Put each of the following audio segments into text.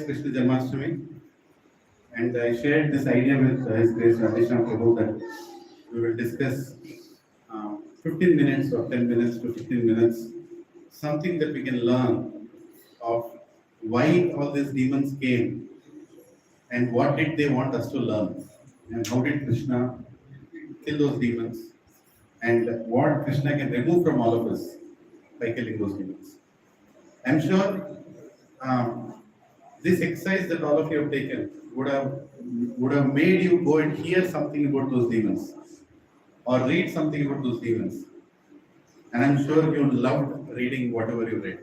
Krishna Janmastami, and I shared this idea with His Grace Radhesham Prabhu that we will discuss 15 minutes or 10 minutes to 15 minutes, something that we can learn of why all these demons came and what did they want us to learn, and how did Krishna kill those demons, and what Krishna can remove from all of us by killing those demons. I'm sure this exercise that all of you have taken would have made you go and hear something about those demons or read something about those demons. And I'm sure you loved reading whatever you read.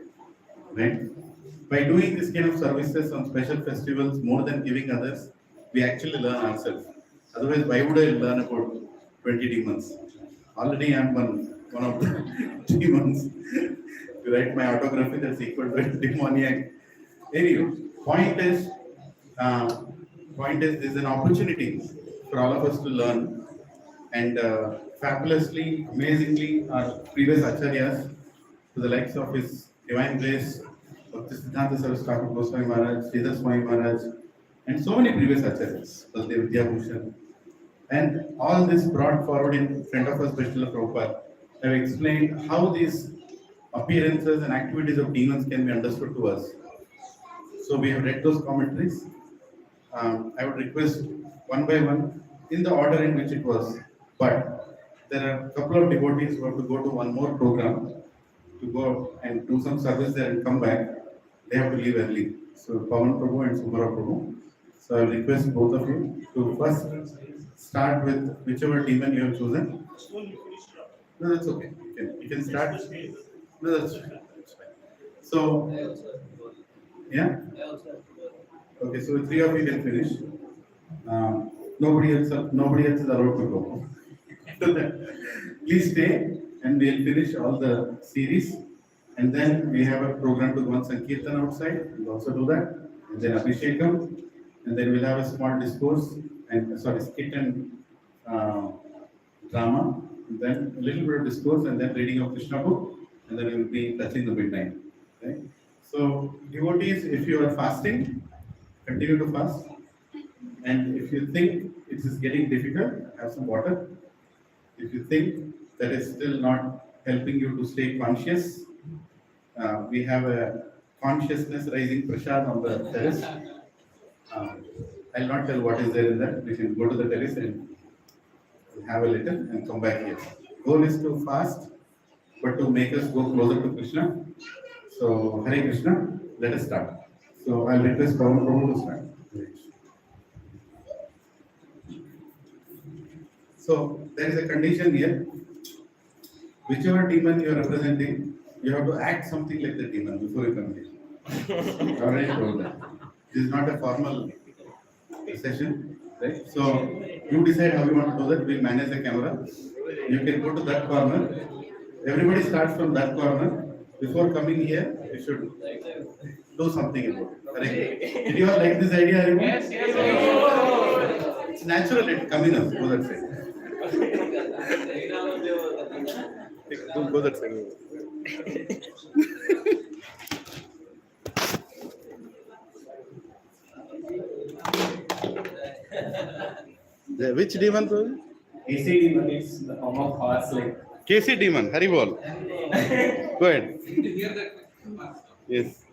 Right? By doing this kind of services on special festivals more than giving others, we actually learn ourselves. Otherwise, why would I learn about 20 demons? Already I'm one of the demons. You write my autography that's equal to a demoniac. Anyway, point is, uh, there's an opportunity for all of us to learn, and fabulously, amazingly, our previous acharyas, to the likes of His Divine Grace, Bhakti Siddhanta Saraswati Thakur Goswami Maharaj, Sridhar Swami Maharaj, and so many previous acharyas, Baldev Vidyabhushan, and all this brought forward in front of us by Srila Prabhupada have explained how these appearances and activities of demons can be understood to us. So we have read those commentaries. I would request one by one in the order in which it was. But there are a couple of devotees who have to go to one more program to go and do some service there and come back. They have to leave early. So Pavan Prabhu and Sumara Prabhu. So I will request both of you to first start with whichever demon you have chosen. No, that's okay. You can start. No, that's fine. So, yeah? Okay, so three of you can finish. Nobody else is allowed to go. Please stay and we'll finish all the series. And then we have a program to go on Sankirtan outside. We'll also do that. And then Abhishekam. And then we'll have a small discourse and skit and drama. And then a little bit of discourse and then reading of Krishna book. And then we will be touching the midnight. Okay? So devotees, if you are fasting, continue to fast. And if you think it is getting difficult, have some water. If you think that is still not helping you to stay conscious, we have a consciousness rising prasad on the terrace. I'll not tell what is there in that. We can go to the terrace and have a little and come back here. Goal is to fast, but to make us go closer to Krishna. So, Hare Krishna, let us start. So, I'll request Pavan Prabhu to start. So, there is a condition here. Whichever demon you are representing, you have to act something like the demon before you come here. Already told that. This is not a formal session, right? So, you decide how you want to do that. We'll manage the camera. You can go to that corner. Everybody starts from that corner. Before coming here, you should do something about it. Correct? Did you all like this idea, everyone? Yes, yes, yes. It's natural, it's coming up. Go that side. Go that side. Which demon, bro? AC demon is the form of horse like. KC demon, Hari bol. Go ahead. Yes.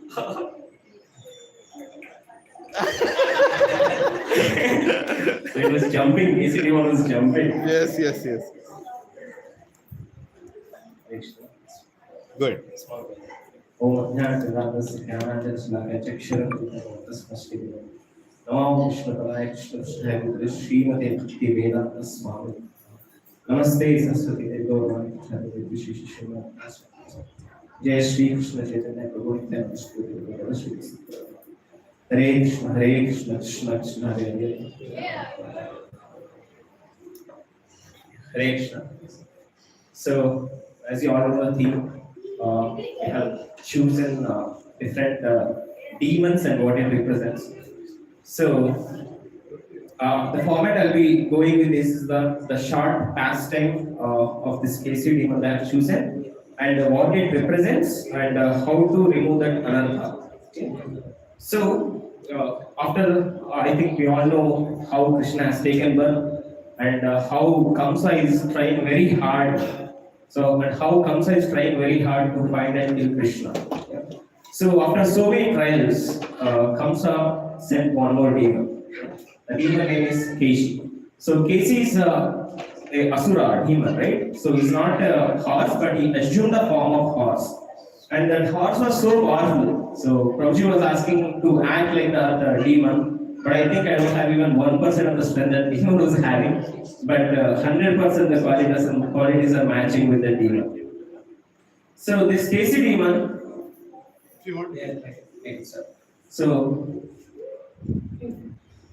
So it was jumping, AC demon was jumping. Yes. Good. Om Jnana Chakshara Namo Vishnupadaya Krishna Srimate Bhakti Vedanta Swami Namaste Saraswati Devi Gaurani Krishna Devi Shishima Jai Shri Krishna Chaitanya Prabhu Nityananda Shri Hare Krishna Krishna Krishna Hare Hare Hare Krishna. So, as you all know the theme, we have chosen different demons and what it represents. So, the format I'll be going with is the short pastime of this KC demon that I've chosen and what it represents and how to remove that anartha. Okay. So, after I think we all know how Krishna has taken birth and how Kamsa is trying very hard. So, and how Kamsa is trying very hard to find and kill Krishna. Yeah. So, after so many trials, Kamsa sent one more demon. The demon name is Keshi. So, Keshi is a Asura demon, right? So, he's not a horse, but he assumed the form of horse. And that horse was so powerful. So Prabhuji was asking to act like the demon, but I think I don't have even 1% of the strength that demon was having. But 100% the qualities are matching with the demon. So this Casey demon. If you want. Yeah, okay, sir. So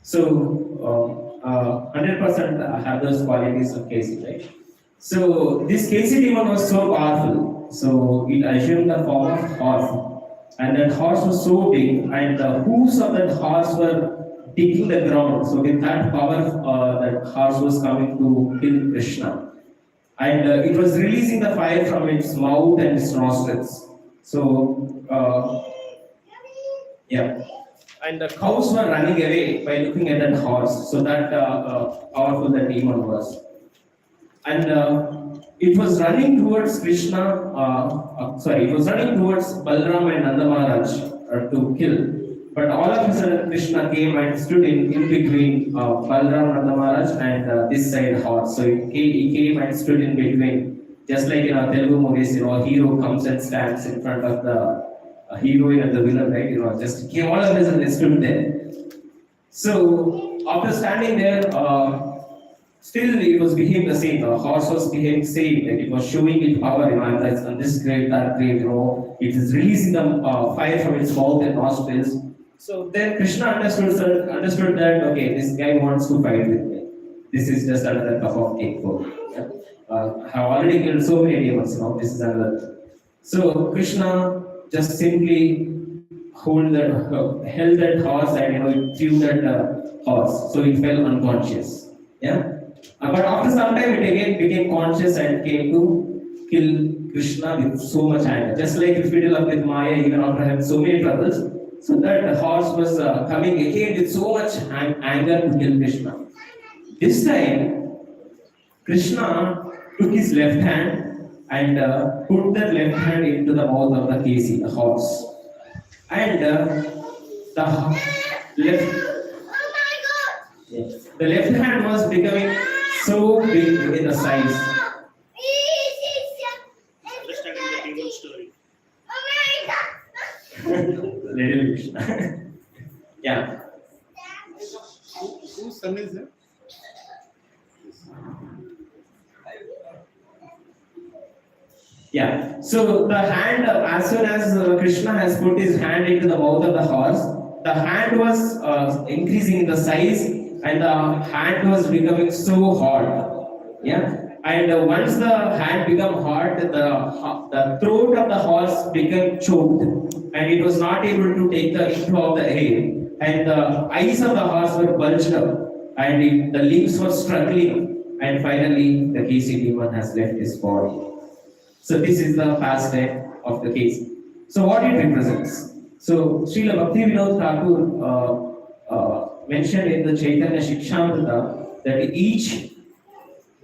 100% have those qualities of Casey, right? So this Casey demon was so powerful. So it assumed the form of horse, and that horse was so big, and the hooves of that horse were digging the ground. So with that power, that horse was coming to kill Krishna, and it was releasing the fire from its mouth and its nostrils. So yeah, and the cows were running away by looking at that horse. So that powerful the demon was, and it was running towards Krishna, it was running towards Balram and Nanda Maharaj to kill. But all of a sudden, Krishna came and stood in between Balram, Nanda Maharaj, and this side horse. So he came and stood in between, just like in our Telugu movies, a hero comes and stands in front of the heroine and the villain, right? Just came all of a sudden, they stood there. So after standing there, still, it was behaving the same. The horse was behaving same. Like it was showing its power. On this great, that great. It is releasing the fire from its mouth and nostrils. So then Krishna understood that okay, this guy wants to fight with me. This is just another cup of cake for me. Yeah? I have already killed so many demons. This is another. So Krishna just simply held that horse and it threw that horse. So it fell unconscious. Yeah. But after some time, it again became conscious and came to kill Krishna with so much anger. Just like it fiddled up with Maya, even after having so many troubles. So that horse was coming again with so much anger to kill Krishna. This time, Krishna took his left hand and put that left hand into the mouth of the Kesi, the horse. And the left hand was becoming so big in the size. Understanding the demon story. Little Krishna. Yeah. Whose son is it? Yeah. So the hand, as soon as Krishna has put his hand into the mouth of the horse, the hand was increasing in the size, and the hand was becoming so hot. Yeah. And once the hand became hot, the throat of the horse became choked, and it was not able to take the inflow of the air. And the eyes of the horse were bulged up, and the limbs were struggling. And finally, the Kesi demon has left his body. So this is the pastime of the case. So what it represents? So Srila Bhakti Vinod Thakur mentioned in the Chaitanya Shikshamrita that each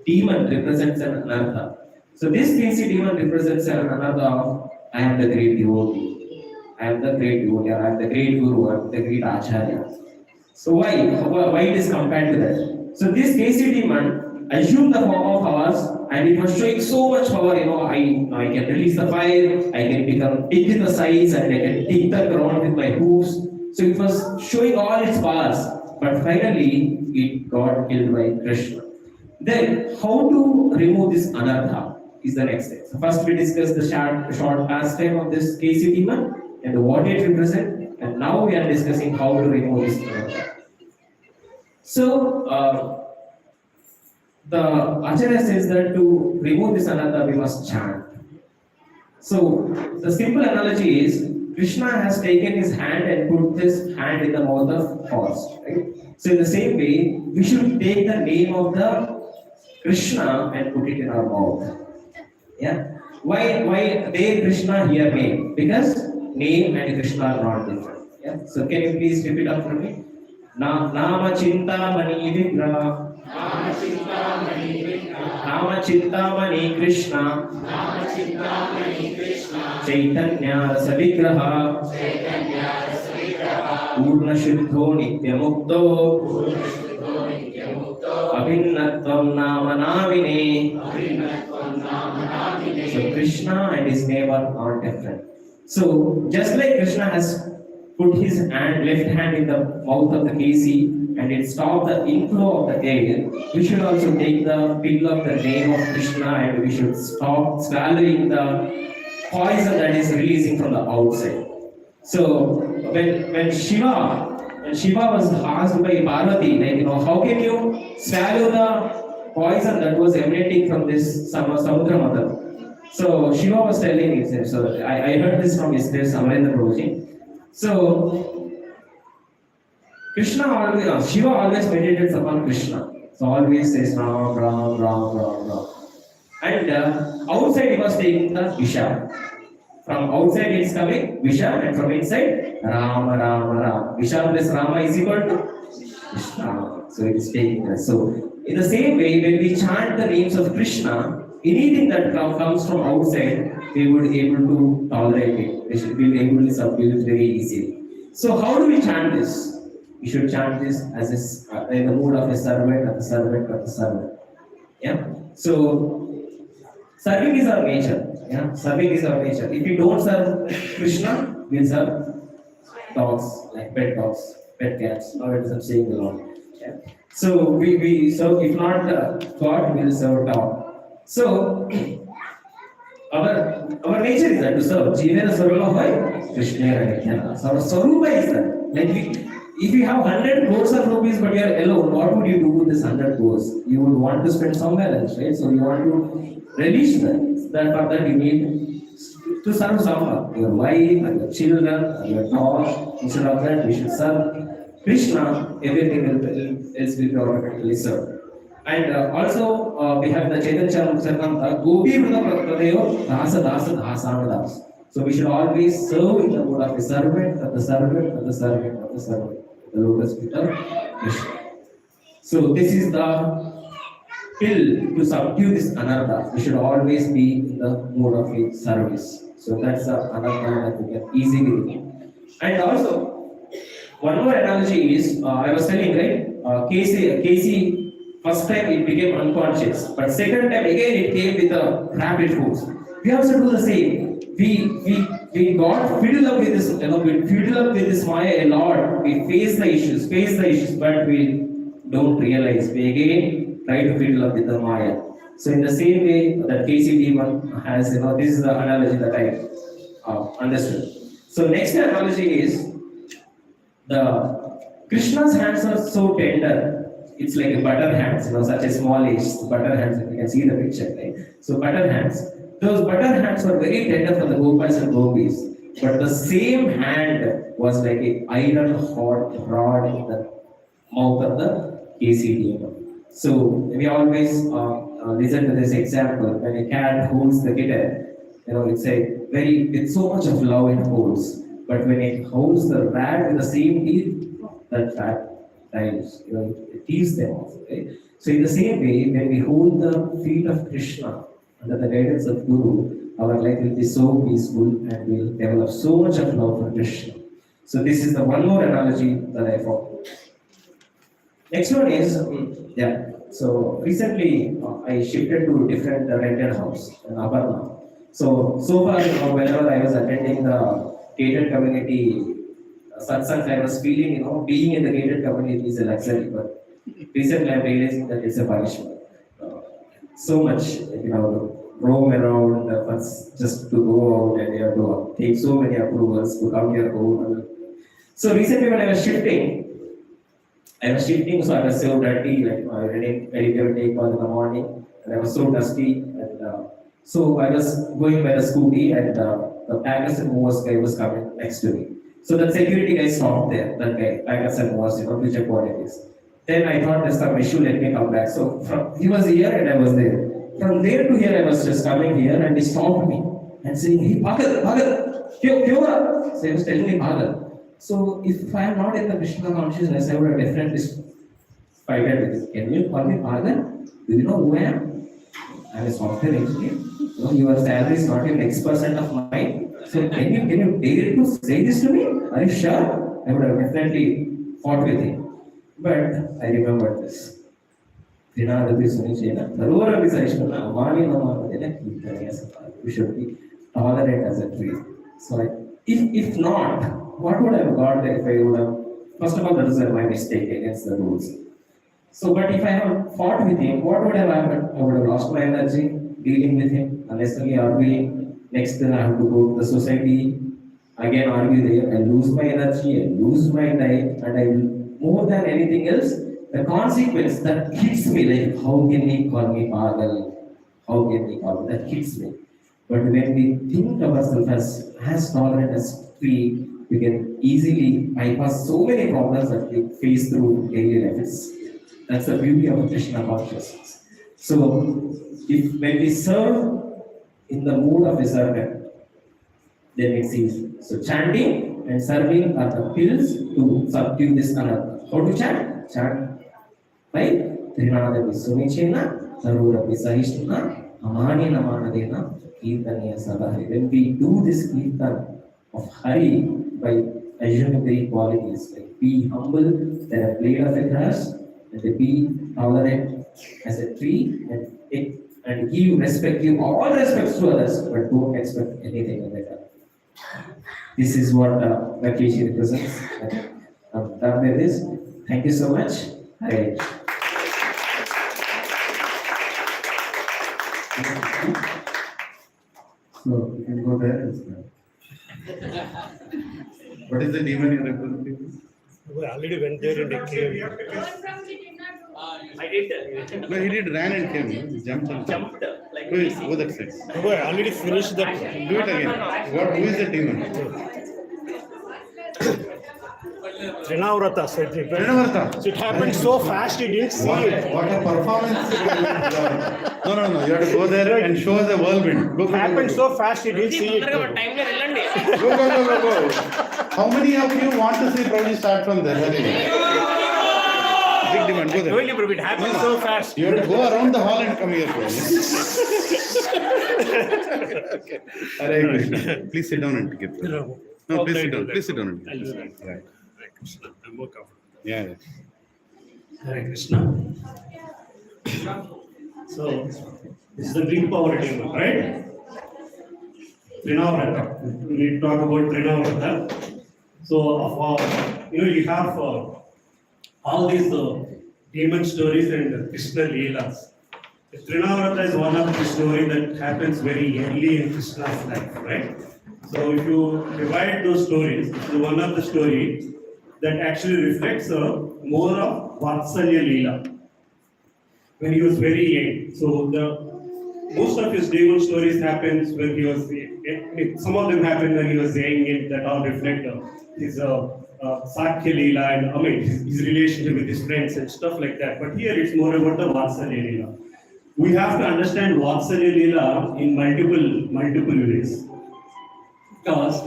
demon represents an anartha. So this Kesi demon represents an anartha of I am the great devotee, I am the great devotee, I am the great guru, I am the great acharya. So why it is compared to that? So this Kesi demon assumed the form of horse, and it was showing so much power. I can release the fire, I can become big in the size, and I can dig the ground with my hooves. So it was showing all its powers, but finally it got killed by Krishna. Then how to remove this anartha is the next step. So first we discussed the short pastime of this Kesi demon and what it represents, and now we are discussing how to remove this anartha. So the Acharya says that to remove this anartha, we must chant. So the simple analogy is Krishna has taken his hand and put his hand in the mouth of horse. Right? So in the same way, we should take the name of the Krishna and put it in our mouth. Yeah. Why there Krishna here name? Because name and Krishna are not different. Yeah. So can you please repeat after me? Nama Chintamani Vigra. Nama Chintamani Krishna. Chaitanya Rasa Vigraha. Purna Shuddho Nityamukto. Abhinnatvam Nama Namine. So Krishna and his name are not different. So just like Krishna has put his left hand in the mouth of the KC and it stopped the inflow of the air, we should also take the pill of the name of Krishna and we should stop swallowing the poison that is releasing from the outside. So when Shiva was asked by Parvati, like, how can you swallow the poison that was emanating from this Samudra Mother? So Shiva was telling himself, so I heard this from yesterday somewhere in the Prabhuji. So Shiva always meditates upon Krishna. So always says Ram, Ram, Ram, Ram, Ram. And outside he was taking the Visha. From outside it is coming Visha and from inside Rama, Rama, Rama. Visha plus Rama is equal to Krishna. So it is taking that. So in the same way, when we chant the names of Krishna, anything that comes from outside, we would be able to tolerate it. We should be able to subdue it very easily. So how do we chant this? We should chant this as in the mood of a servant, of the servant, of the servant. Yeah. So serving is our nature. Yeah. Serving is our nature. If we don't serve Krishna, we'll serve dogs, like pet dogs, pet cats. Now it is I'm saying the Lord. Yeah. So we serve, if not God, we'll serve dog. So our nature is that to serve. Jivena Sarva Hoy, Krishna Radhyana. So our Sarupa is that. Like if you have 100 crores of rupees but you are alone, what would you do with this 100 crores? You would want to spend somewhere else, right? So you want to release that. That for that you need to serve someone. Your wife, or your children, or your dog. Instead of that, we should serve Krishna. Everything else will be automatically served. And also we have the Chaitanya Charitamrita, Gopi Vrita Pradeo, Dasa Dasa Dasana Das. So we should always serve in the mode of the servant, of the servant, of the servant, of the servant. The lotus feet of Krishna. So this is the pill to subdue this anartha. We should always be in the mode of a service. So that's the anartha that we can easily do. And also, one more analogy is, I was telling, right, Casey first time it became unconscious, but second time again it came with a rapid force. We also do the same. We got filled up with this, we filled up with this Maya a lot. We face the issues, but we don't realize. We again try to fill up with the Maya. So in the same way that KCD1 has, this is the analogy that I understood. So next analogy is the Krishna's hands are so tender. It's like a butter hands, such a smallish butter hands. You can see the picture, right? So butter hands. Those butter hands were very tender for the Gopas and Gopis, but the same hand was like an iron hot rod in the mouth of the KCD. So we always listen to this example. When a cat holds the kitten, it's with so much of love it holds. But when it holds the rat with the same teeth, that rat dies. It tears them off. Right? So in the same way, when we hold the feet of Krishna under the guidance of Guru, our life will be so peaceful and we'll develop so much of love for Krishna. So this is the one more analogy that I found. Next one is, so recently I shifted to a different rented house in Aparna. So far, whenever I was attending the gated community satsangs, I was feeling, being in the gated community is a luxury, but recently I'm realizing that it's a punishment. So much, roam around, just to go out and you have to take so many approvals to come here home. So recently when I was shifting, so I was so dirty, I didn't take bath in the morning, and I was so dusty, and so I was going by the scooty, and the packers and movers guy was coming next to me. So that security guy stopped there, that guy, packers and movers, to check what it is. Then I thought there's some issue, let me come back. So he was here and I was there. From there to here, I was just coming here and he stopped me and saying, hey, Pagal, so he was telling me, Pagal. So if I am not in the Krishna consciousness, I would have definitely fighted with it. Can you call me father? Do you know who I am? I am a software engineer. No, your salary is not even X% of mine. So can you dare to say this to me? Are you sure? I would have definitely fought with him. But I remember this. We should be tolerant as a tree. So if not, what would I have got if I would have? First of all, that is my mistake against the rules. So, but if I have fought with him, what would have happened? I would have lost my energy dealing with him, unnecessarily arguing. Next, then I have to go to the society, again argue there. I lose my energy, I lose my time, and I will, more than anything else, the consequence that hits me, like, how can he call me pagal? How can he call me? That hits me. But when we think of ourselves as tolerant as tree, we can easily bypass so many problems that we face through daily life. That's the beauty of Krishna consciousness. So, if when we serve in the mood of a servant, then it's easy. So, chanting and serving are the pills to subdue this another. How to chant? Chant by Trinada Visumichena, Sarura Visahishna, Amani Namanadena, Kirtaniya Sadhari. When we do this Kirtan of Hari by assuming the qualities, like be humble, then a blade of a grass, and be tolerant as a tree, and give respect, give all respects to others, but don't expect anything in return. This is what Rakesh represents. I'm done with this. Thank you so much. Hare Krishna. So you can go there as well. What is the demon you're representing? We already went there and they came. I did. No, he did ran and came. He jumped and Jumped like Wait, crazy. go that side. We already finished that. Do it again. Who is the demon? Trinavrata said it. Trinavrata. So it happened so fast, he didn't see it. What a performance. No. You have to go there and show the whirlwind. Go. It happened so fast, he didn't see it. Time వెళ్ళండి. Go. How many of you want to see Prabhuji start from there? Hurry. Big demand. Go there. Really, bro, it happened so fast. You have to go around the hall and come here. Hare Krishna. Please sit down and get through. No, please sit down. Please sit down. I'll do that. Right. Hare Krishna. I'm more comfortable. Yeah. Hare Krishna. So, this is the big power demon, right? Trinavrata. We need to talk about Trinavrata. So, you have all these demon stories and Krishna Leelas. Trinavrata is one of the stories that happens very early in Krishna's life, right? So, if you divide those stories, one of the stories that actually reflects more of Vatsalya Leela when he was very young. So most of his demon stories happens when he was. Some of them happen when he was young, and that all reflect his Sakya Leela and his relationship with his friends and stuff like that. But here it's more about the Vatsalya Leela. We have to understand Vatsalya Leela in multiple ways. Because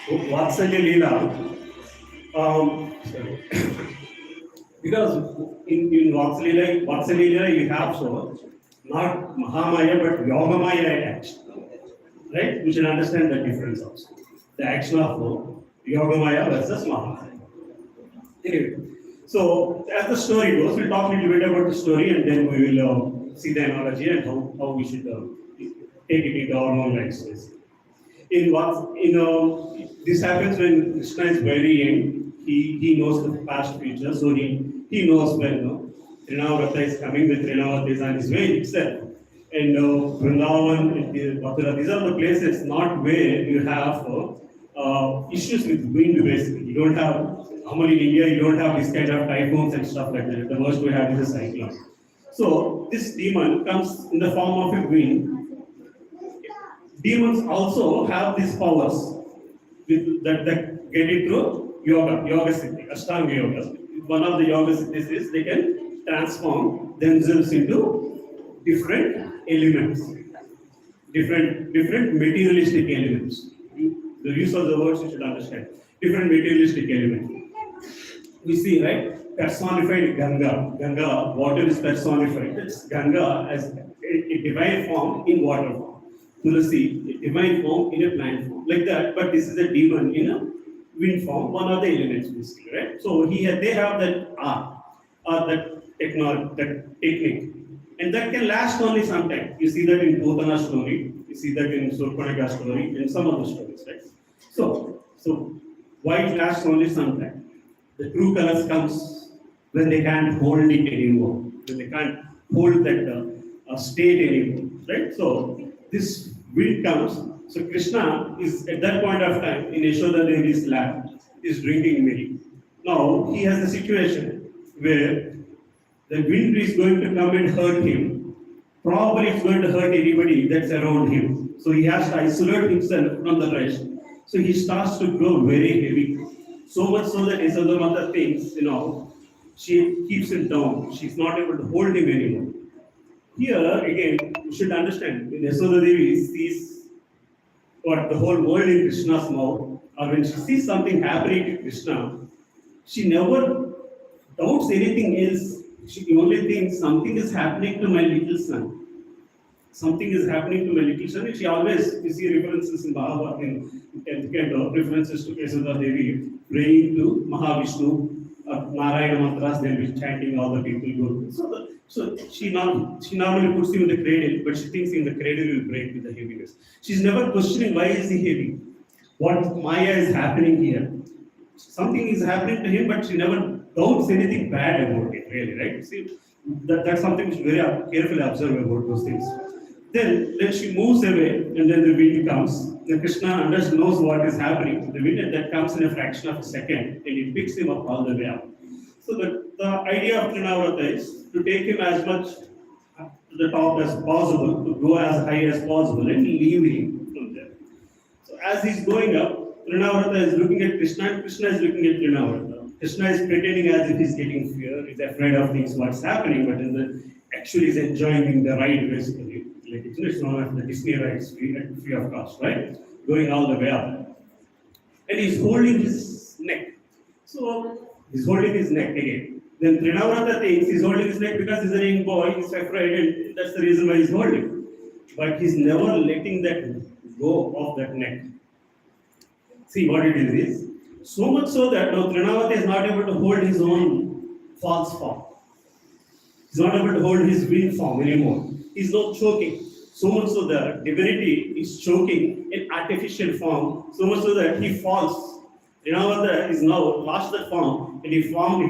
Vatsalya Leela, because in Vatsalya Leela you have not Mahamaya but Yogamaya attached, right? We should understand the difference also. The action of Yogamaya versus Mahamaya. Anyway, so as the story goes, we'll talk a little bit about the story and then we will see the analogy and how we should take it into our own lives. This happens when Krishna is very young. He knows the past future, so he knows when Trinavrata is coming, when Trinavrata is on his way itself. And Vrindavan, Mathura, these are the places not where you have issues with wind basically. You don't have, normally in India, you don't have this kind of typhoons and stuff like that. The worst we have is a cyclone. So this demon comes in the form of a wind. Demons also have these powers that get it through yoga siddhi, Ashtanga yoga. One of the yoga siddhis is they can transform themselves into different elements, different materialistic elements. The use of the words you should understand. Different materialistic element. We see, right? Personified Ganga. Ganga, water is personified. It's Ganga as a divine form in water form. Tulasi, a divine form in a plant form. Like that, but this is a demon in a wind form, one of the elements basically, right? So they have that art, or that technology, that technique. And that can last only some time. You see that in Bhutana story, you see that in Surpanaka story, and some other stories, right? So why it lasts only some time? The true colors comes when they can't hold it anymore, when they can't hold that state anymore, right? So this wind comes. So Krishna is at that point of time in Yashoda Devi's lap, is drinking milk. Now he has a situation where the wind is going to come and hurt him. Probably it's going to hurt anybody that's around him. So he has to isolate himself from the rest. So he starts to grow very heavy. So much so that Yashoda Mata thinks, she keeps him down. She's not able to hold him anymore. Here again, you should understand, when Yashoda Devi sees what the whole world in Krishna's mouth, or when she sees something happening to Krishna, she never doubts anything else. She only thinks something is happening to my little son. Something is happening to my little son. And she always, you see references in Bhagavad, in 10th canto, references to Yashoda Devi praying to Mahavishnu, Narayana mantras, they'll be chanting, all the people go. So she normally puts him in the cradle, but she thinks in the cradle will break with the heaviness. She's never questioning why is he heavy? What Maya is happening here? Something is happening to him, but she never doubts anything bad about it, really, right? See, that's something which very carefully observe about those things. Then she moves away, and then the wind comes. Then Krishna knows what is happening. The wind that comes in a fraction of a second, and it picks him up all the way up. So the idea of Trinavrata is to take him as much to the top as possible, to go as high as possible, and leave him from there. So as he's going up, Trinavrata is looking at Krishna, and Krishna is looking at Trinavrata. Krishna is pretending as if he's getting fear, he's afraid of things, what's happening, but actually he's enjoying the ride basically. Like it's known as the Disney rides, free of cost, right? Going all the way up. And he's holding his neck. So he's holding his neck again. Then Trinavrata thinks he's holding his neck because he's a young boy, he's afraid, and that's the reason why he's holding. But he's never letting that go of that neck. See what it is. So much so that now Trinavrata is not able to hold his own false form. He's not able to hold his wind form anymore. He's not choking. So much so that divinity is choking in artificial form, so much so that he falls. Trinavrata is now lost that form, and he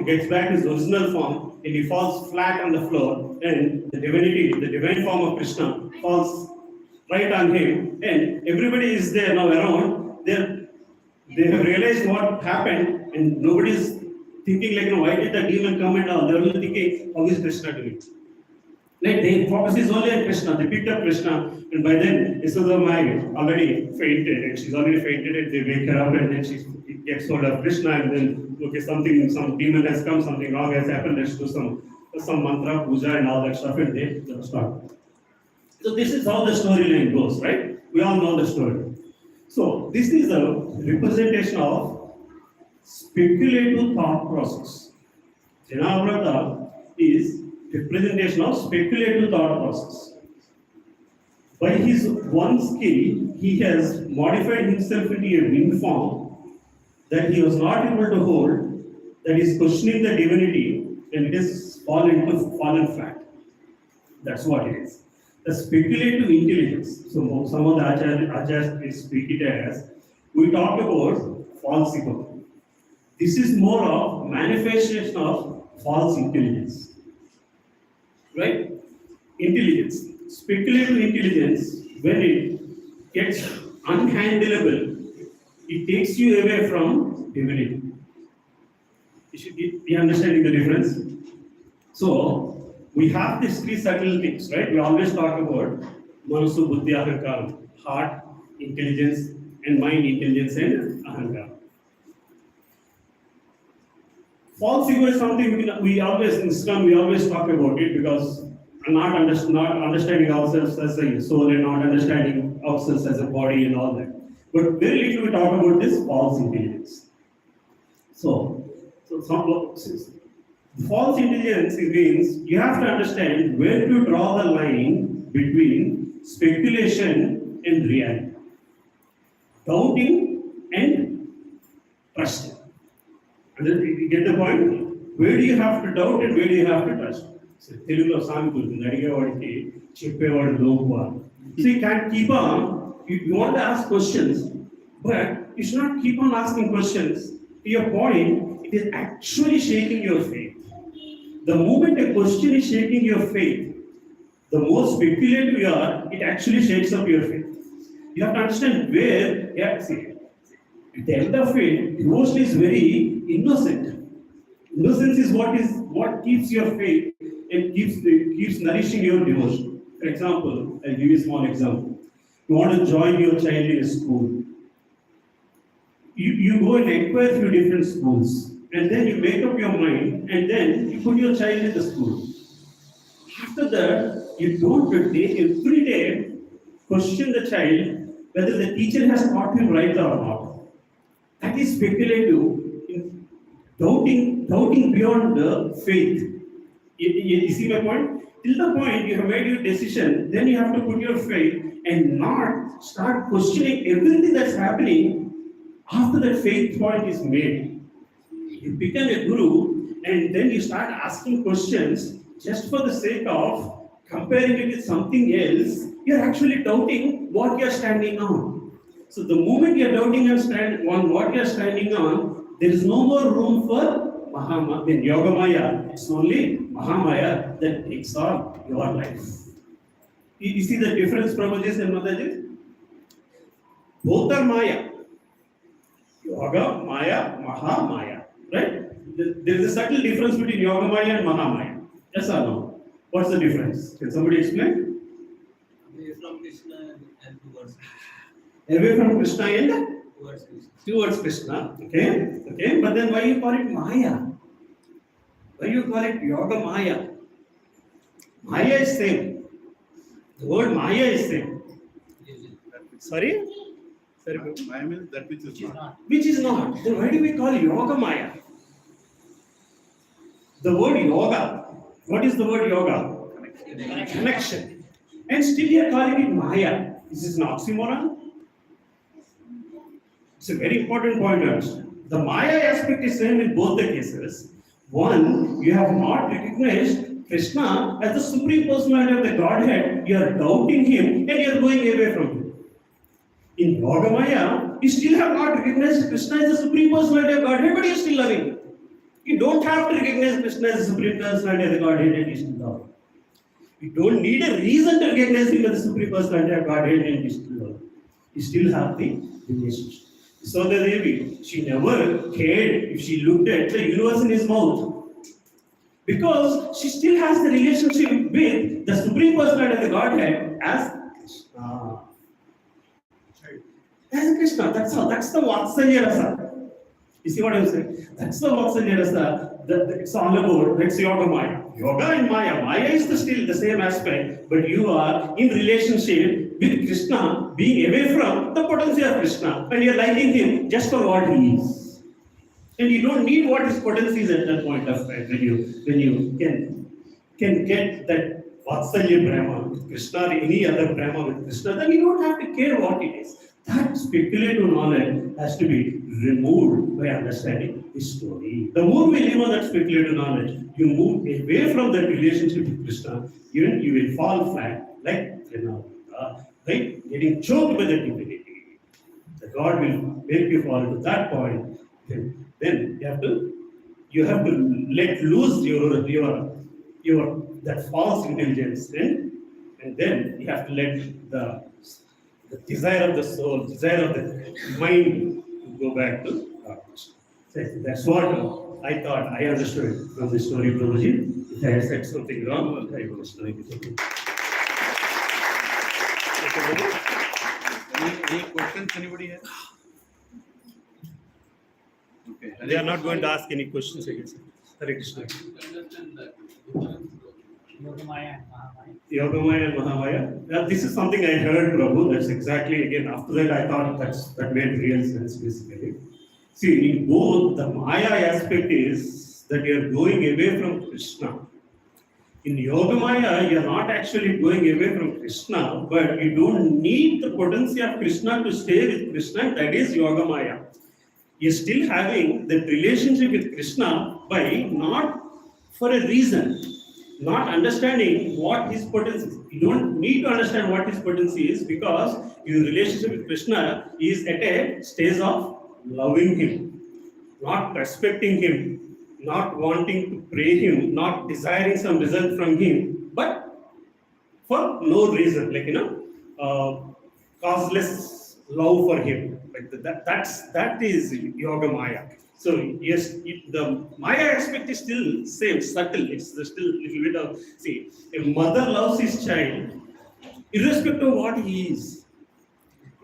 gets back his original form, and he falls flat on the floor, and the divinity, the divine form of Krishna, falls right on him, and everybody is there now around. They have realized what happened, and nobody's thinking like, why did the demon come and all? They're only thinking, how is Krishna doing? Like they focus is only on Krishna, they picked up Krishna, and by then Yashoda Maya already fainted, and she's already fainted, and they wake her up, and then she gets hold of Krishna, and then okay, some demon has come, something wrong has happened, let's do some mantra, puja, and all that stuff, and they start. So this is how the storyline goes, right? We all know the story. So this is a representation of speculative thought process. Trinavrata is representation of speculative thought process. By his one skill, he has modified himself into a wind form that he was not able to hold, that is questioning the divinity, and it is fallen flat. That's what it is. The speculative intelligence. So some of the acharyas speak it as, we talk about false ego. This is more of manifestation of false intelligence. Right? Intelligence. Speculative intelligence, when it gets unhandleable, it takes you away from divinity. You understanding the difference? So, we have these three subtle things, right? We always talk about Manasu, Buddhi, Ahankara, heart, intelligence, and mind, intelligence, and Ahankara. False ego is something we always, in Islam, we always talk about it because not understanding ourselves as a soul and not understanding ourselves as a body and all that. But very little we talk about this false intelligence. False intelligence it means you have to understand where to draw the line between speculation and reality, doubting and trusting. And then you get the point? Where do you have to doubt and where do you have to trust? So, Telugulo సామెత ఉంది అడిగేవాడికి చెప్పేవాడు లోకువ. So you can't keep on, you want to ask questions, but you should not keep on asking questions to your point, it is actually shaking your faith. The moment a question is shaking your faith, the more speculative you are, it actually shakes up your faith. You have to understand where, see, at the end of it, devotion is very innocent. Innocence is what keeps your faith and keeps nourishing your devotion. For example, I'll give you a small example. You want to join your child in a school. You go and inquire through different schools, and then you make up your mind, and then you put your child in the school. After that, you don't take every day question the child whether the teacher has taught him right or not. That is speculative, doubting beyond the faith. You see my point? Till the point you have made your decision, then you have to put your faith and not start questioning everything that's happening after that faith point is made. You become a guru and then you start asking questions just for the sake of comparing it with something else. You're actually doubting what you're standing on. So the moment you're doubting on what you're standing on, there is no more room for Yogamaya. It's only Mahamaya that takes on your life. You see the difference, Prabhuji and Mataji? Both are Maya. Yoga, Maya, Mahamaya. Right? There is a subtle difference between Yogamaya and Mahamaya. Yes or no? What's the difference? Can somebody explain? Away from Krishna and towards Away from Krishna and towards Krishna. towards Krishna. Okay? But then why you call it Maya? Why you call it Yoga Maya? Maya is same. The word Maya is same. Sorry? Maya means that which is not. Which is not. Then why do we call Yoga Maya? The word yoga. What is the word yoga? Connection. And still you are calling it Maya. Is this an oxymoron? It's a very important point to understand. The Maya aspect is same in both the cases. One, you have not recognized Krishna as the supreme personality of the Godhead. You are doubting him and you are going away from him. In Yogamaya, you still have not recognized Krishna as the supreme personality of Godhead, but you are still loving him. You don't have to recognize Krishna as the supreme personality of the Godhead and you still love him. You don't need a reason to recognize him as the supreme personality of Godhead and you still love him. You still have the relationship. So the Devi, she never cared if she looked at the universe in his mouth. Because she still has the relationship with the supreme personality of the Godhead as Krishna. As Krishna, that's all. That's the Vatsalya Rasa. You see what I'm saying? That's the Vatsalya Rasa. It's all about, that's Yoga Maya. Yoga and Maya. Maya is still the same aspect, but you are in relationship with Krishna, being away from the potency of Krishna, and you're liking him just for what he is. And you don't need what his potency is at that point of time when you can get that Vatsalya Brahma with Krishna or any other Brahma with Krishna, then you don't have to care what it is. That speculative knowledge has to be removed by understanding the story. The more we live on that speculative knowledge, you move away from that relationship with Krishna, even you will fall flat like right? Getting choked by the divinity. The God will make you fall to that point. Then you have to let loose your that false intelligence, and then you have to let the desire of the soul, desire of the mind go back to God. That's what I thought I understood from the story, Prabhuji. If I have said something wrong, I understand. Any questions anybody has? Okay. They are not going to ask any questions again. Hare Krishna. I understand that difference. Yogamaya and Mahamaya. This is something I heard, Prabhu. That's exactly, again, after that I thought that made real sense basically. See, in both, the Maya aspect is that you are going away from Krishna. In Yogamaya, you are not actually going away from Krishna, but you don't need the potency of Krishna to stay with Krishna. That is Yogamaya. You're still having that relationship with Krishna by not for a reason, not understanding what his potency is. You don't need to understand what his potency is because your relationship with Krishna is at a stage of loving him, not respecting him, not wanting to pray him, not desiring some result from him, but for no reason, causeless love for him. Like that is Yoga Maya. So yes, the Maya aspect is still same, subtle. It's still a little bit of, see, a mother loves his child irrespective of what he is.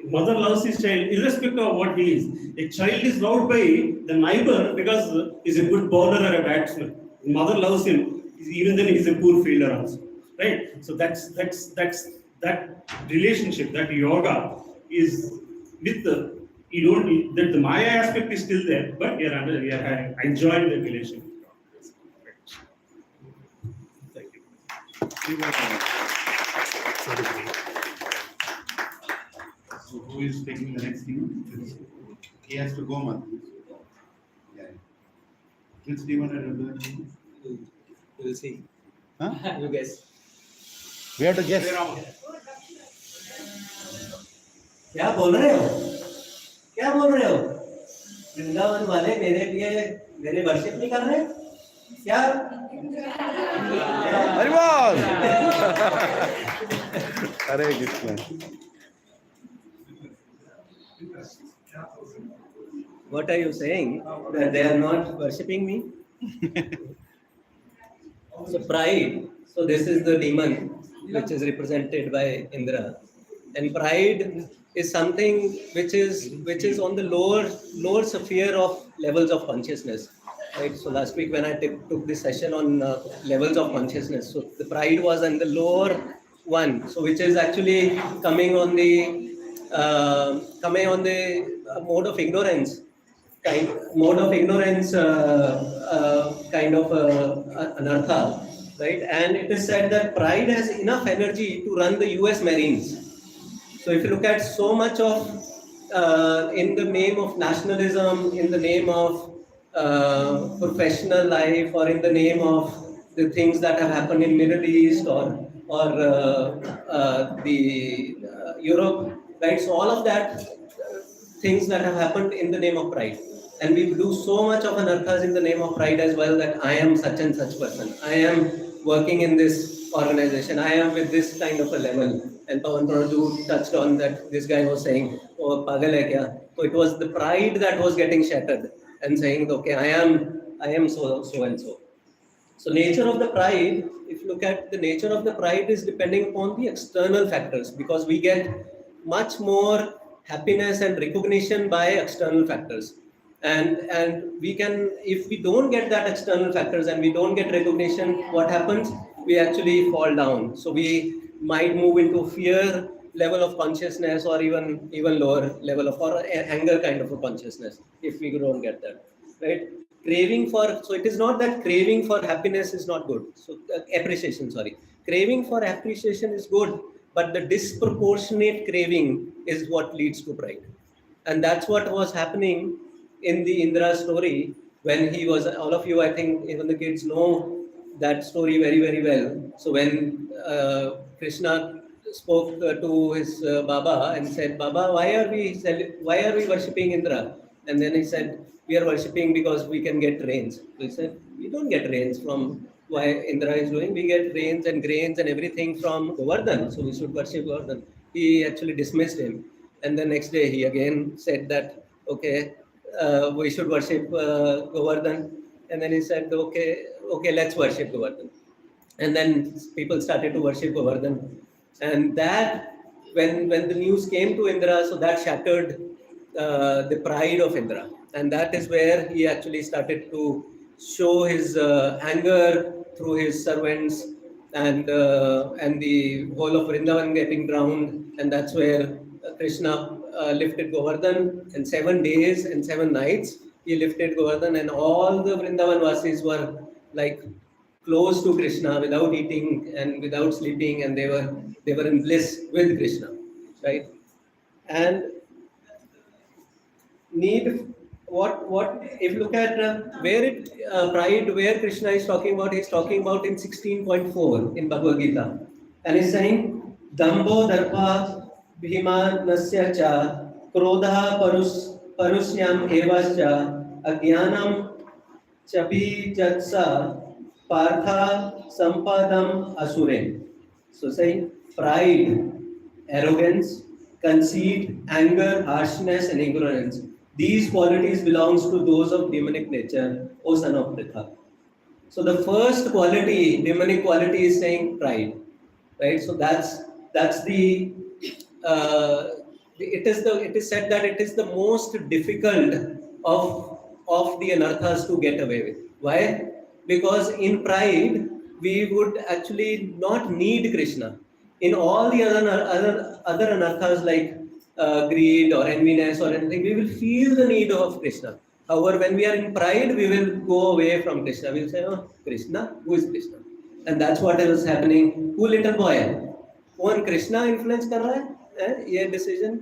A mother loves his child irrespective of what he is. A child is loved by the neighbor because he's a good bowler or a batsman. The mother loves him, even then he's a poor fielder also. Right? So that's that relationship, that yoga is with the, you don't, that the Maya aspect is still there, but you're enjoying the relationship. Thank you. So who is taking the next demon? He has to go, man. Yeah. Which demon are you doing? We'll see. Huh? You guess. We have to guess. क्या बोल रहे हो? क्या बोल रहे हो? वृंदावन वाले मेरे लिए मेरे वर्शिप नहीं कर रहे? क्या? Hare Bol! Hare Krishna. What are you saying? That they are not worshipping me? So pride. So this is the demon which is represented by Indra, and pride is something which is on the lower sphere of levels of consciousness. Right. So last week when I took this session on levels of consciousness, so the pride was in the lower one. So which is actually coming on the mode of ignorance. Mode of ignorance, kind of anartha, right? And it is said that pride has enough energy to run the US Marines. So if you look at so much of, in the name of nationalism, in the name of professional life, or in the name of the things that have happened in Middle East or the Europe, right? So all of that, things that have happened in the name of pride. And we do so much of anarthas in the name of pride as well, that I am such and such person. I am working in this organization. I am with this kind of a level. And Pawan Prabhu touched on that. This guy was saying, "Oh, pagal hai kya?" So it was the pride that was getting shattered and saying, "Okay, I am so and so." So nature of the pride, if you look at the nature of the pride, is depending upon the external factors, because we get much more happiness and recognition by external factors. And we can, if we don't get that external factors and we don't get recognition, what happens? We actually fall down. So we might move into fear level of consciousness, or even lower level of, or anger kind of a consciousness, if we don't get that, right? Craving for, so it is not that craving for happiness is not good. So appreciation, sorry. Craving for appreciation is good, but the disproportionate craving is what leads to pride. And that's what was happening in the Indra story when he was, all of you, I think even the kids know that story very, very well. So when Krishna spoke to his Baba and said, "Baba, why are we worshipping Indra?" And then he said, "We are worshipping because we can get rains." So he said, "We don't get rains from why Indra is doing. We get rains and grains and everything from Govardhan. So we should worship Govardhan." He actually dismissed him. And the next day he again said that, "Okay, we should worship Govardhan." And then he said, okay, let's worship Govardhan. And then people started to worship Govardhan. And that, when the news came to Indra, so that shattered the pride of Indra. And that is where he actually started to show his anger through his servants, and the whole of Vrindavan getting drowned, and that's where Krishna lifted Govardhan, and 7 days and 7 nights he lifted Govardhan, and all the Vrindavan Vasis were like close to Krishna without eating and without sleeping, and they were in bliss with Krishna, right? And need what if you look at where it pride, where Krishna is talking about, he's talking about in 16.4 in Bhagavad Gita, and he's saying Dambo Darpa Bhimanasya cha Krodha Parusyam Evascha Agyanam Chabi Jatsa Partha Sampadam Asure. So saying pride, arrogance, conceit, anger, harshness, and ignorance. These qualities belongs to those of demonic nature, O son of Pritha. So the first quality, demonic quality, is saying pride, right? So that's the it is said that it is the most difficult of the anarthas to get away with. Why? Because in pride we would actually not need Krishna. In all the other anarthas like greed or enviness or anything, we will feel the need of Krishna. However, when we are in pride, we will go away from Krishna. We will say, "Oh, Krishna, who is Krishna?" And that's what is happening. Who little boy है? कौन Krishna influence कर रहा है? ये decision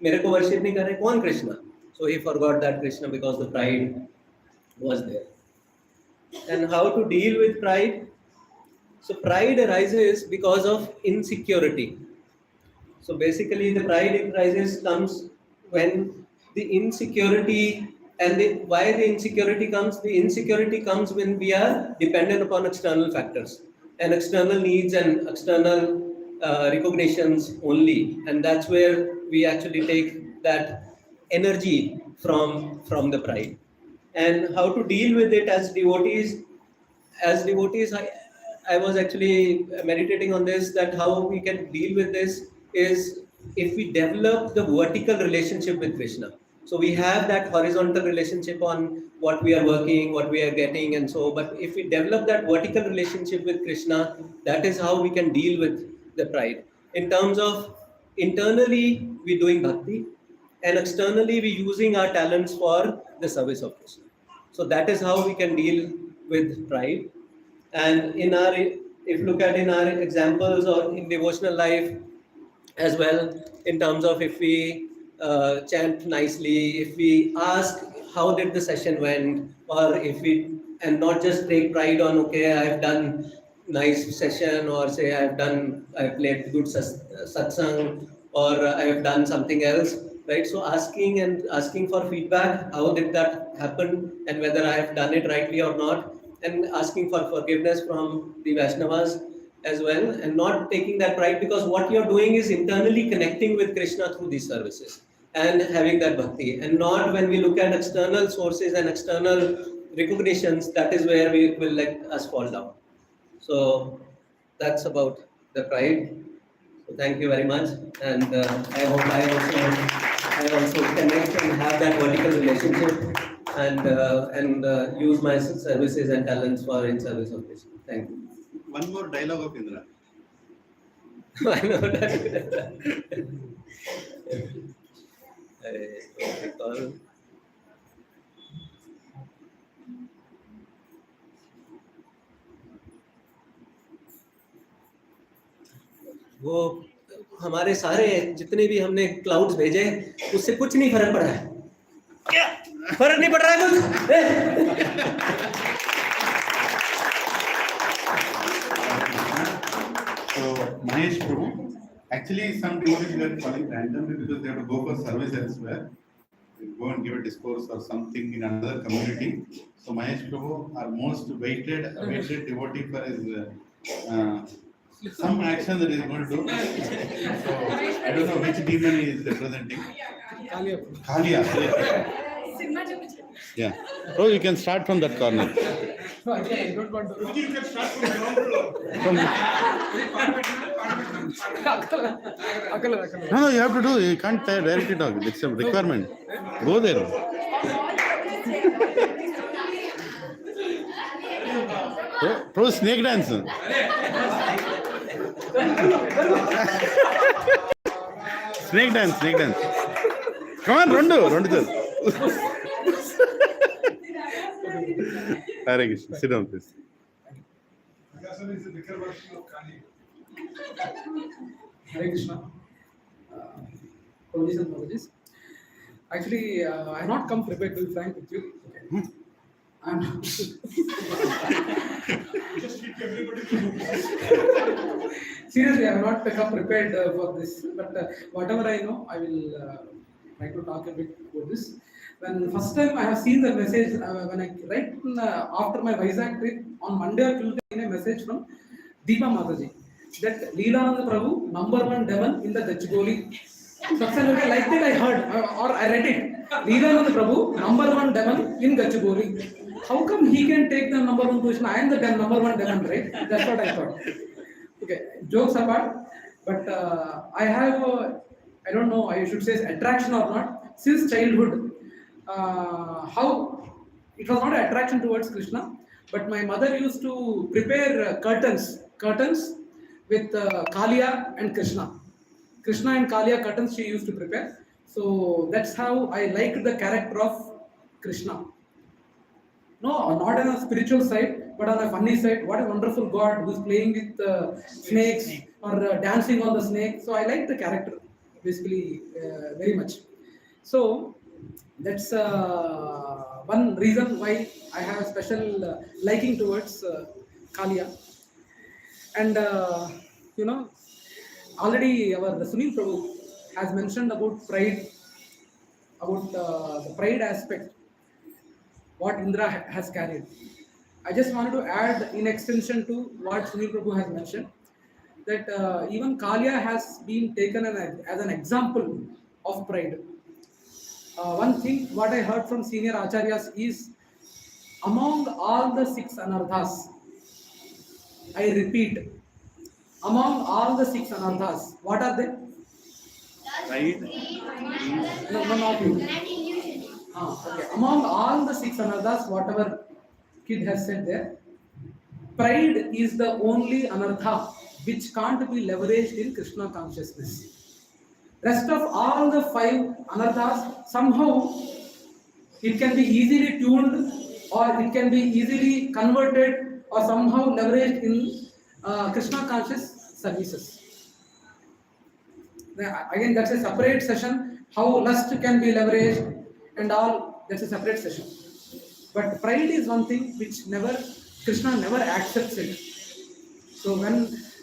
मेरे को worship नहीं कर रहे. कौन Krishna? So he forgot that Krishna because the pride was there. And how to deal with pride? So pride arises because of insecurity. So basically the pride arises comes when the insecurity, and why the insecurity comes? The insecurity comes when we are dependent upon external factors and external needs and external recognitions only, and that's where we actually take that energy from the pride. And how to deal with it as devotees? I was actually meditating on this, that how we can deal with this is if we develop the vertical relationship with Krishna. So we have that horizontal relationship on what we are working, what we are getting, and so, but if we develop that vertical relationship with Krishna, that is how we can deal with the pride. In terms of internally we doing bhakti, and externally we using our talents for the service of Krishna. So that is how we can deal with pride. And if you look at in our examples or in devotional life as well, in terms of if we chant nicely, if we ask how did the session went, or if we, and not just take pride on, okay, I've done nice session, or say I played good satsang, or I have done something else, right? So asking for feedback, how did that happen, and whether I have done it rightly or not, and asking for forgiveness from the Vaishnavas as well, and not taking that pride, because what you're doing is internally connecting with Krishna through these services and having that bhakti, and not when we look at external sources and external recognitions, that is where we will let us fall down. So that's about the pride. So thank you very much, and I hope I also connect and have that vertical relationship, and use my services and talents in service of Krishna. Thank you. One more dialogue of Indra. I know that. I recall. वो हमारे सारे जितने भी हमने clouds भेजे, उससे कुछ नहीं फर्क पड़ रहा है. क्या फर्क नहीं पड़ रहा है कुछ? So Mahesh Prabhu, actually some devotees were calling randomly because they have to go for service elsewhere. They go and give a discourse or something in another community. So Mahesh Prabhu, our most awaited devotee for his some action that he is going to do. So I don't know which demon he is representing. Kalia. Yeah. Oh, you can start from that corner. No, I don't want to. You can start from the ground floor. No, you have to do. You can't directly talk. It's a requirement. Go there. Pro snake dance. Snake dance. Come on, రెండు చాలు. Hare Krishna. Sit down, please. Hare Krishna. Apologies and apologies. Actually, I have not come prepared, to be frank with you. Okay. I'm seriously, I have not come prepared for this. But whatever I know, I will try to talk a bit about this. When first time I have seen the message, when I right after my Vizag trip on Monday or Tuesday, in a message from Deepa Mataji that Lila and the Prabhu #1 demon in the Gachibowli. Subsequently, like that I heard or I read it. Lila and the Prabhu #1 demon in Gachibowli. How come he can take the #1 position? I am the #1 demon, right? That's what I thought. Okay, jokes apart, but I have, I don't know, I should say attraction or not, since childhood. How it was not an attraction towards Krishna, but my mother used to prepare curtains with Kalia and Krishna and Kalia curtains she used to prepare. So that's how I liked the character of Krishna. No, not on a spiritual side, but on a funny side. What a wonderful God who's playing with snakes or dancing on the snake. So I like the character basically very much. So that's one reason why I have a special liking towards Kalia. And already our Sunil Prabhu has mentioned about pride, about the pride aspect, what Indra has carried. I just wanted to add in extension to what Sunil Prabhu has mentioned, that even Kalia has been taken as an example of pride. One thing what I heard from senior acharyas is, among all the 6 anarthas, I repeat, among all the 6 anarthas, what are they? Right. No, not you. Okay. Among all the 6 anarthas, whatever kid has said there, pride is the only anartha which can't be leveraged in Krishna consciousness. Rest of all the 5 anarthas, somehow it can be easily tuned, or it can be easily converted, or somehow leveraged in Krishna conscious services. Again, that's a separate session. How lust can be leveraged and all, that's a separate session. But pride is one thing which Krishna never accepts it. So when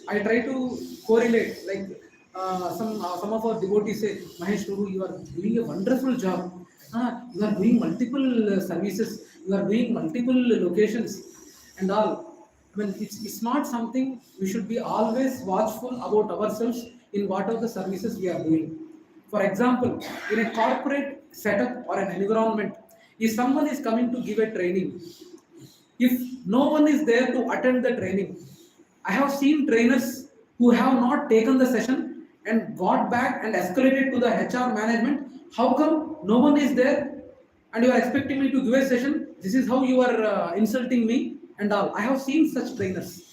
I try to correlate, like some of our devotees say, Mahesh Prabhu, you are doing a wonderful job. You are doing multiple services, you are doing multiple locations and all. I mean, it's not something we should be always watchful about ourselves in what are the services we are doing. For example, in a corporate setup or an environment, if someone is coming to give a training, if no one is there to attend the training, I have seen trainers who have not taken the session and got back and escalated to the HR management. How come no one is there and you are expecting me to give a session? This is how you are insulting me and all. I have seen such trainers.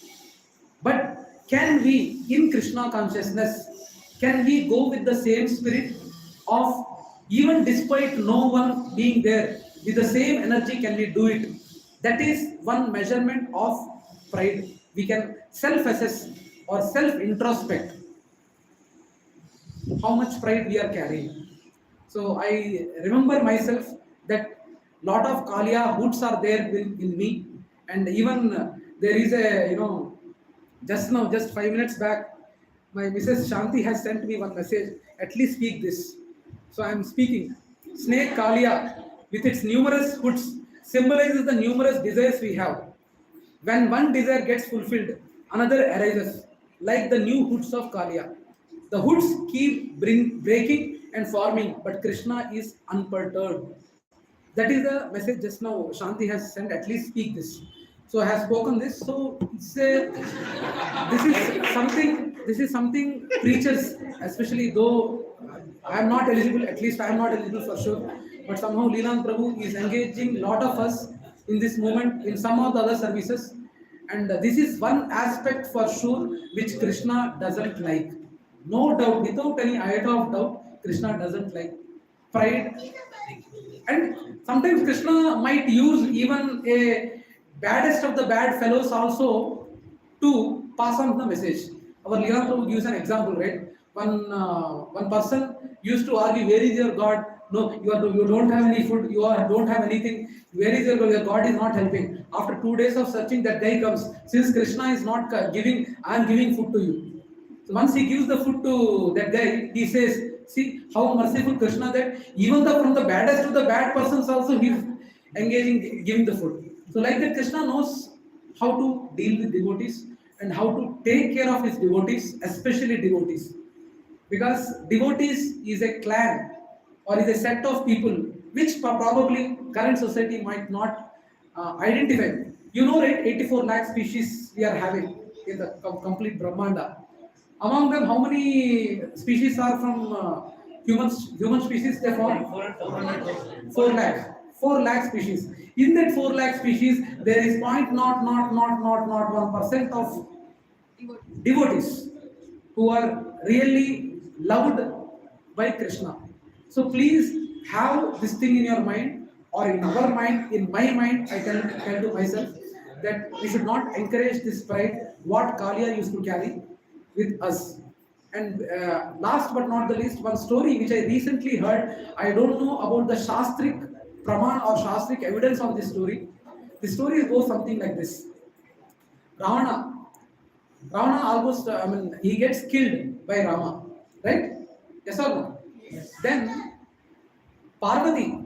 But can we, in Krishna consciousness, can we go with the same spirit of, even despite no one being there, with the same energy can we do it? That is one measurement of pride. We can self-assess or self-introspect how much pride we are carrying. So I remember myself that lot of Kalia hoods are there in me, and even there is a, just 5 minutes back, my Mrs. Shanti has sent me one message, at least speak this. So I am speaking. Snake Kalia with its numerous hoods symbolizes the numerous desires we have. When one desire gets fulfilled, another arises, like the new hoods of Kalia. The hoods keep breaking and forming, but Krishna is unperturbed. That is the message just now Shanti has sent, at least speak this. So I have spoken this. So this is something preachers, especially though I am not eligible, at least I am not eligible for sure, but somehow Leela Prabhu is engaging lot of us in this moment in some of the other services, And this is one aspect for sure which Krishna doesn't like. No doubt, without any iota of doubt, Krishna doesn't like pride. And sometimes Krishna might use even a baddest of the bad fellows also to pass on the message. Our Lila Prabhu gives an example, right? One person used to argue, where is your God? No, you don't have any food, don't have anything. Where is your God? Your God is not helping. After 2 days of searching, that day comes. Since Krishna is not giving, I am giving food to you. So once he gives the food to that guy, he says, see how merciful Krishna that even from the baddest to the bad persons also he is engaging, giving the food. So like that, Krishna knows how to deal with devotees and how to take care of his devotees, especially devotees. Because devotees is a clan or is a set of people which probably current society might not identify. You know, right? 84 lakh species we are having in the complete Brahmanda. Among them, how many species are from human species? They form 4 lakh. 4 lakh species. In that 4 lakh species, there is 0.00001% of devotees who are really loved by Krishna. So please have this thing in your mind or in our mind, in my mind, I tell to myself that we should not encourage this pride what Kalia used to carry with us. And last but not the least, one story which I recently heard. I don't know about the Shastric Praman or Shastric evidence of this story. The story goes something like this. Ravana almost, he gets killed by Rama, right? Yes or no? Yes. Then Parvati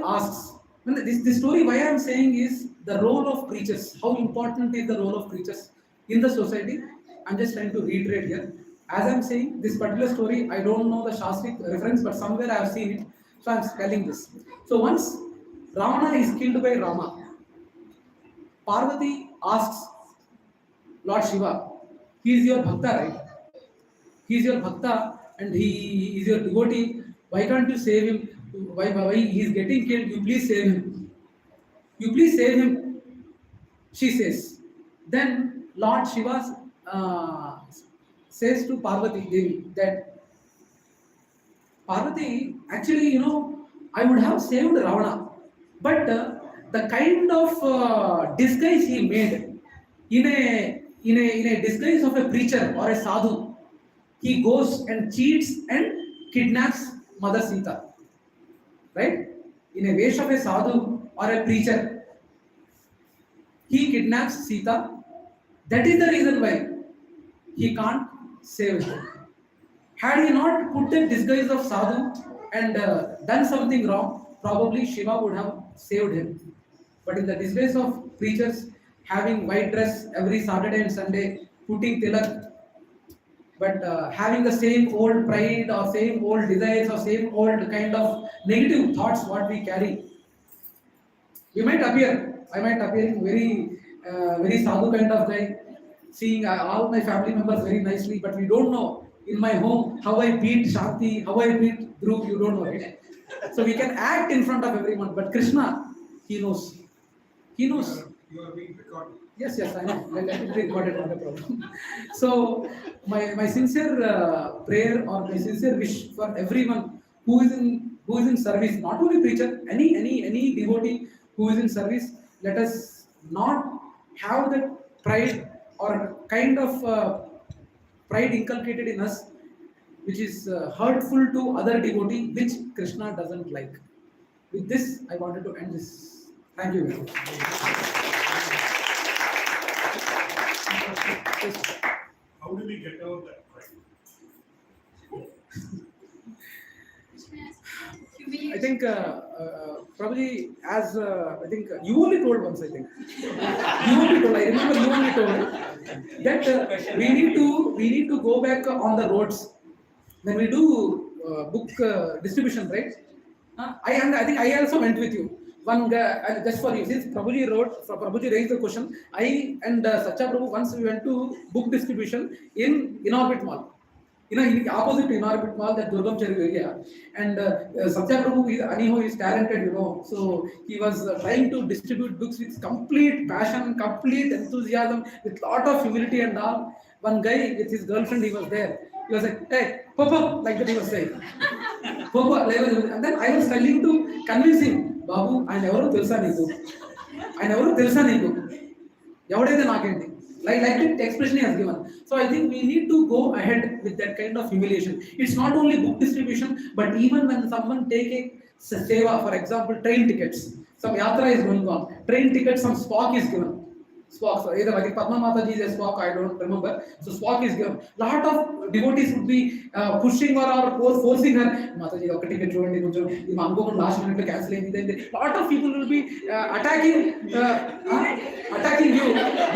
asks, this story why I am saying is the role of preachers, how important is the role of preachers in the society. I'm just trying to reiterate here. As I'm saying, this particular story, I don't know the Shastric reference, but somewhere I have seen it, so I'm telling this. So once Ravana is killed by Rama, Parvati asks Lord Shiva, he is your bhakta, right? He is your bhakta and he is your devotee. Why can't you save him? Why he is getting killed? You please save him. You please save him, she says. Then Lord Shiva says to Parvati Devi that Parvati, actually, I would have saved Ravana, but the kind of disguise he made in a disguise of a preacher or a sadhu, he goes and cheats and kidnaps Mother Sita, right? In a vesh of a sadhu or a preacher, he kidnaps Sita. That is the reason why he can't save her. Had he not put the disguise of sadhu and done something wrong, probably Shiva would have saved him. But in the disguise of preachers, having white dress every Saturday and Sunday, putting tilak, but having the same old pride or same old desires or same old kind of negative thoughts what we carry, I might appear very sadhu kind of guy, seeing all my family members very nicely, but we don't know in my home how I beat Shanti, how I beat Dhruv, you don't know, right? So we can act in front of everyone, but Krishna, he knows. He knows. You are being recorded. Yes, I know. Let it be recorded, not a problem. So my sincere prayer or my sincere wish for everyone who is in service, not only preacher, any devotee who is in service, let us not have that pride or kind of pride inculcated in us, which is hurtful to other devotee, which Krishna doesn't like. With this, I wanted to end this. Thank you very much. How do we get over that pride? I think probably as I think you only told once. I think you only told. I remember you only told that we need to go back on the roads when we do book distribution, right? I think I also went with you. One guy, just for you, since Prabhuji raised the question, I and Sacha Prabhu once we went to book distribution in Inorbit Mall. in opposite to Inorbit Mall, that Durgam Cherry area. And Satya Prabhu, anyhow, is talented, So he was trying to distribute books with complete passion, complete enthusiasm, with lot of humility and all. One guy with his girlfriend, he was there. He was like, hey, Papa, like that he was saying. Papa, and then I was trying to convince him, Babu, I never తెలుసా నీకు ఎవడైతే నాకేంటి like that expression he has given. So I think we need to go ahead with that kind of humiliation. It's not only book distribution, but even when someone take a seva, for example, train tickets. Some yatra is going on. Train tickets, some spock is given. Spock, so either like Padma Mataji is a spock, I don't remember. So spock is given. Lot of devotees would be pushing her or forcing her. Mataji, okay, ticket చూడండి కొంచెం ఇది అనుకోకుండా last minute లో cancel అయింది. Lot of people will be attacking you.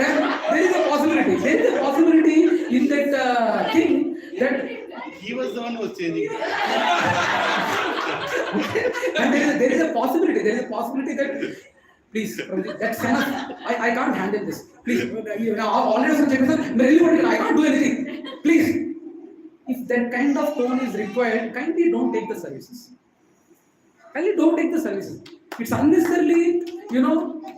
Then there is a possibility. There is a possibility in that thing that He was the one who was changing it. and there is a possibility. There is a possibility that please, that's enough. I can't handle this. Please, already I can't do anything. Please, if that kind of tone is required, kindly don't take the services. Kindly don't take the services. It's unnecessarily,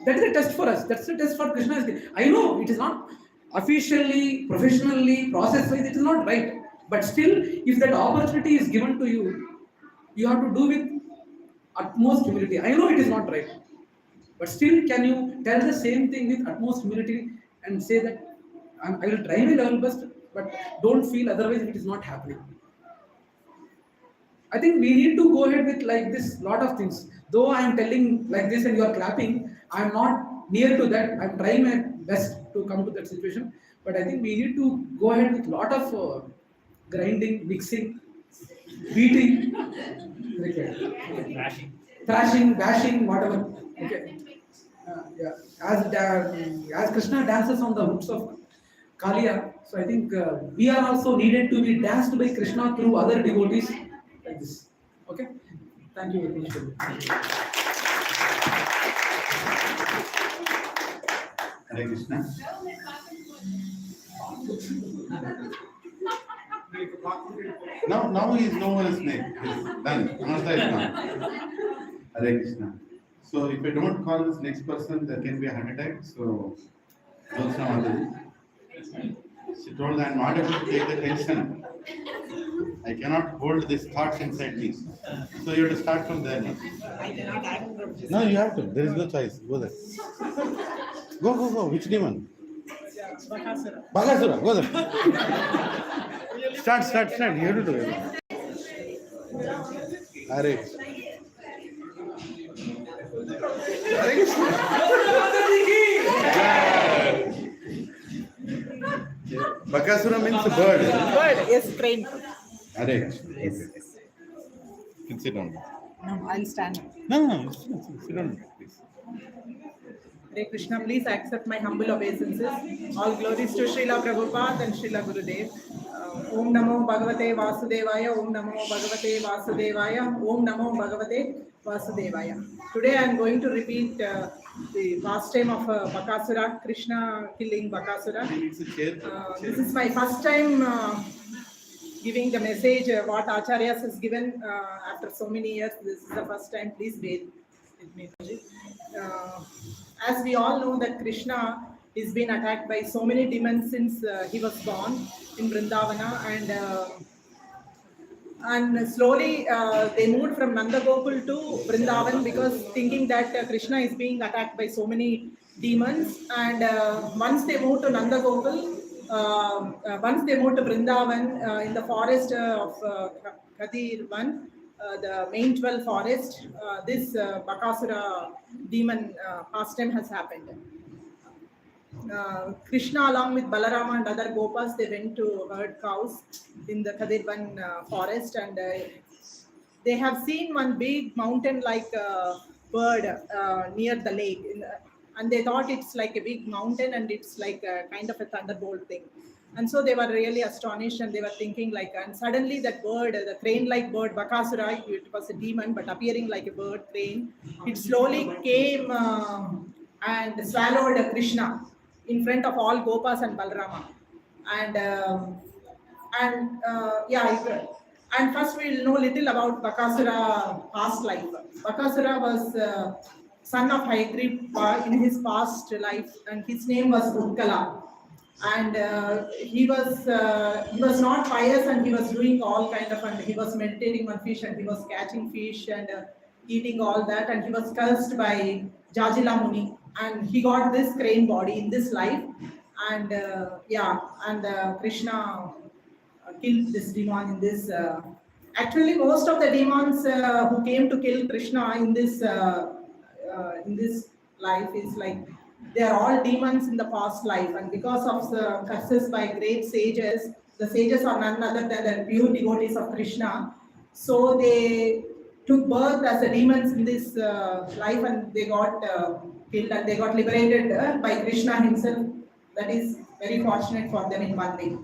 that is a test for us. That's a test for Krishna. I know it is not officially, professionally, process-wise, it is not right. But still, if that opportunity is given to you, you have to do with utmost humility. I know it is not right. But still, can you tell the same thing with utmost humility and say that I will try my level best, but don't feel otherwise it is not happening. I think we need to go ahead with like this lot of things. Though I am telling like this and you are clapping, I am not near to that. I am trying my best to come to that situation. But I think we need to go ahead with lot of grinding, mixing, beating, thrashing, bashing, whatever. Okay. Yeah. As Krishna dances on the hooks of Kaliya, so I think we are also needed to be danced by Krishna through other devotees like this. Okay. Thank you very much. Hare Krishna. Now he is no more a snake. He's done. Namaste is gone. Hare Krishna. So if I don't call this next person, there can be a heart attack. So, she told I'm not able to take the tension. I cannot hold these thoughts inside me. So you have to start from there. No, you have to. There is no choice. Go there. Go. Which demon? Bakasura. Go there. Start. You have to do it. Hare Krishna. Hare Krishna. Bakasura means a bird. Bird, yes, train. Hare Krishna. Okay. You can sit down. No, I'll stand. No. Sit down, please. Hare Krishna, please accept my humble obeisances. All glories to Srila Prabhupada and Srila Gurudev. Om Namo Bhagavate Vasudevaya, Om Namo Bhagavate Vasudevaya, Om Namo Bhagavate Vasudevaya. Today I am going to repeat the pastime of Bakasura, Krishna killing Bakasura. This is my first time giving the message what Acharyas has given after so many years. This is the first time. Please bear with me. As we all know that Krishna is been attacked by so many demons since he was born in Vrindavana, and slowly they moved from Nanda Gokul to Vrindavan because thinking that Krishna is being attacked by so many demons. And once they moved to Nanda Gokul, once they moved to Vrindavan in the forest of Kadirvan, the main 12 forest, this Bakasura demon pastime has happened. Krishna along with Balarama and other Gopas, they went to herd cows in the Kadirvan forest, and they have seen one big mountain-like bird near the lake, and they thought it's like a big mountain and it's like a kind of a thunderbolt thing. And so they were really astonished, and they were thinking like, and suddenly that bird, the crane-like bird, Bakasura, it was a demon but appearing like a bird, crane, it slowly came and swallowed Krishna in front of all Gopas and Balarama. And And and first we'll know little about Bakasura past life. Bakasura was son of Hyagrippa in his past life, and his name was Utkala. And he was not pious, and he was doing all kind of, and he was meditating on fish, and he was catching fish and eating all that, and he was cursed by Jajila Muni, and he got this crane body in this life, and Krishna killed this demon in this. Actually, most of the demons who came to kill Krishna in this life is like they are all demons in the past life, and because of the curses by great sages, the sages are none other than the pure devotees of Krishna. So they took birth as a demons in this life, and they got killed, and they got liberated by Krishna himself. That is very fortunate for them in one way.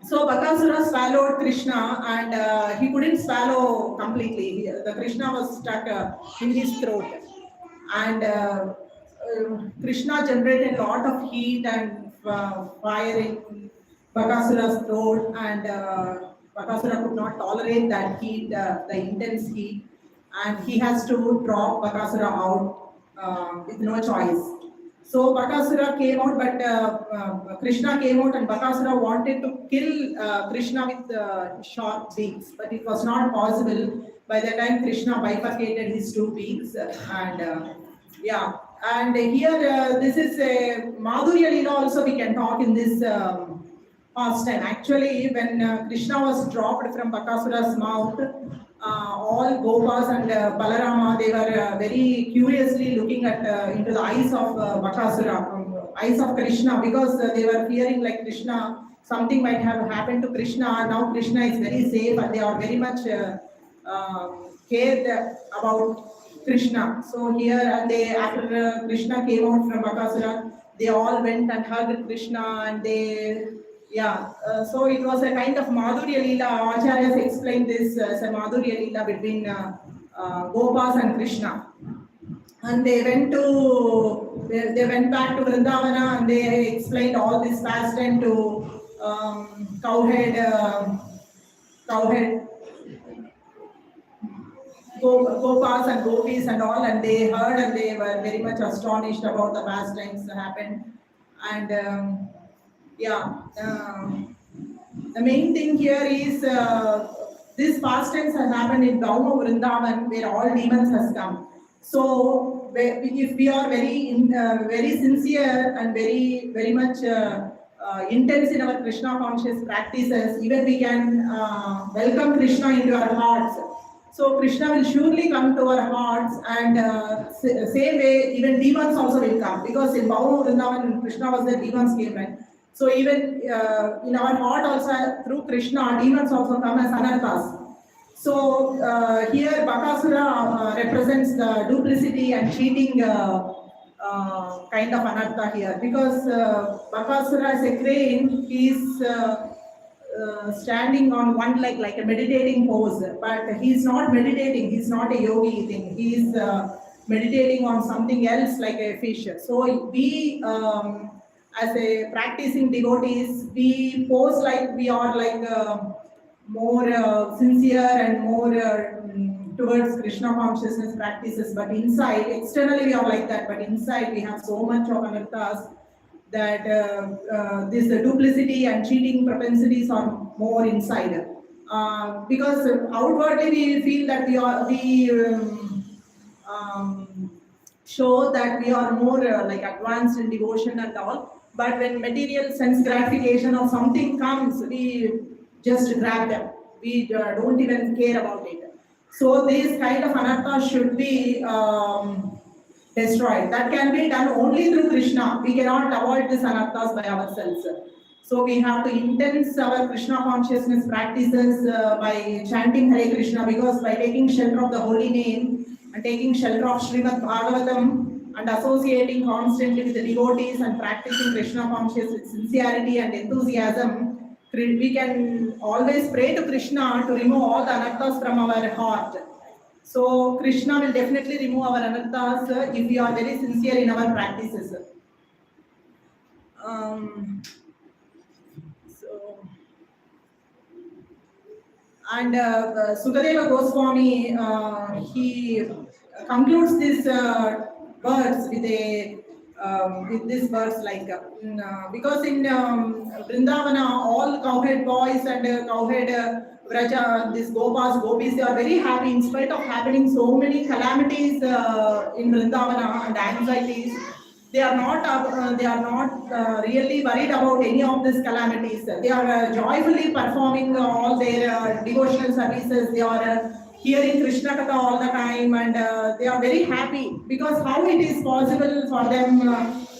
So Bakasura swallowed Krishna, and he couldn't swallow completely. The Krishna was stuck in his throat, and Krishna generated a lot of heat and fire in Bakasura's throat, and Bakasura could not tolerate that heat, the intense heat, and he has to drop Bakasura out with no choice. So Bakasura came out, but Krishna came out, and Bakasura wanted to kill Krishna with sharp beaks, but it was not possible. By the time Krishna bifurcated his two beaks, and and here this is a Madhurya Lila also we can talk in this pastime. Actually, when Krishna was dropped from Bakasura's mouth, all Gopas and Balarama, they were very curiously looking at into the eyes of Bakasura, eyes of Krishna, because they were fearing like Krishna, something might have happened to Krishna. Now Krishna is very safe, and they are very much cared about Krishna. So here, and they, after Krishna came out from Bakasura, they all went and hugged Krishna, and they, so it was a kind of Madhurya Lila. Acharyas explained this as a Madhurya Lila between Gopas and Krishna. And they went back to Vrindavana, and they explained all this pastime to cowhead Gopas and Gopis and all, and they heard, and they were very much astonished about the pastimes that happened. And the main thing here is this pastimes has happened in Gauma Vrindavan, where all demons has come. So if we are very sincere and very much intense in our Krishna conscious practices, even we can welcome Krishna into our hearts. So Krishna will surely come to our hearts, and same way even demons also will come, because in Gauma Vrindavan Krishna was there, demons came, right? So even in our heart also, through Krishna, demons also come as anarthas. So here Bakasura represents the duplicity and cheating kind of anartha here, because Bakasura as a crane, he is standing on one leg like a meditating pose, but he is not meditating, he is not a yogi thing, he is meditating on something else like a fish. So we as a practicing devotees, we pose like we are like more sincere and more towards Krishna consciousness practices, but inside, externally we are like that, but inside we have so much of anarthas that this duplicity and cheating propensities are more inside. Because outwardly we feel that we show that we are more like advanced in devotion and all, but when material sense gratification or something comes, we just grab them. We don't even care about it. So this kind of anartha should be destroyed. That can be done only through Krishna. We cannot avoid these anarthas by ourselves. So we have to intense our Krishna consciousness practices by chanting Hare Krishna, because by taking shelter of the holy name and taking shelter of Srimad Bhagavatam and associating constantly with the devotees and practicing Krishna consciousness with sincerity and enthusiasm, we can always pray to Krishna to remove all the anarthas from our heart. So Krishna will definitely remove our anarthas if we are very sincere in our practices. And Sukadeva Goswami, he concludes this verse with a with this verse like because in Vrindavana all cowhead boys and cowhead Vraja, these gopis, they are very happy in spite of happening so many calamities in Vrindavana and anxieties. They are not really worried about any of these calamities. They are joyfully performing all their devotional services. They are hearing Krishna Katha all the time, and they are very happy because how it is possible for them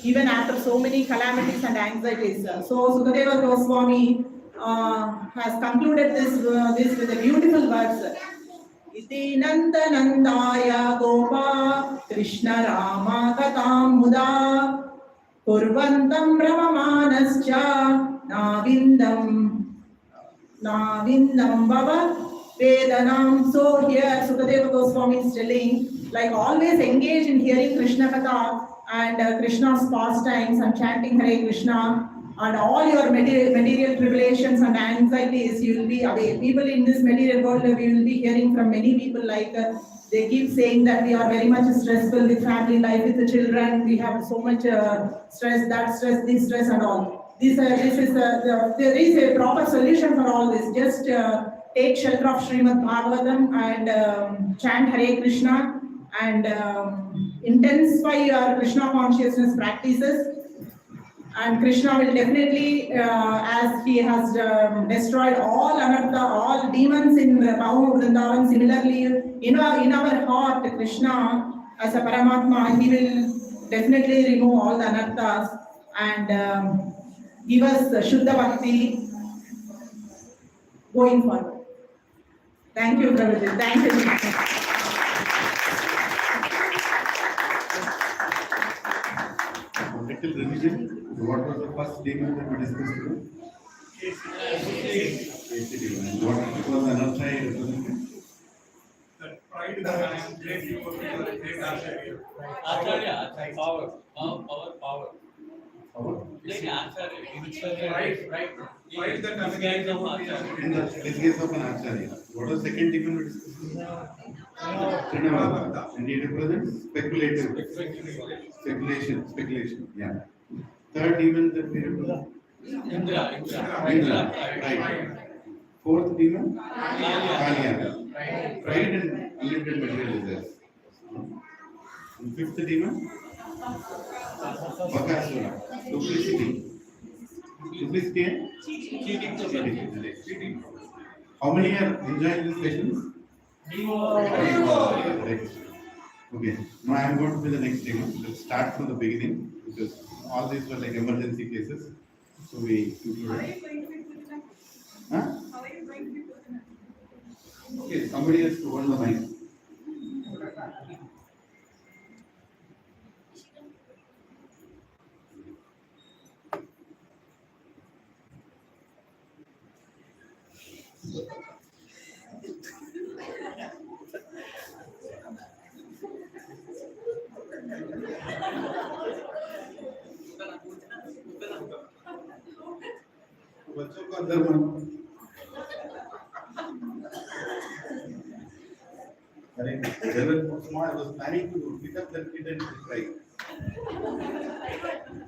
even after so many calamities and anxieties. So Sukadeva Goswami has concluded this with a beautiful verse. Iti nanda nandaya gopa Krishna Rama katam muda kurvantam brahmamanascha navindam bhava vedanam. So here Sukadeva Goswami is telling, like always engage in hearing Krishna Katha and Krishna's pastimes and chanting Hare Krishna, and all your material tribulations and anxieties, you will be away. People in this material world, we will be hearing from many people like they keep saying that we are very much stressful with family life, with the children, we have so much stress, that stress, this stress and all. There is a proper solution for all this. Just take shelter of Srimad Bhagavatam and chant Hare Krishna and intensify your Krishna consciousness practices. And Krishna will definitely, as he has destroyed all anartha, all demons in Bahu Vrindavan, similarly, in our heart, Krishna as a Paramatma, he will definitely remove all the anarthas and give us the Shuddha Bhakti going forward. Thank you, Prabhuji. Thank you. Little revision. What was the first demon that we discussed today? Casey demon. And what was another represented? That pride in the mind, great ego, great Acharya. Acharya, power. Power. Power. Like Acharya, which was Pride that this guy is of Acharya. In the case of an Acharya. What was the second demon we discussed? Trinavada. And it represents speculative. Speculation. Yeah. Third demon that we represent? Indra. Right. Fourth demon? Kalya. Pride and unlimited material desires. And fifth demon? Bakasura. Duplicity. Duplicity and? Cheating. How many are enjoying these sessions? Right. Okay. Now I am going to be the next demon. Let's start from the beginning because all these were like emergency cases. So we included. Huh? Okay, somebody has to hold the mic. बच्चों को अंदर मन अरे they were small. I was planning to pick up that kid and try.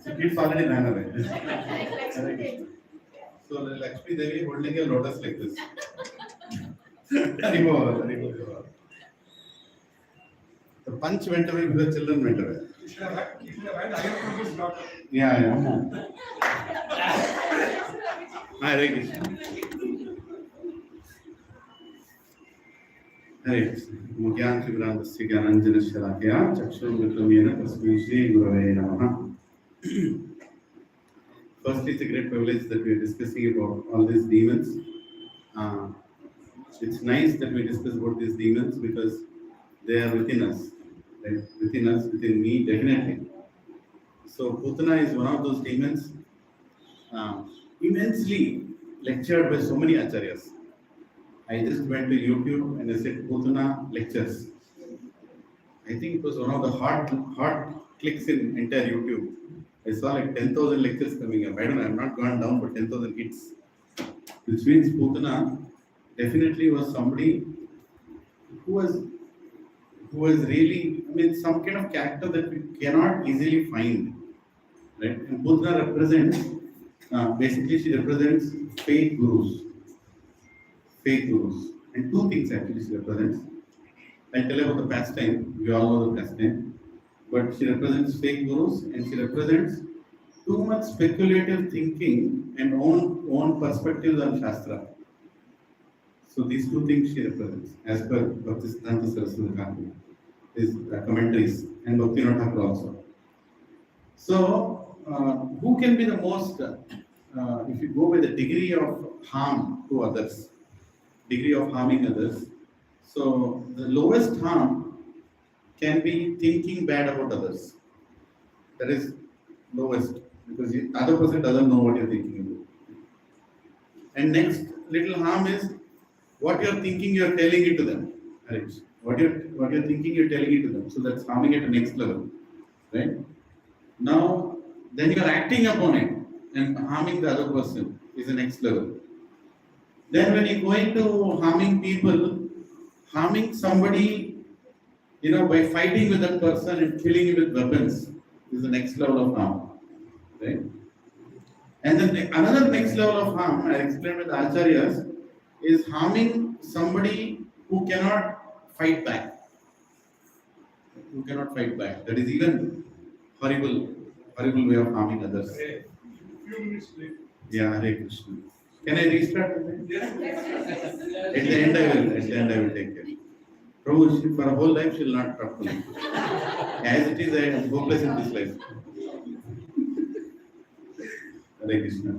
So kids already ran away. So Lakshmi Devi holding a lotus like this. Haribol. The punch went away because children went away. Yeah. Hare Krishna. Hare Krishna. Mukhyam Shivrandasya Gyananjana Shalakya Chakshurmitramena Tasmai Shri Gurave Namaha. Firstly, it's a great privilege that we are discussing about all these demons. It's nice that we discuss about these demons because they are within us. Right? Within me, definitely. So Putana is one of those demons, immensely lectured by so many acharyas. I just went to YouTube and I said Putana lectures. I think it was one of the hot clicks in entire YouTube. I saw like 10,000 lectures coming up. I don't know, I have not gone down for 10,000 hits. Which means Putana definitely was somebody who was really, I mean, some kind of character that we cannot easily find, right? And Budna represents, basically she represents fake gurus, and two things actually she represents. I'll tell you about the pastime, we all know the pastime, but she represents fake gurus and she represents too much speculative thinking and own perspectives on Shastra. So these two things she represents, as per Bhakti Siddhanta Saraswati Thakur, his commentaries, and Bhakti Thakur also. So, who can be the most, if you go by the degree of harm to others, degree of harming others, so the lowest harm can be thinking bad about others. That is lowest, because the other person doesn't know what you're thinking about. And next little harm is what you're thinking, you're telling it to them. Right? What you're thinking, you're telling it to them. So that's harming at the next level. Right? Now, then you're acting upon it and harming the other person is the next level. Then when you're going to harming people, harming somebody, by fighting with that person and killing him with weapons is the next level of harm. Right? And then another next level of harm, I explained with the acharyas, is harming somebody who cannot fight back. That is even horrible way of harming others. Yeah, Hare Krishna. Can I restart? At the end I will take care. Prabhu, for a whole life she will not talk to me. As it is, I am hopeless in this life. Hare Krishna.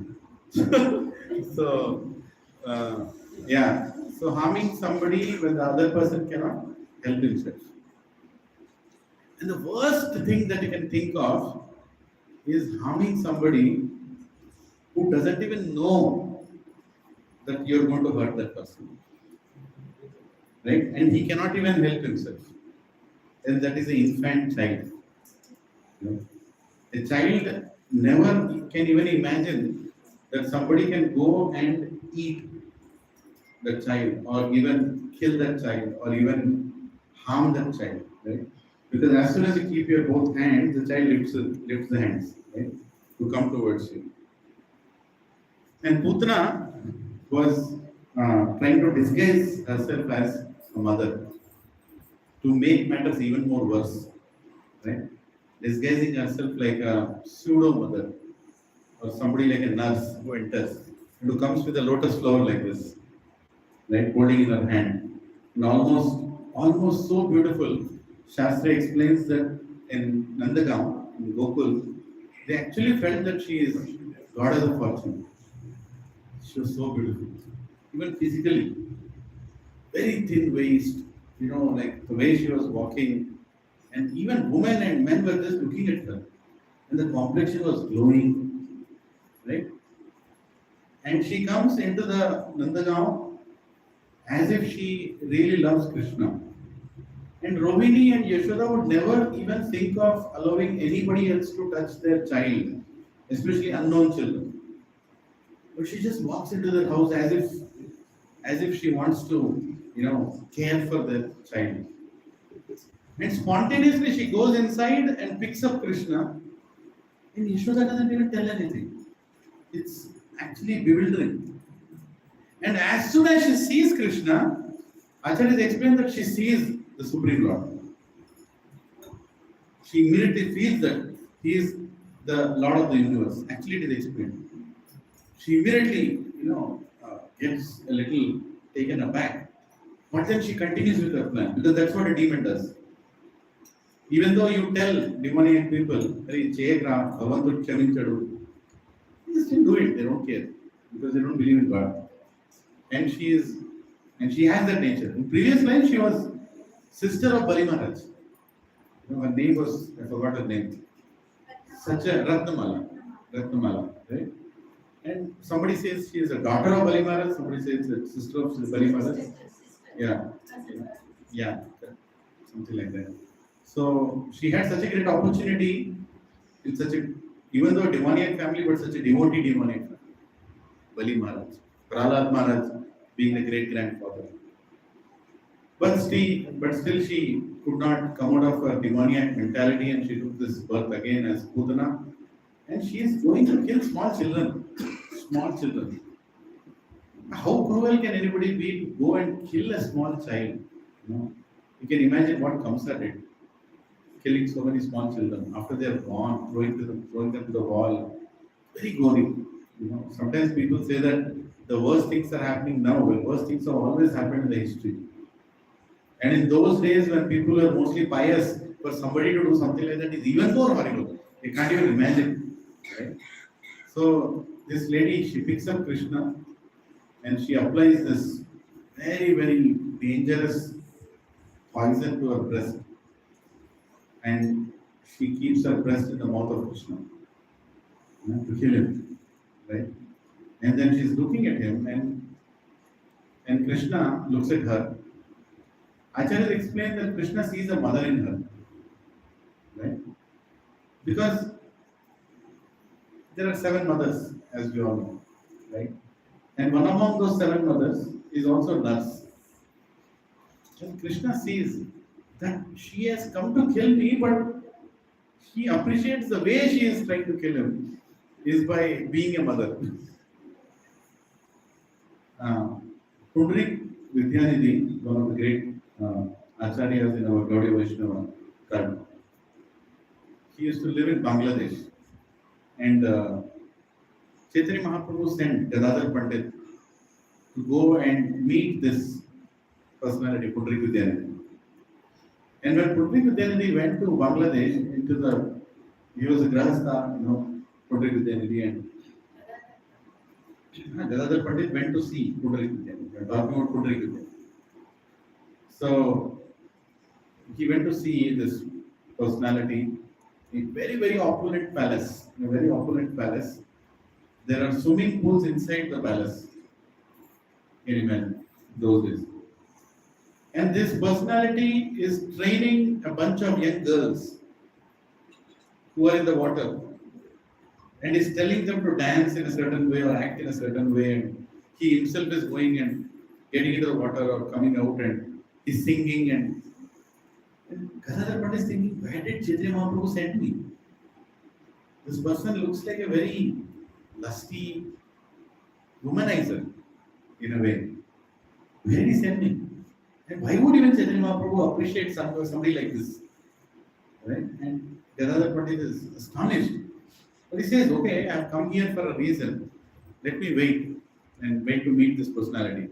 So harming somebody when the other person cannot help himself. And the worst thing that you can think of is harming somebody who doesn't even know that you're going to hurt that person. Right? And he cannot even help himself. And that is an infant child. A child never can even imagine that somebody can go and eat the child or even kill that child or even harm that child, right? Because as soon as you keep your both hands, the child lifts the hands, right, to come towards you. And Putna was trying to disguise herself as a mother to make matters even more worse, right? Disguising herself like a pseudo mother or somebody like a nurse who enters and who comes with a lotus flower like this, right, holding in her hand, and almost so beautiful. Shastra explains that in Nandagaon, in Gokul, they actually felt that she is goddess of fortune. She was so beautiful, even physically, very thin waist, like the way she was walking, and even women and men were just looking at her, and the complexion was glowing, right? And she comes into the Nandagaon as if she really loves Krishna. And Rohini and Yashoda would never even think of allowing anybody else to touch their child, especially unknown children. But she just walks into their house as if she wants to, care for the child. And spontaneously she goes inside and picks up Krishna, and Yashoda doesn't even tell anything. It's actually bewildering. And as soon as she sees Krishna, Acharyas explained that she sees the Supreme Lord. She immediately feels that he is the Lord of the universe. Actually, it is explained. She immediately, gets a little taken aback. But then she continues with her plan, because that's what a demon does. Even though you tell demoniac people, they still do it, they don't care, because they don't believe in God. And she has that nature. In previous life, she was sister of Bali Maharaj. Her name was, I forgot her name. Such a Ratnamala, right? And somebody says she is a daughter of Bali Maharaj, somebody says a sister of Bali Maharaj. Yeah, something like that. So she had such a great opportunity in even though a demoniac family, but such a devotee demoniac family. Bali Maharaj, Prahlad Maharaj, being the great grandfather. But still she could not come out of her demoniac mentality, and she took this birth again as Putana, and she is going to kill small children. Small children. How cruel can anybody be to go and kill a small child? You can imagine what Kamsa did, killing so many small children after they are born, throwing them to the wall. Very gory. Sometimes people say that the worst things are happening now. Well, worst things have always happened in the history. And in those days when people were mostly pious, for somebody to do something like that is even more horrible. You can't even imagine. Right? So this lady, she picks up Krishna and she applies this very, very dangerous poison to her breast. And she keeps her breast in the mouth of Krishna to kill him. Right? And then she's looking at him, and Krishna looks at her. Acharya explained that Krishna sees a mother in her. Right? Because there are 7 mothers, as we all know. Right? And one among those 7 mothers is also nurse. And Krishna sees that she has come to kill me, but he appreciates the way she is trying to kill him is by being a mother. Pundrik Vidyanidhi, one of the great acharyas in our Gaudiya Vaishnava cult, he used to live in Bangladesh, and Chaitanya Mahaprabhu sent Gadadhar Pandit to go and meet this personality, Pundrik Vidyanidhi. And when Pundrik Vidyanidhi went to Bangladesh, he was a Grahastha, Pundrik Vidyanidhi, and Gadadhar Pandit went to see Pundrik Vidyanidhi. We are talking about Pundrik Vidyanidhi. So he went to see this personality in a very, very opulent palace. In a very opulent palace. There are swimming pools inside the palace. Can you imagine those days? And this personality is training a bunch of young girls who are in the water, and is telling them to dance in a certain way or act in a certain way. And he himself is going and getting into the water or coming out, and he's singing. And Gadadhar Pandit is thinking, where did Chaitanya Mahaprabhu send me? This person looks like a very lusty womanizer in a way. Where did he send me? And why would even Chaitanya Mahaprabhu appreciate somebody like this? Right? And Gadadhar Pandit is astonished. But he says, okay, I have come here for a reason. Let me wait to meet this personality.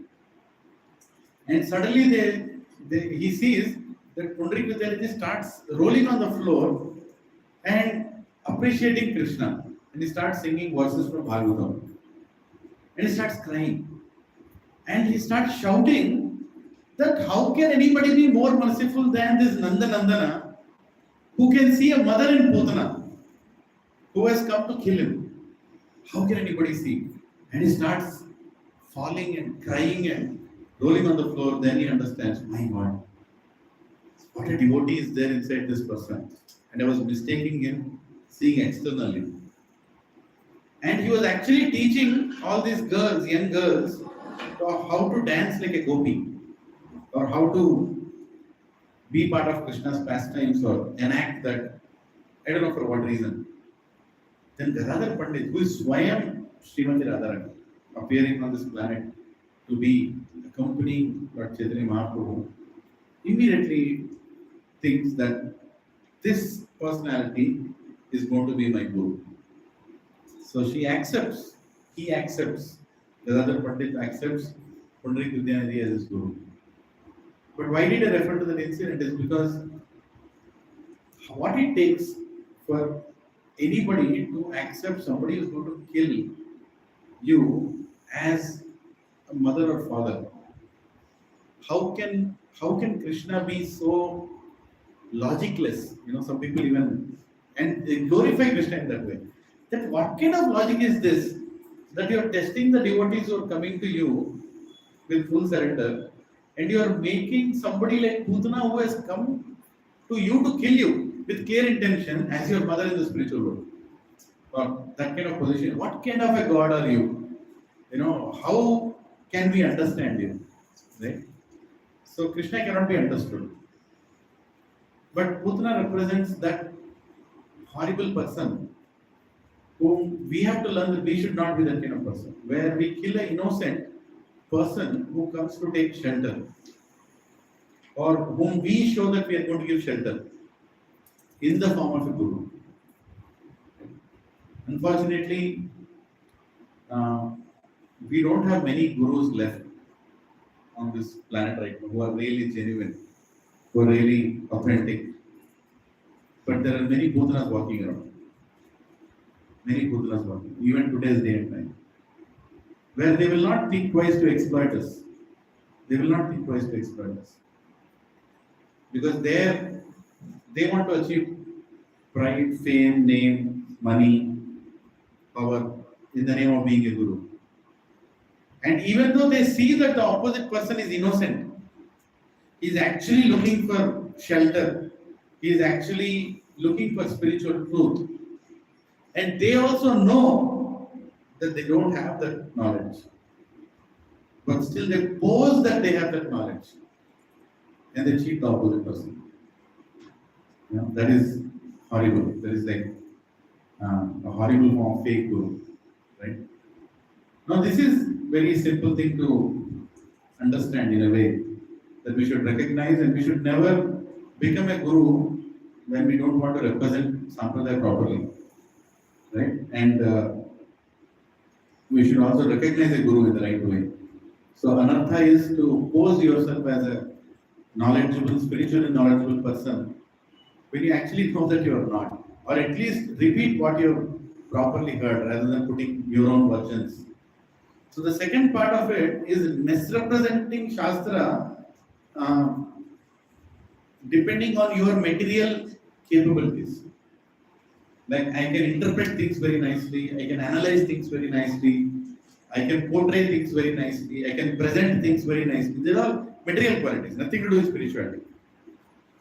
And suddenly he sees that Pundrik Vidyanidhi starts rolling on the floor and appreciating Krishna. And he starts singing verses from Bhagavatam. And he starts crying. And he starts shouting that how can anybody be more merciful than this Nandana, who can see a mother in Putana who has come to kill him? How can anybody see? And he starts falling and crying and rolling on the floor. Then he understands, my God, what a devotee is there inside this person. And I was mistaking him, seeing externally. And he was actually teaching all these girls, young girls, how to dance like a gopi, or how to be part of Krishna's pastimes or enact that, I don't know for what reason. Then Gadadhar Pandit, who is Swayam Srimati Radharani, appearing on this planet to be accompanying Lord Chaitanya Mahaprabhu, immediately thinks that this personality is going to be my guru. So he accepts, Gadadhar Pandit accepts Pundrik Vidyanidhi as his guru. But why did I refer to that incident is because what it takes for anybody to accept somebody who is going to kill you as a mother or father. How can Krishna be so logicless? Some people even and they glorify Krishna in that way. That what kind of logic is this? That you are testing the devotees who are coming to you with full surrender, and you are making somebody like Putana who has come to you to kill you with care intention as your mother in the spiritual world. Or that kind of position. What kind of a God are you? How can we understand you? Right? So Krishna cannot be understood. But Putana represents that horrible person whom we have to learn that we should not be that kind of person. Where we kill an innocent person who comes to take shelter, or whom we show that we are going to give shelter in the form of a guru. Unfortunately, we don't have many gurus left on this planet right now who are really genuine, who are really authentic. But there are many Putanas walking around. Many Putanas walking, even today's day and time, where they will not think twice to exploit us. They will not think twice to exploit us. Because they want to achieve pride, fame, name, money, power in the name of being a guru. And even though they see that the opposite person is innocent, he is actually looking for shelter, he is actually looking for spiritual truth. And they also know that they don't have that knowledge. But still they pose that they have that knowledge. And they cheat the opposite person. That is horrible. That is like a horrible form of fake guru. Right? Now this is very simple thing to understand in a way, that we should recognize, and we should never become a guru when we don't want to represent Sampradaya properly. Right? And we should also recognize a guru in the right way. So anartha is to pose yourself as a knowledgeable, spiritually knowledgeable person when you actually know that you are not. Or at least repeat what you have properly heard rather than putting your own versions. So the second part of it is misrepresenting Shastra depending on your material capabilities. Like I can interpret things very nicely, I can analyze things very nicely, I can portray things very nicely, I can present things very nicely. They're all material qualities, nothing to do with spirituality.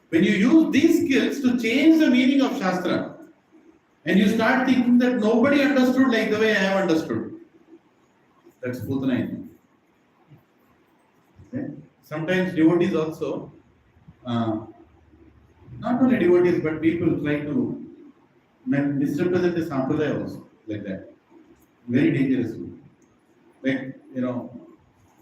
When you use these skills to change the meaning of Shastra, and you start thinking that nobody understood like the way I have understood, that's Putana. Okay? Sometimes devotees also, not only devotees, but people try to misrepresent the Sampradaya also, like that. Very dangerously. Like,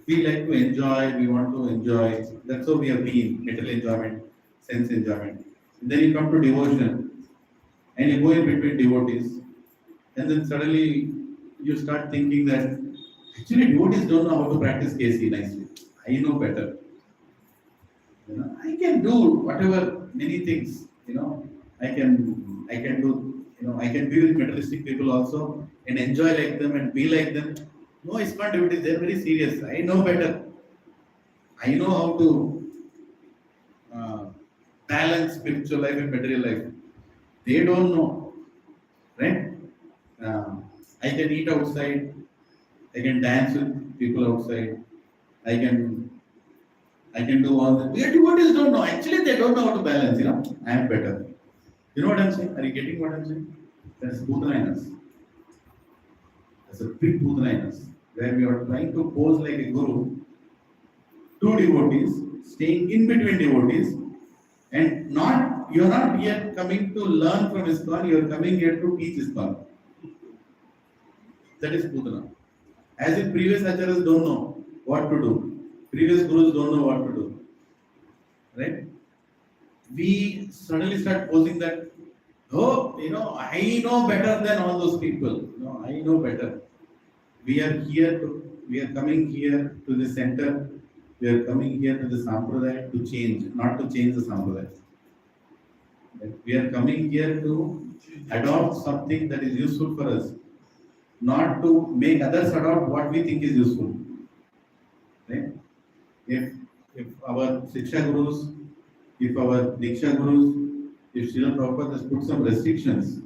we like to enjoy, we want to enjoy, that's how we have been, material enjoyment, sense enjoyment. And then you come to devotion, and you go in between devotees, and then suddenly you start thinking that actually devotees don't know how to practice KC nicely. I know better. I can do whatever, many things, I can do, I can be with materialistic people also and enjoy like them and be like them. No, it's not devotees, they're very serious. I know better. I know how to balance spiritual life and material life. They don't know, right? I can eat outside, I can dance with people outside, I can do all that. Devotees don't know. Actually, they don't know how to balance, I am better. You know what I'm saying? Are you getting what I'm saying? That's Putana in us. That's a big Putana in us, where we are trying to pose like a guru to devotees, staying in between devotees, and you're not here coming to learn from ISKCON, you're coming here to teach ISKCON. That is Putana. As if previous acharyas don't know what to do. Previous gurus don't know what to do. Right? We suddenly start posing that, I know better than all those people. I know better. We are coming here to the center. We are coming here to the Sampradaya to change, not to change the Sampradaya. We are coming here to adopt something that is useful for us, not to make others adopt what we think is useful. Right? If our Shiksha Gurus, if our Diksha Gurus, if Srila Prabhupada has put some restrictions,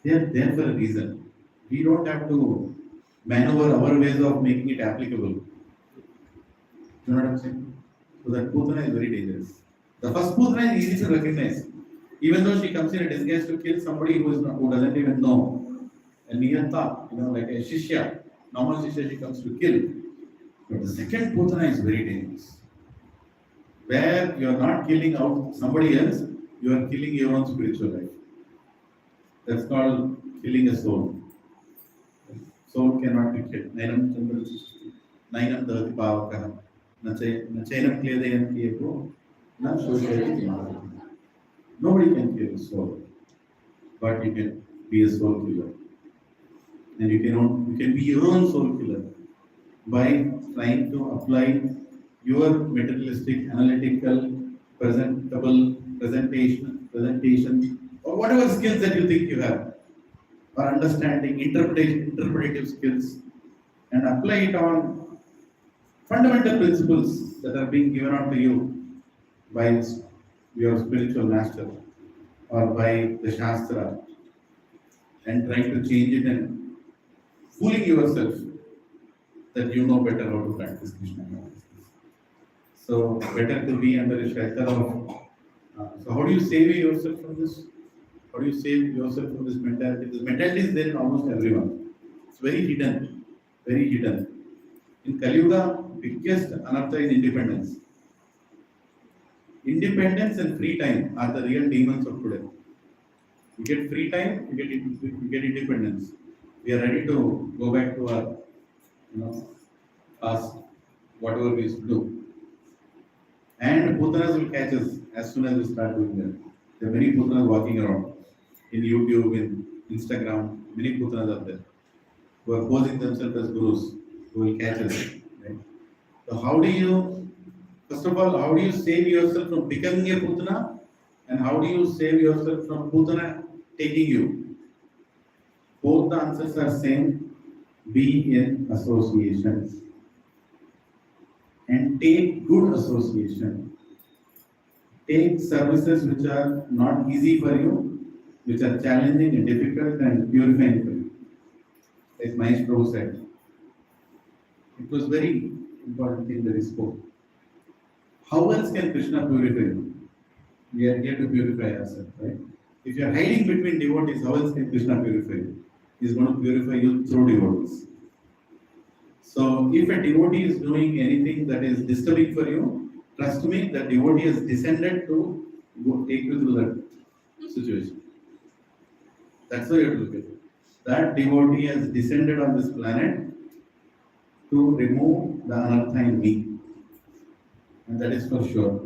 they are there for a reason. We don't have to maneuver our ways of making it applicable. You know what I'm saying? So that Putana is very dangerous. The first Putana is easy to recognize. Even though she comes in a disguise to kill somebody who doesn't even know. A Niyanta, like a Shishya, normal Shishya she comes to kill. But the second Putana is very dangerous. Where you are not killing out somebody else, you are killing your own spiritual life. That's called killing a soul. Soul cannot be killed. Nainam dahati pavakaha. Nachainam kledayan kiyeko. Na shoshayati mahati. Nobody can kill a soul. But you can be a soul killer. And you can be your own soul killer by trying to apply your materialistic, analytical, presentation, or whatever skills that you think you have, or understanding, interpretative skills, and apply it on fundamental principles that are being given out to you by your spiritual master or by the Shastra, and trying to change it and fooling yourself that you know better how to practice Krishna consciousness. So better to be under a shelter of. So how do you save yourself from this? How do you save yourself from this mentality? This mentality is there in almost everyone. It's very hidden, very hidden. In Kali Yuga, biggest anartha is independence. Independence and free time are the real demons of today. You get free time, you get independence. We are ready to go back to our, past, whatever we used to do. And Putanas will catch us as soon as we start doing that. There are many Putanas walking around in YouTube, in Instagram. Many Putanas are there who are posing themselves as gurus, who will catch us. Right? So first of all, how do you save yourself from becoming a Putana? And how do you save yourself from Putana taking you? Both the answers are same. Be in associations. And take good association. Take services which are not easy for you, which are challenging and difficult and purifying for you. As Mahesh Prabhu said, it was very important thing that he spoke. How else can Krishna purify you? We are here to purify ourselves, right? If you are hiding between devotees, how else can Krishna purify you? He is going to purify you through devotees. So if a devotee is doing anything that is disturbing for you, trust me, the devotee has descended to take you through that situation. That's how you have to look at it. That devotee has descended on this planet to remove the anartha in me. And that is for sure.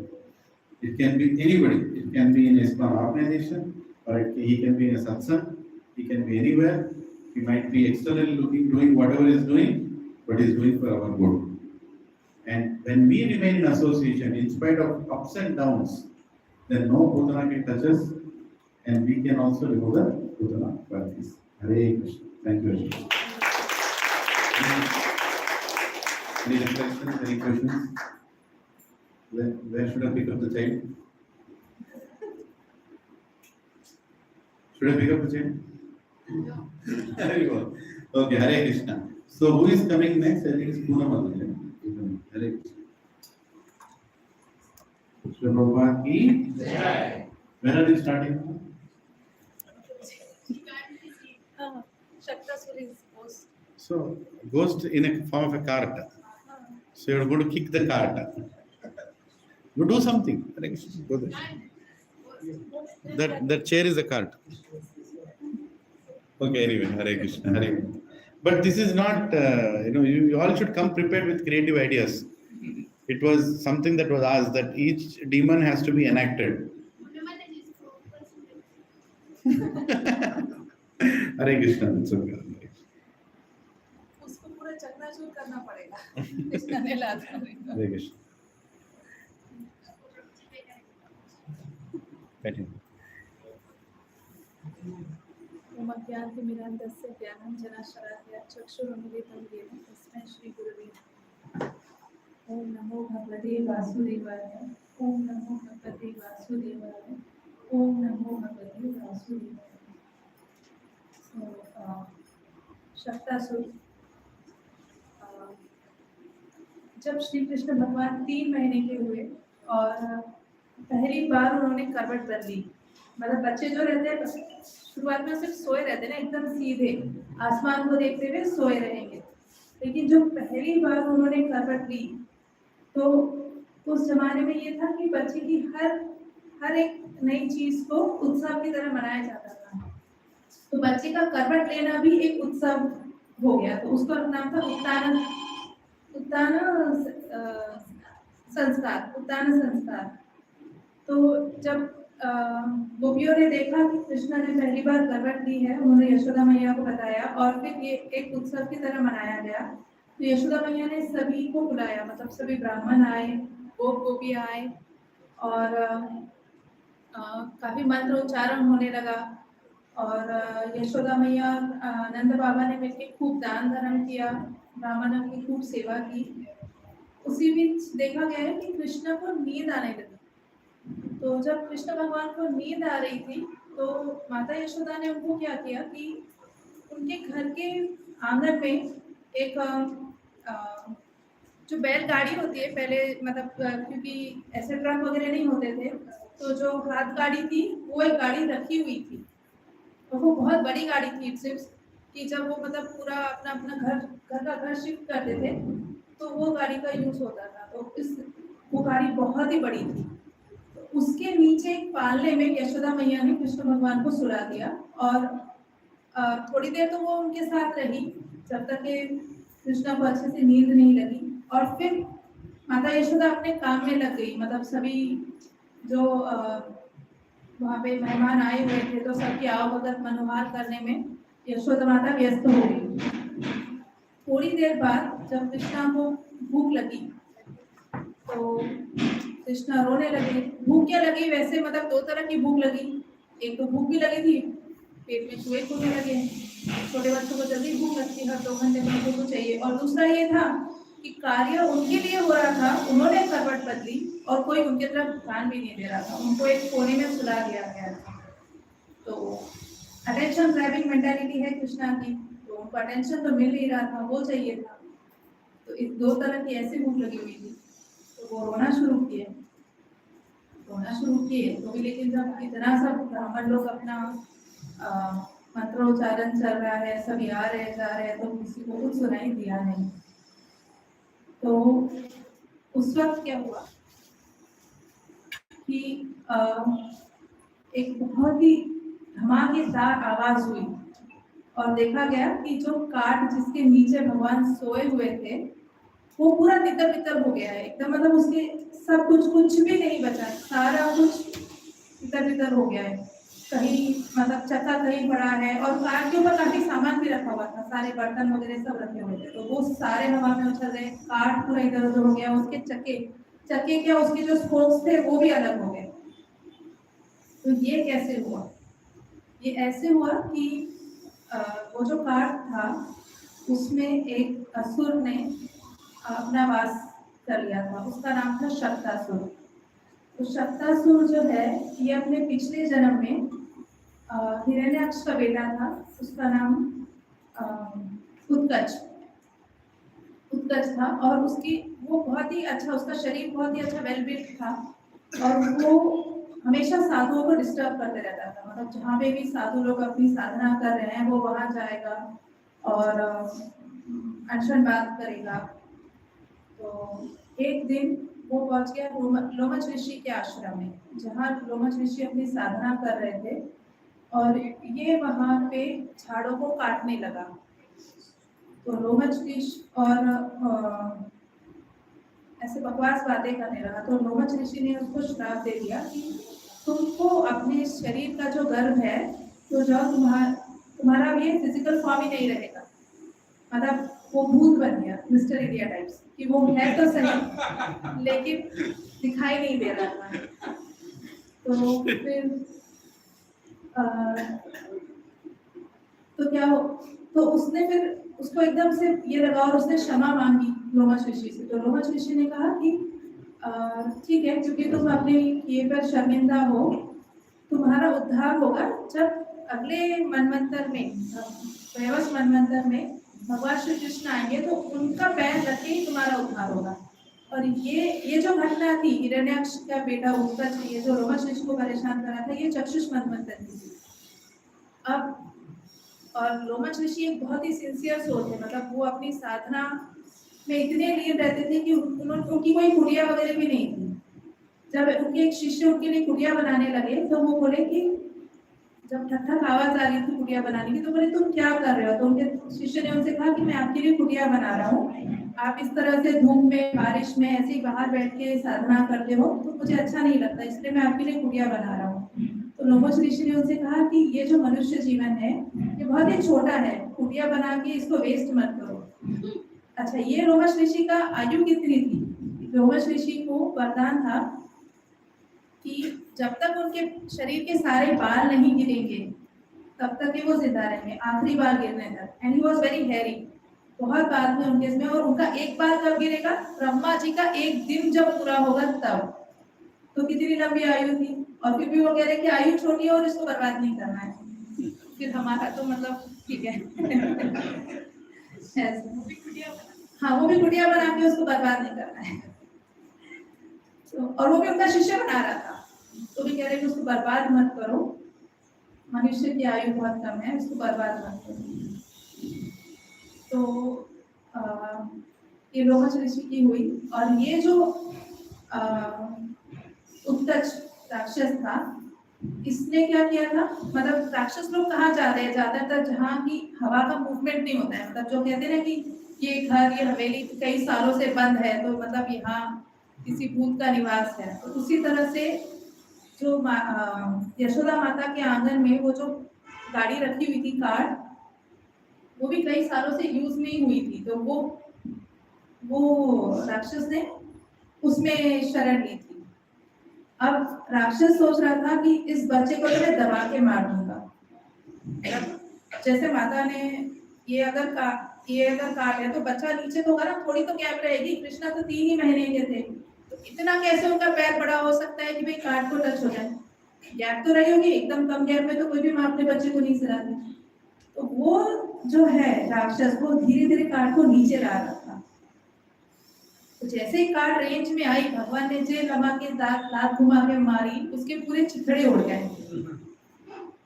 It can be anybody. It can be in a ISKCON organization, or he can be in a satsang. He can be anywhere. He might be externally looking, doing whatever he is doing, but he is doing for our good. And when we remain in association, in spite of ups and downs, then no Putana can touch us, and we can also remove the Putana qualities. Hare Krishna. Thank you very much. Any reflections, any questions? Where should I pick up the child? Should I pick up the child? There you go. Okay, Hare Krishna. So who is coming next? I think it's Poonam. Hare Krishna. Shri Prabhupada ki Jai. When are we starting? So ghost in a form of a cart. So you're going to kick the cart. You do something. Hare Krishna. Go there. That chair is a cart. Okay, anyway, Hare Krishna, Hare Krishna. But this is not, you all should come prepared with creative ideas. It was something that was asked that each demon has to be enacted. Hare Krishna, it's okay. उसको पूरा चकनाचूर करना पड़ेगा कृष्ण ने लाता है Hare Krishna. ओमज्ञानतिमिरान्धस्य ज्ञानाञ्जनशलाकया चक्षुरुन्मिलितं येन तस्मै श्रीगुरवे नमः। ॐ नमो भगवते वासुदेवाय। ॐ नमो भगवते वासुदेवाय। ॐ नमो भगवते वासुदेवाय। शक्तासुर, जब श्री कृष्ण भगवान 3 महीने के हुए और पहली बार उन्होंने करवट बदली, मतलब बच्चे जो रहते हैं शुरुआत में सिर्फ सोए रहते हैं ना, एकदम सीधे आसमान को देखते हुए सोए रहेंगे, लेकिन जब पहली बार उन्होंने करवट ली तो उस जमाने में ये था कि बच्चे की हर एक नई चीज को उत्सव की तरह मनाया जाता था। तो बच्चे का करवट लेना भी एक उत्सव हो गया। तो उसका नाम था उत्तान संस्कार। तो जब गोपियों ने देखा कि कृष्णा ने पहली बार करवट ली है, उन्होंने यशोदा मैया को बताया और फिर ये एक उत्सव की तरह मनाया गया। तो यशोदा मैया ने सभी को बुलाया, मतलब सभी ब्राह्मण आए, गोपियाँ आए और काफी मंत्र उच्चारण होने लगा। और यशोदा मैया नंद बाबा ने मिलकर खूब दान धर्म किया, ब्राह्मणों की खूब सेवा की। उसी बीच देखा गया है कि कृष्ण को नींद आने लगी। तो जब कृष्ण भगवान को नींद आ रही थी तो माता यशोदा ने उनको क्या किया कि उनके घर के आंगन में एक जो बैलगाड़ी होती है पहले, मतलब क्योंकि ऐसे ट्रक वगैरह नहीं होते थे, तो जो हाथ गाड़ी थी वो एक गाड़ी रखी हुई थी। तो वो बहुत बड़ी गाड़ी थी सिर्फ कि जब वो मतलब पूरा अपना अपना घर शिफ्ट करते थे तो वो गाड़ी का यूज होता था। तो वो गाड़ी बहुत ही बड़ी थी। तो उसके नीचे एक पालने में यशोदा मैया ने कृष्ण भगवान को सुला दिया और थोड़ी देर तो वो उनके साथ रही जब तक कि कृष्णा को अच्छे से नींद नहीं लगी। और फिर माता यशोदा अपने काम में लग गई, मतलब सभी जो वहाँ पे मेहमान आए हुए थे तो सबकी आवभगत मनोहार करने में यशोदा माता व्यस्त हो गई। थोड़ी देर बाद जब कृष्णा को भूख लगी तो कृष्णा रोने लगे। भूख क्या लगी वैसे, मतलब दो तरह की भूख लगी। एक तो भूख भी लगी थी, पेट में चूहे खोने लगे, छोटे बच्चों को जल्दी भूख लगती है, 2 घंटे में उनको तो चाहिए। और दूसरा ये था कि कार्य उनके लिए हो रहा था, उन्होंने करवट बदली और कोई उनके तरफ ध्यान भी नहीं दे रहा था, उनको एक कोने में सुला दिया गया था। तो अटेंशन ग्रैबिंग मेंटालिटी है कृष्णा की, तो उनको अटेंशन तो मिल नहीं रहा था, वो चाहिए था। तो इस 2 तरह की ऐसी भूख लगी हुई थी। तो वो रोना शुरू किए तो भी, लेकिन जब इतना सब ब्राह्मण लोग अपना मंत्रोच्चारण चल रहा है, सभी आ रहे जा रहे हैं, तो किसी को कुछ सुनाई दिया नहीं। तो उस वक्त क्या हुआ कि एक बहुत ही धमाकेदार आवाज हुई और देखा गया कि जो काठ जिसके नीचे भगवान सोए हुए थे वो पूरा तितर बितर हो गया है एकदम, मतलब उसके सब कुछ भी नहीं बचा, सारा कुछ तितर बितर हो गया है। कहीं मतलब चक्का कहीं पड़ा है और कार के ऊपर काफी सामान भी रखा हुआ था, सारे बर्तन वगैरह सब रखे हुए थे, तो वो सारे हवा में उछल गए, कार पूरा इधर उधर हो गया, उसके चक्के क्या उसके जो स्पोक्स थे वो भी अलग हो गए। तो ये कैसे हुआ? ये ऐसे हुआ कि वो जो कार था उसमें एक असुर ने अपना वास कर लिया था, उसका नाम था शक्तासुर। तो शक्तासुर जो है ये अपने पिछले जन्म में हिरण्याक्ष का बेटा था, उसका नाम उत्कच था और उसकी वो बहुत ही अच्छा, उसका शरीर बहुत ही अच्छा वेल बिल्ट था और वो हमेशा साधुओं को डिस्टर्ब करते रहता था। मतलब जहाँ पे भी साधु लोग अपनी साधना कर रहे हैं वो वहाँ जाएगा और अनशन बात करेगा। तो एक दिन वो पहुंच गया लोमच ऋषि के आश्रम में, जहाँ लोमच ऋषि अपनी साधना कर रहे थे और ये वहाँ पे झाड़ों को काटने लगा। तो लोमच ऋषि और ऐसे बकवास बातें करने लगा। तो लोमच ऋषि ने उसको श्राप दे दिया कि तुमको अपने शरीर का जो गर्भ है तो जाओ, तुम्हारा ये फिजिकल फॉर्म ही नहीं रहेगा। मतलब वो भूत बन गया, मिस्टर इंडिया टाइप्स, कि वो है तो सही लेकिन दिखाई नहीं दे रहा था। तो फिर तो क्या हो, तो उसने फिर उसको एकदम से ये लगा और उसने क्षमा मांगी लोमच ऋषि से। तो लोमच ऋषि ने कहा कि ठीक है, क्योंकि तुम अपने किए पर शर्मिंदा हो, तुम्हारा उद्धार होगा जब अगले मनवंतर में, त्रयोदश मनवंतर में भगवान श्री कृष्ण आएंगे तो उनका पैर रख के ही तुम्हारा उद्धार होगा। और ये जो घटना थी, हिरण्याक्ष का बेटा उत्कच, ये जो लोमच ऋषि को परेशान कर रहा था, ये चक्षुष मनवंतर थी। अब और लोमच ऋषि एक बहुत ही सिंसियर सोल थे, मतलब वो अपनी साधना में इतने लीन रहते थे कि उनकी कोई कुटिया वगैरह भी नहीं थी। जब उनके एक शिष्य उनके लिए कुटिया बनाने लगे तो वो बोले कि जब ठक ठक आवाज आ रही थी कुटिया बनाने की, तो बोले तुम क्या कर रहे हो? तो उनके शिष्य ने उनसे कहा कि मैं आपके लिए कुटिया बना रहा हूँ, आप इस तरह से धूप में बारिश में ऐसे ही बाहर बैठ के साधना करते हो तो मुझे अच्छा नहीं लगता, इसलिए मैं आपके लिए कुटिया बना रहा हूँ। तो लोमच ऋषि ने उनसे कहा कि ये जो मनुष्य जीवन है ये बहुत ही छोटा है, कुटिया बना के इसको वेस्ट मत करो। अच्छा, ये लोमच ऋषि का आयु कितनी थी? लोमच ऋषि को वरदान था कि जब तक उनके शरीर के सारे बाल नहीं गिरेंगे तब तक ही वो जिंदा रहेंगे, आखिरी बाल गिरने तक। एंड ही वाज वेरी हेरी, बहुत बाल थे उनके इसमें, और उनका एक बाल कब गिरेगा? ब्रह्मा जी का एक दिन जब पूरा होगा तब। तो कितनी लंबी आयु थी, और फिर भी वो कह रहे कि आयु छोटी है और इसको बर्बाद नहीं करना है। फिर हमारा तो मतलब ठीक है हाँ, वो भी कुटिया बना के उसको बर्बाद नहीं करना है। तो और वो भी उनका शिष्य बना रहा था, तो भी कह रहे कि उसको बर्बाद मत करो, मनुष्य की आयु बहुत कम है, उसको बर्बाद मत करो। तो ये लोमच ऋषि की हुई। और ये जो उत्कच राक्षस था, इसने क्या किया था, मतलब राक्षस लोग कहाँ जा रहे हैं ज्यादातर? जहाँ की हवा का मूवमेंट नहीं होता है, मतलब जो कहते हैं ना कि ये घर ये हवेली कई सालों से बंद है तो मतलब यहाँ किसी भूत का निवास है। तो उसी तरह से जो यशोदा माता के आंगन में वो जो गाड़ी रखी हुई थी कार, वो भी कई सालों से यूज नहीं हुई थी, तो वो राक्षस ने उसमें शरण ली थी। अब राक्षस सोच रहा था कि इस बच्चे को तो मैं दबा के मार दूंगा। जैसे माता ने ये अगर काट है तो बच्चा नीचे तो होगा ना, थोड़ी तो गैप रहेगी। कृष्णा तो 3 ही महीने के थे, तो इतना कैसे उनका पैर बड़ा हो सकता है कि भाई काट को टच हो जाए? गैप तो रही होगी, एकदम कम गैप में तो कोई भी माँ अपने बच्चे को नहीं सिलाती। तो वो जो है राक्षस, वो धीरे धीरे काट को नीचे ला रहा था। तो जैसे ही काट रेंज में आई, भगवान ने जे लमा के लात घुमा के मारी, उसके पूरे चिथड़े उड़ गए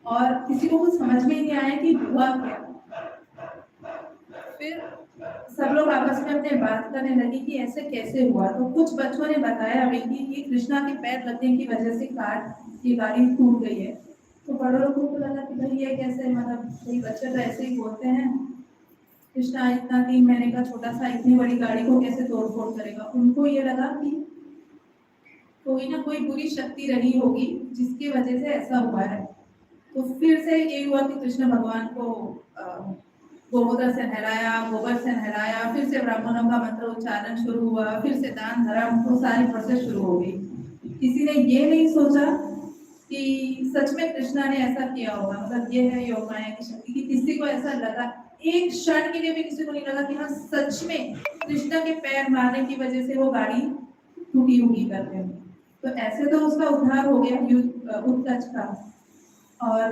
और किसी को कुछ समझ में ही नहीं आया कि हुआ क्या। फिर सब लोग आपस में अपने बात करने लगे कि ऐसे कैसे हुआ। तो कुछ बच्चों ने बताया अभी कि कृष्णा के पैर लगने की वजह से ये गाड़ी टूट गई है। तो बड़ों लोगों को लगा कि भाई ये कैसे, मतलब भाई बच्चे तो ऐसे ही बोलते हैं, कृष्णा इतना 3 महीने का छोटा सा इतनी बड़ी गाड़ी को कैसे तोड़ फोड़ करेगा। उनको ये लगा कि कोई ना कोई बुरी शक्ति रही होगी जिसकी वजह से ऐसा हुआ है। तो फिर से ये हुआ कि कृष्ण भगवान को गोमूत्र से नहलाया, गोबर से नहलाया, फिर से ब्राह्मणों का मंत्र उच्चारण शुरू हुआ, फिर से दान धर्म, वो सारी प्रोसेस शुरू हो गई। किसी ने ये नहीं सोचा कि सच में कृष्णा ने ऐसा किया होगा, मतलब ये है योग माया की शक्ति। कि किसी को ऐसा लगा, एक क्षण के लिए भी किसी को नहीं लगा कि हाँ सच में कृष्णा के पैर मारने की वजह से वो गाड़ी टूटी हुई करते हैं। तो ऐसे तो उसका उद्धार हो गया उत्कच का। और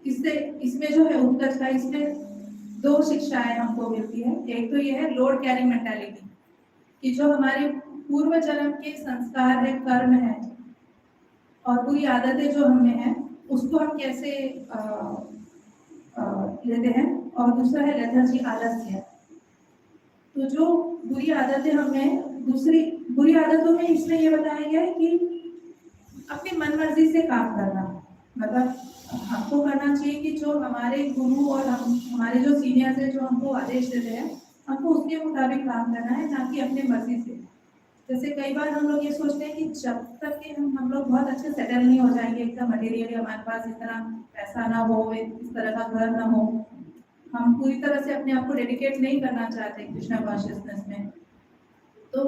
इसमें जो है उत्कच का, इसमें 2 शिक्षाएं हमको मिलती है। एक तो ये है लोड कैरिंग मेंटालिटी, कि जो हमारे पूर्व जन्म के संस्कार है, कर्म है और बुरी आदतें जो हमें हैं, उसको हम कैसे लेते हैं। और दूसरा है लेथर्जी, आलस्य। तो जो बुरी आदतें हमें, दूसरी बुरी आदतों में इसमें ये बताया गया है कि अपनी मनमर्जी से काम करना, मतलब हमको करना चाहिए कि जो हमारे गुरु और हमारे जो सीनियर्स हैं जो हमको आदेश देते हैं, हमको उसके मुताबिक काम करना है, ना कि अपने मर्जी से। जैसे कई बार हम लोग ये सोचते हैं कि जब तक कि हम लोग बहुत अच्छे सेटल नहीं हो जाएंगे, एकदम मटेरियली हमारे पास इतना पैसा ना हो, इस तरह का घर ना हो, हम पूरी तरह से अपने आप को डेडिकेट नहीं करना चाहते कृष्णा कॉन्शियसनेस में। तो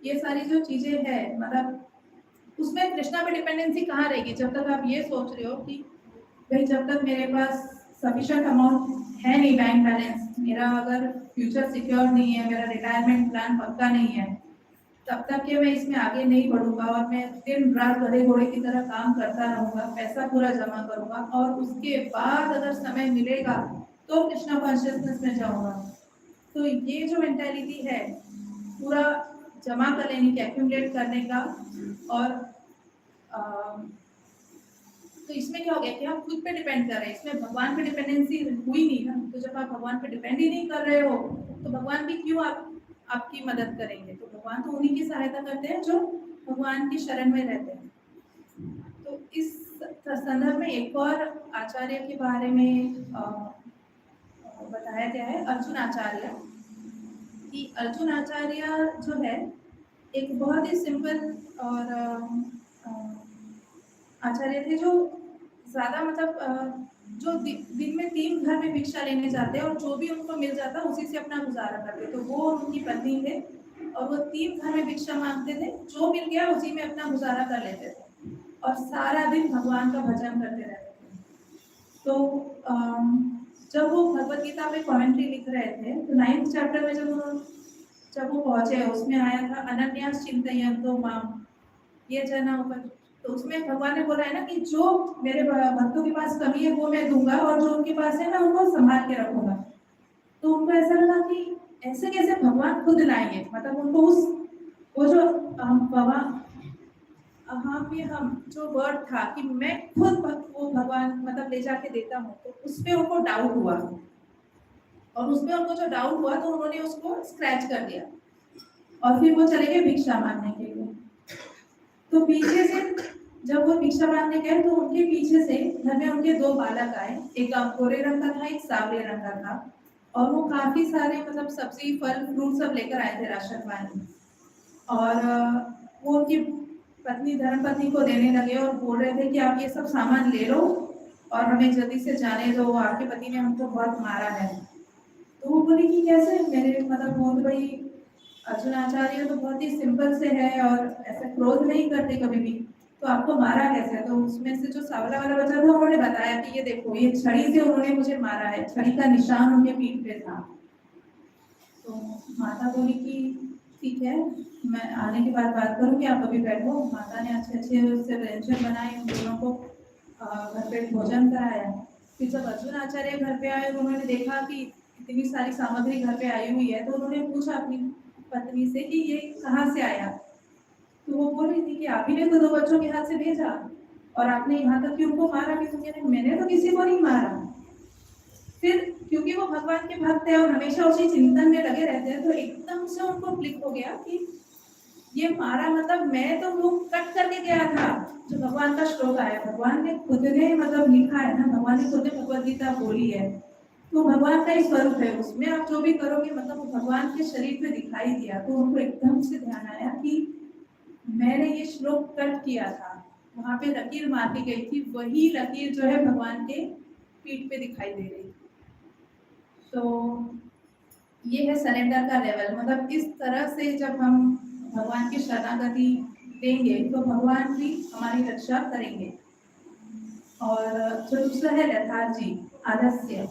ये सारी जो चीजें हैं, मतलब उसमें कृष्णा पे डिपेंडेंसी कहाँ रहेगी? जब तक आप ये सोच रहे हो कि भाई जब तक मेरे पास सफिशिएंट अमाउंट है नहीं, बैंक बैलेंस, मेरा अगर फ्यूचर सिक्योर नहीं है, मेरा रिटायरमेंट प्लान पक्का नहीं है, तब तक कि मैं इसमें आगे नहीं बढ़ूंगा और मैं दिन रात गधे घोड़े की तरह काम करता रहूंगा, पैसा पूरा जमा करूंगा और उसके बाद अगर समय मिलेगा तो कृष्णा कॉन्शियसनेस में जाऊंगा। तो ये जो मेंटालिटी है पूरा जमा कर लेने की, एक्यूमुलेट करने का और इसमें क्या हो गया कि आप खुद पे डिपेंड कर रहे हैं, इसमें भगवान पे डिपेंडेंसी हुई नहीं ना। तो जब आप भगवान पे डिपेंड ही नहीं कर रहे हो तो भगवान भी क्यों आपकी मदद करेंगे। तो भगवान तो उन्हीं की सहायता करते हैं जो भगवान की शरण में रहते हैं। तो इस संदर्भ में एक और आचार्य के बारे में बताया गया है, अर्जुन आचार्य। कि अर्जुन आचार्य जो है एक बहुत ही सिंपल और आचार्य थे जो ज्यादा मतलब जो दिन में 3 घर में भिक्षा लेने जाते और जो भी उनको मिल जाता उसी से अपना गुजारा करते। तो वो उनकी पत्नी थे और वो 3 घर में भिक्षा मांगते थे, जो मिल गया उसी में अपना गुजारा कर लेते थे और सारा दिन भगवान का भजन करते रहते थे। तो जब वो भगवत गीता पे कमेंट्री लिख रहे थे तो 9th चैप्टर में जब वो पहुंचे उसमें आया था अनन्यास चिंतयन्तो माम ये जना ऊपर। तो उसमें भगवान ने बोला है ना कि जो मेरे भक्तों के पास कमी है वो मैं दूंगा और जो उनके पास है मैं उनको संभाल के रखूंगा। तो उनको ऐसा लगा कि ऐसे कैसे भगवान खुद लाएंगे, मतलब उनको वो जो हम जो वर्ड था कि मैं खुद वो भगवान मतलब ले जाके देता हूँ, तो उस पर उनको डाउट हुआ और उसमें उनको जो डाउट हुआ तो उन्होंने उसको स्क्रैच कर दिया और फिर वो चले गए भिक्षा मांगने के लिए। तो पीछे से जब वो भिक्षा मांगने गए तो उनके पीछे से घर में उनके 2 बालक आए, एक गोरे रंग का था एक सांवले रंग का था और वो काफी सारे मतलब सब्जी फल फ्रूट सब लेकर आए थे राशन पानी। और वो उनकी पत्नी धर्मपत्नी को देने लगे और बोल रहे थे कि आप ये सब सामान ले लो और हमें जल्दी से जाने दो, आपके पति ने हमको बहुत मारा है। तो वो बोली कि कैसे, मेरे मतलब बोल भाई अर्जुन आचार्य तो बहुत ही सिंपल से है और ऐसे क्रोध नहीं करते कभी भी, तो आपको मारा कैसे। तो उसमें से जो सावला वाला बच्चा था उन्होंने बताया कि ये देखो ये छड़ी से उन्होंने मुझे मारा है, छड़ी का निशान उनके पीठ पे था। तो माता बोली कि ठीक है मैं आने के बाद बात करूँगी, आप अभी बैठो। माता ने अच्छे अच्छे उससे व्यंजन बनाए, उन दोनों को घर पे भोजन कराया। फिर जब अर्जुन आचार्य घर पे आए उन्होंने देखा कि इतनी सारी सामग्री घर पे आई हुई है, तो उन्होंने पूछा अपनी पत्नी से कि ये कहाँ से आया। तो वो बोल रही थी कि आप ही ने तो 2 बच्चों के हाथ से भेजा और आपने यहाँ तक कि उनको मारा भी। तो मैंने तो किसी को नहीं मारा। फिर क्योंकि वो भगवान के भक्त है और हमेशा उसी चिंतन में लगे रहते हैं, तो एकदम से उनको क्लिक हो गया कि ये मारा मतलब मैं तो वो कट करके गया था। जो भगवान का श्लोक आया, भगवान ने खुद ने मतलब लिखा है ना, भगवान ने खुद ने भगवत गीता बोली है, तो भगवान का ही स्वरूप है, उसमें आप जो भी करोगे मतलब वो भगवान के शरीर में दिखाई दिया। तो उनको एकदम से ध्यान आया कि मैंने ये श्लोक कट किया था, वहां पे लकीर मारी गई थी, वही लकीर जो है भगवान के पीठ पे दिखाई दे रही। तो ये है सरेंडर का लेवल। मतलब इस तरह से जब हम भगवान की शरणागति देंगे तो भगवान भी हमारी रक्षा करेंगे। और जो दूसरा है लेथार्जी, आलस्य।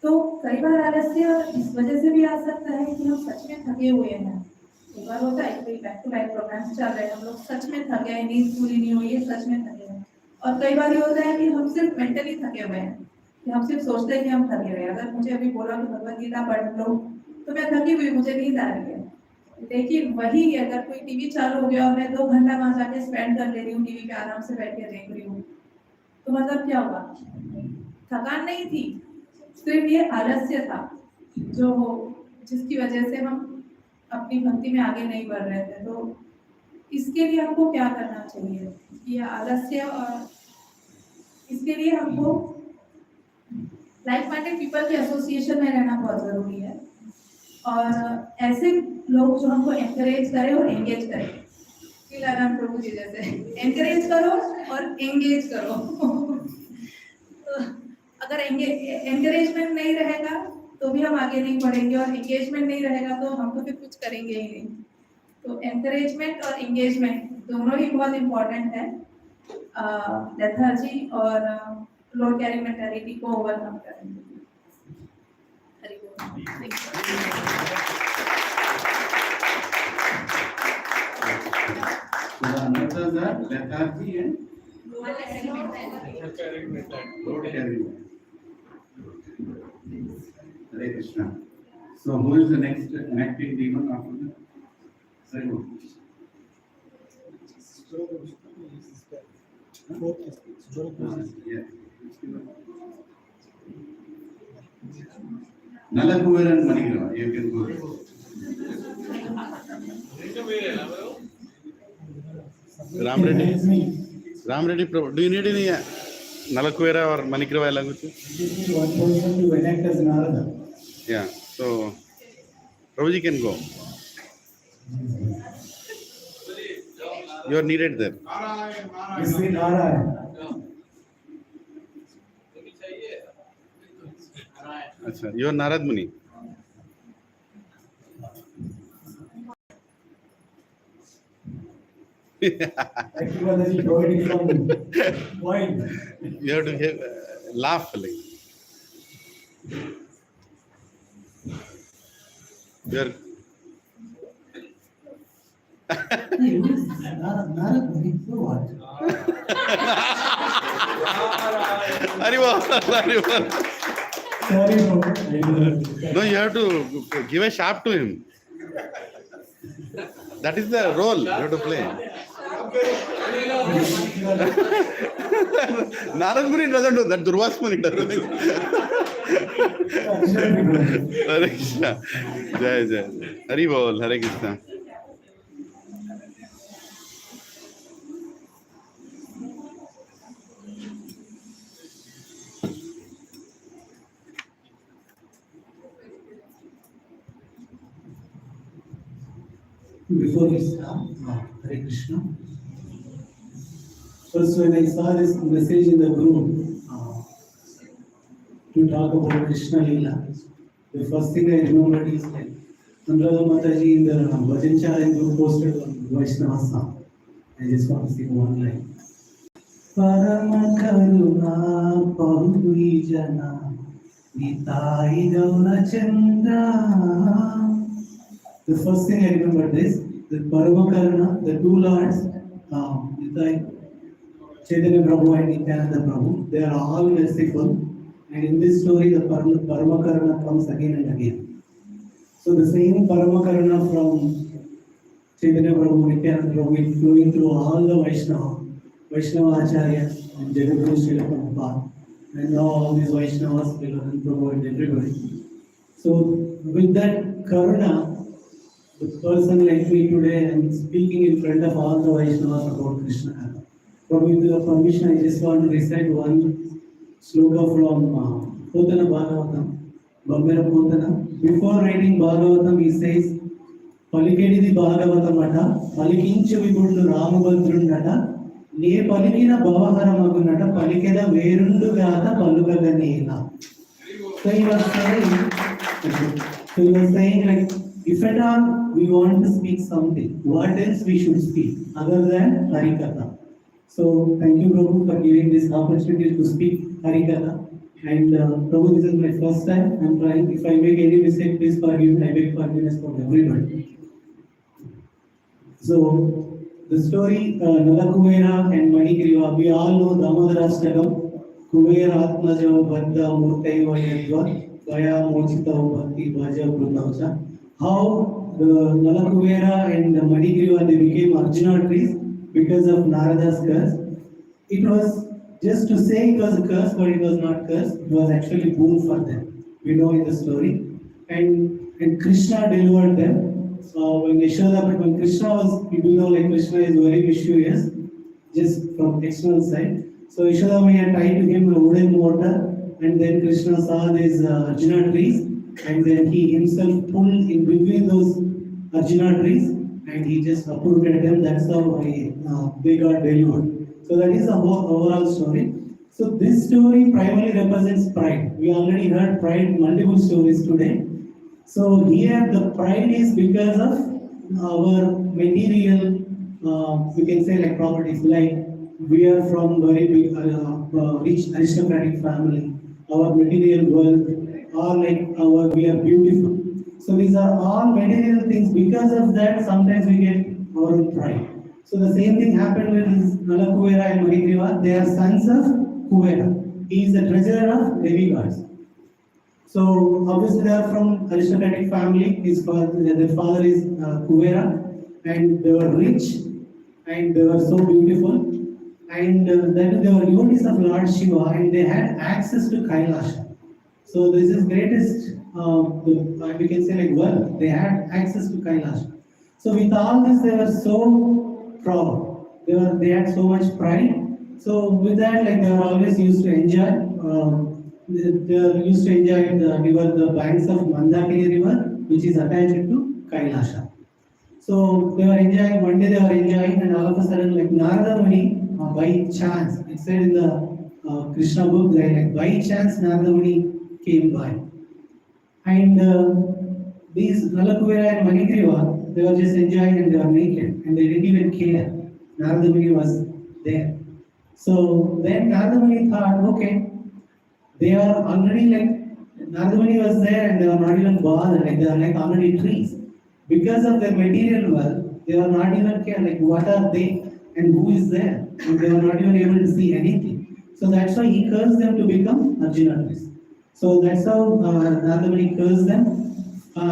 तो कई बार आलस्य इस वजह से भी आ सकता है कि हम सच में थके हुए हैं। एक बार होता है कोई बैक टू बैक प्रोग्राम्स चल रहे हैं, हम लोग सच में थक गए, नींद पूरी नहीं हुई है, सच में थके हैं। और कई बार ये होता है कि हम सिर्फ मेंटली थके हुए हैं, कि हम सिर्फ सोचते हैं कि हम थके हुए हैं। अगर मुझे अभी बोला कि भगवत गीता पढ़ लो तो मैं थकी हुई, मुझे नींद आ रही है। लेकिन वही अगर कोई टीवी चालू हो गया और मैं 2 घंटा वहां जाके स्पेंड कर ले रही हूँ, टीवी पे आराम से बैठ के देख रही हूँ, तो मतलब क्या हुआ, थकान नहीं थी, सिर्फ ये आलस्य था जो जिसकी वजह से हम अपनी भक्ति में आगे नहीं बढ़ रहे थे। तो इसके लिए हमको क्या करना चाहिए, ये आलस्य, और इसके लिए हमको लाइक माइंडेड पीपल के एसोसिएशन में रहना बहुत जरूरी है और ऐसे लोग जो हमको एनकरेज करें और एंगेज करें। लीला प्रभु जी जैसे एनकरेज करो और एंगेज करो। तो अगर एंकरेजमेंट नहीं रहेगा तो भी हम आगे नहीं बढ़ेंगे और एंगेजमेंट नहीं रहेगा तो हम तो फिर कुछ करेंगे ही नहीं। तो एनकरेजमेंट और एंगेजमेंट दोनों ही बहुत इम्पोर्टेंट है लेथार्जी और लोड कैरिंग मेंटालिटी को ओवरकम करने के लिए। हरि बोल। lethargy and load carrying. Hare Krishna. So who is the next acting demon after that? Say who? Yeah. Nalakuver and Manigra, you can go. Ram Reddy, do you need any Nalakuera or Manikrava language? This is one person to enact as Narada. Yeah, so Prabhuji can go. You are needed there. You say Narayana. Achha, you are Narad Muni. Thank you, Balaji, providing some point. You have to laugh like. You are Narad Muni, so what? Haribol. Sorry, bro. No, you have to give a sharp to him. That is the role you have to play. Narad Muni doesn't do that. Durvas Muni does. Hare Krishna. Jai Jai. Haribol. Hare Krishna. Before we start, Hare Krishna. First, when I saw this message in the group to talk about Krishna Lila, the first thing I remembered is like Anuradha Mataji in the Bhajan Challenge group posted on Vaishnava song. I just want to sing one line. Parama Karuna Pahui Jana Nitai Gauna Chandra. The first thing I remembered is the Paramakarana, the two lords, Chaitanya Prabhu and Nityananda Prabhu, they are all merciful. And in this story, the Paramakarana comes again and again. So the same Paramakarana from Chaitanya Prabhu, Nityananda Prabhu is flowing through all the Vaishnava Acharyas and Jagadguru Srila Prabhupada. And now all these Vaishnavas, Srila Prabhu and everybody. So with that Karuna, the person like me today, I'm speaking in front of all the Vaishnavas about Krishna. With your permission, I just want to recite one sloka from Potana Bhagavatam, Bhammera Potana. Before writing Bhagavatam, he says, Palikedi Bhagavatam Ata, Palikinchu Vibundu Ramabandrundata, Ne Palikina Bhavaharamagunata, Palikeda Verundu Gata, Palukaganela. So he was saying like, if at all we want to speak something, what else we should speak other than Harikatha? So thank you, Prabhu, for giving this opportunity to speak Harikatha. And Prabhu, this is my first time. I'm trying. If I make any mistake, please forgive me. I beg forgiveness from everybody. So the story Nalakuvera and Manikriva, we all know Damodarastakam, Kuvera Atmaja Bhadda Murtaiva Yadva, Vaya Mochita Bhakti Bhaja Brutavcha. How the Nalakuvera and the Manikriva, they became Arjuna trees because of Narada's curse. It was just to say it was a curse, but it was not curse. It was actually boon for them. We know in the story. And Krishna delivered them. When Krishna was, people know like Krishna is very mischievous, just from external side. So Yashoda had tied to him a wooden mortar, and then Krishna saw these Arjuna trees, and then he himself pulled in between those Arjuna trees, and he just uprooted them. That's how they got delivered. So that is the overall story. So this story primarily represents pride. We already heard pride multiple stories today. So here the pride is because of our material, we can say like properties, like we are from very big, rich aristocratic family. Our material wealth, or like we are beautiful. So these are all material things. Because of that, sometimes we get our pride. So the same thing happened with Nalakuvera and Manikriva. They are sons of Kuvera. He is the treasurer of demigods. So obviously they are from aristocratic family. Their father is Kuvera, and they were rich and they were so beautiful. and then they were devotees of Lord Shiva, and they had access to Kailasha. So this is greatest, we can say like wealth. They had access to Kailasha. So with all this, they were so proud. They had so much pride. So with that, like they were always used to enjoy. They were used to enjoy the banks of Mandakini river, which is attached to Kailasha. So they were enjoying. One day they were enjoying, and all of a sudden, like Narada Muni, by chance, it said in the Krishna book, like by chance Narada Muni came by, and these Nalakuvera and Manigriva, they were just enjoying and they were naked, and they didn't even care. Narada Muni was there. So then Narada Muni thought, okay, they are already like, Narada Muni was there and they were not even bothered, like they are like already trees. Because of their material wealth, they were not even care, like what are they and who is there? And they were not even able to see anything. So that's why he cursed them to become Arjuna trees. So that's how Narada Muni cursed them.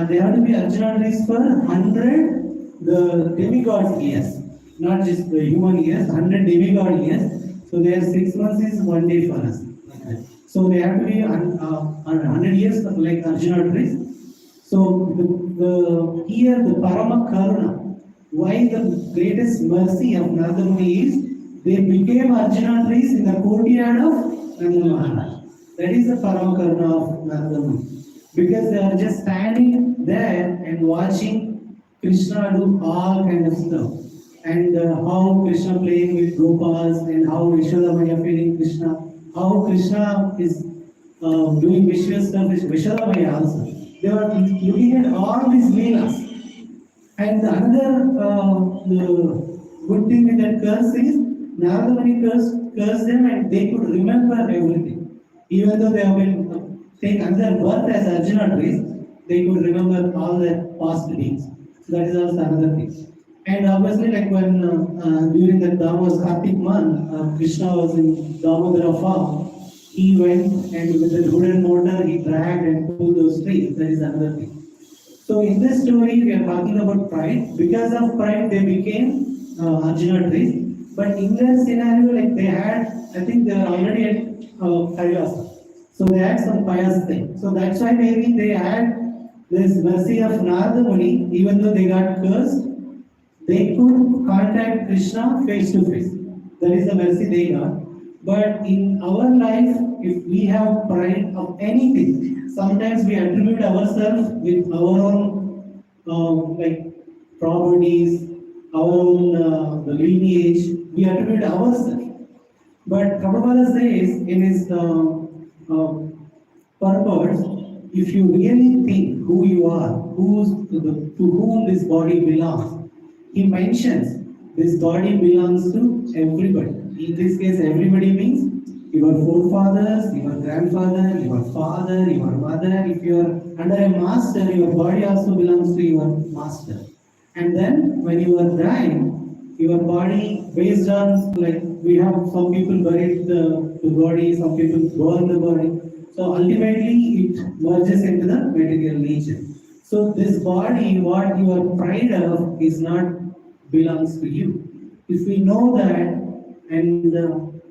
They have to be Arjuna trees for 100 the demigod years, not just the human years, 100 demigod years. So their 6 months is 1 day for us. So they have to be 100 years like Arjuna trees. So here the Parama Karuna, why the greatest mercy of Narada Muni is, they became Arjuna trees in the courtyard of Nanda Maharaj. That is the Parama Karuna of Narada Muni. Because they are just standing there and watching Krishna do all kind of stuff. And how Krishna playing with Gopas, and how Yashoda Maya feeding Krishna, how Krishna is doing vicious stuff with Yashoda Maya also. They were looking at all these Leelas. And another the good thing with that curse is, Narada Muni cursed them and they could remember everything. Even though they have been taken their birth as Arjuna trees, they could remember all their past deeds. So that is also another thing. And obviously, like when during the Damodar Kartik month, Krishna was in Damodara farm, he went and with the wooden motor he dragged and pulled those trees. That is another thing. So in this story, we are talking about pride. Because of pride, they became Arjuna trees. But in their scenario, like they had, I think they were already at Kailasa. So they had some pious thing. So that's why maybe they had this mercy of Narada Muni, even though they got cursed, they could contact Krishna face to face. That is the mercy they got. But in our life, if we have pride of anything, sometimes we attribute ourselves with our own like properties, our own the lineage. We attribute ourselves. But Prabhupada says in his purpose, if you really think who you are, to whom this body belongs, he mentions this body belongs to everybody. In this case, everybody means your forefathers, your grandfather, your father, your mother. If you are under a master, your body also belongs to your master. And then when you are dying, your body, based on, like we have some people buried the body, some people burn the body. So ultimately it merges into the material nature. So this body, what you are pride of, is not belongs to you. If we know that, and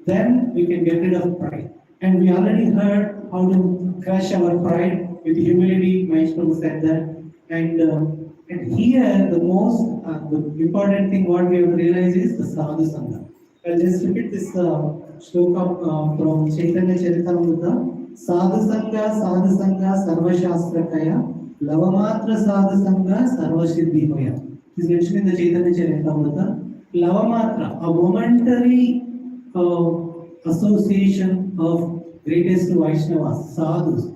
then we can get rid of pride. And we already heard how to crush our pride with humility. Maestro said that. And here the most the important thing what we have to realize is the sadhu sangha. I'll just repeat this shloka from Chaitanya Charitamrita. Sadhu sangha sarva shastrakaya lavamatra sadhu sangha sarva siddhi hoya. This is mentioned in the Chaitanya Charitamrita. Lavamatra, a momentary association of greatest Vaishnavas, sadhus,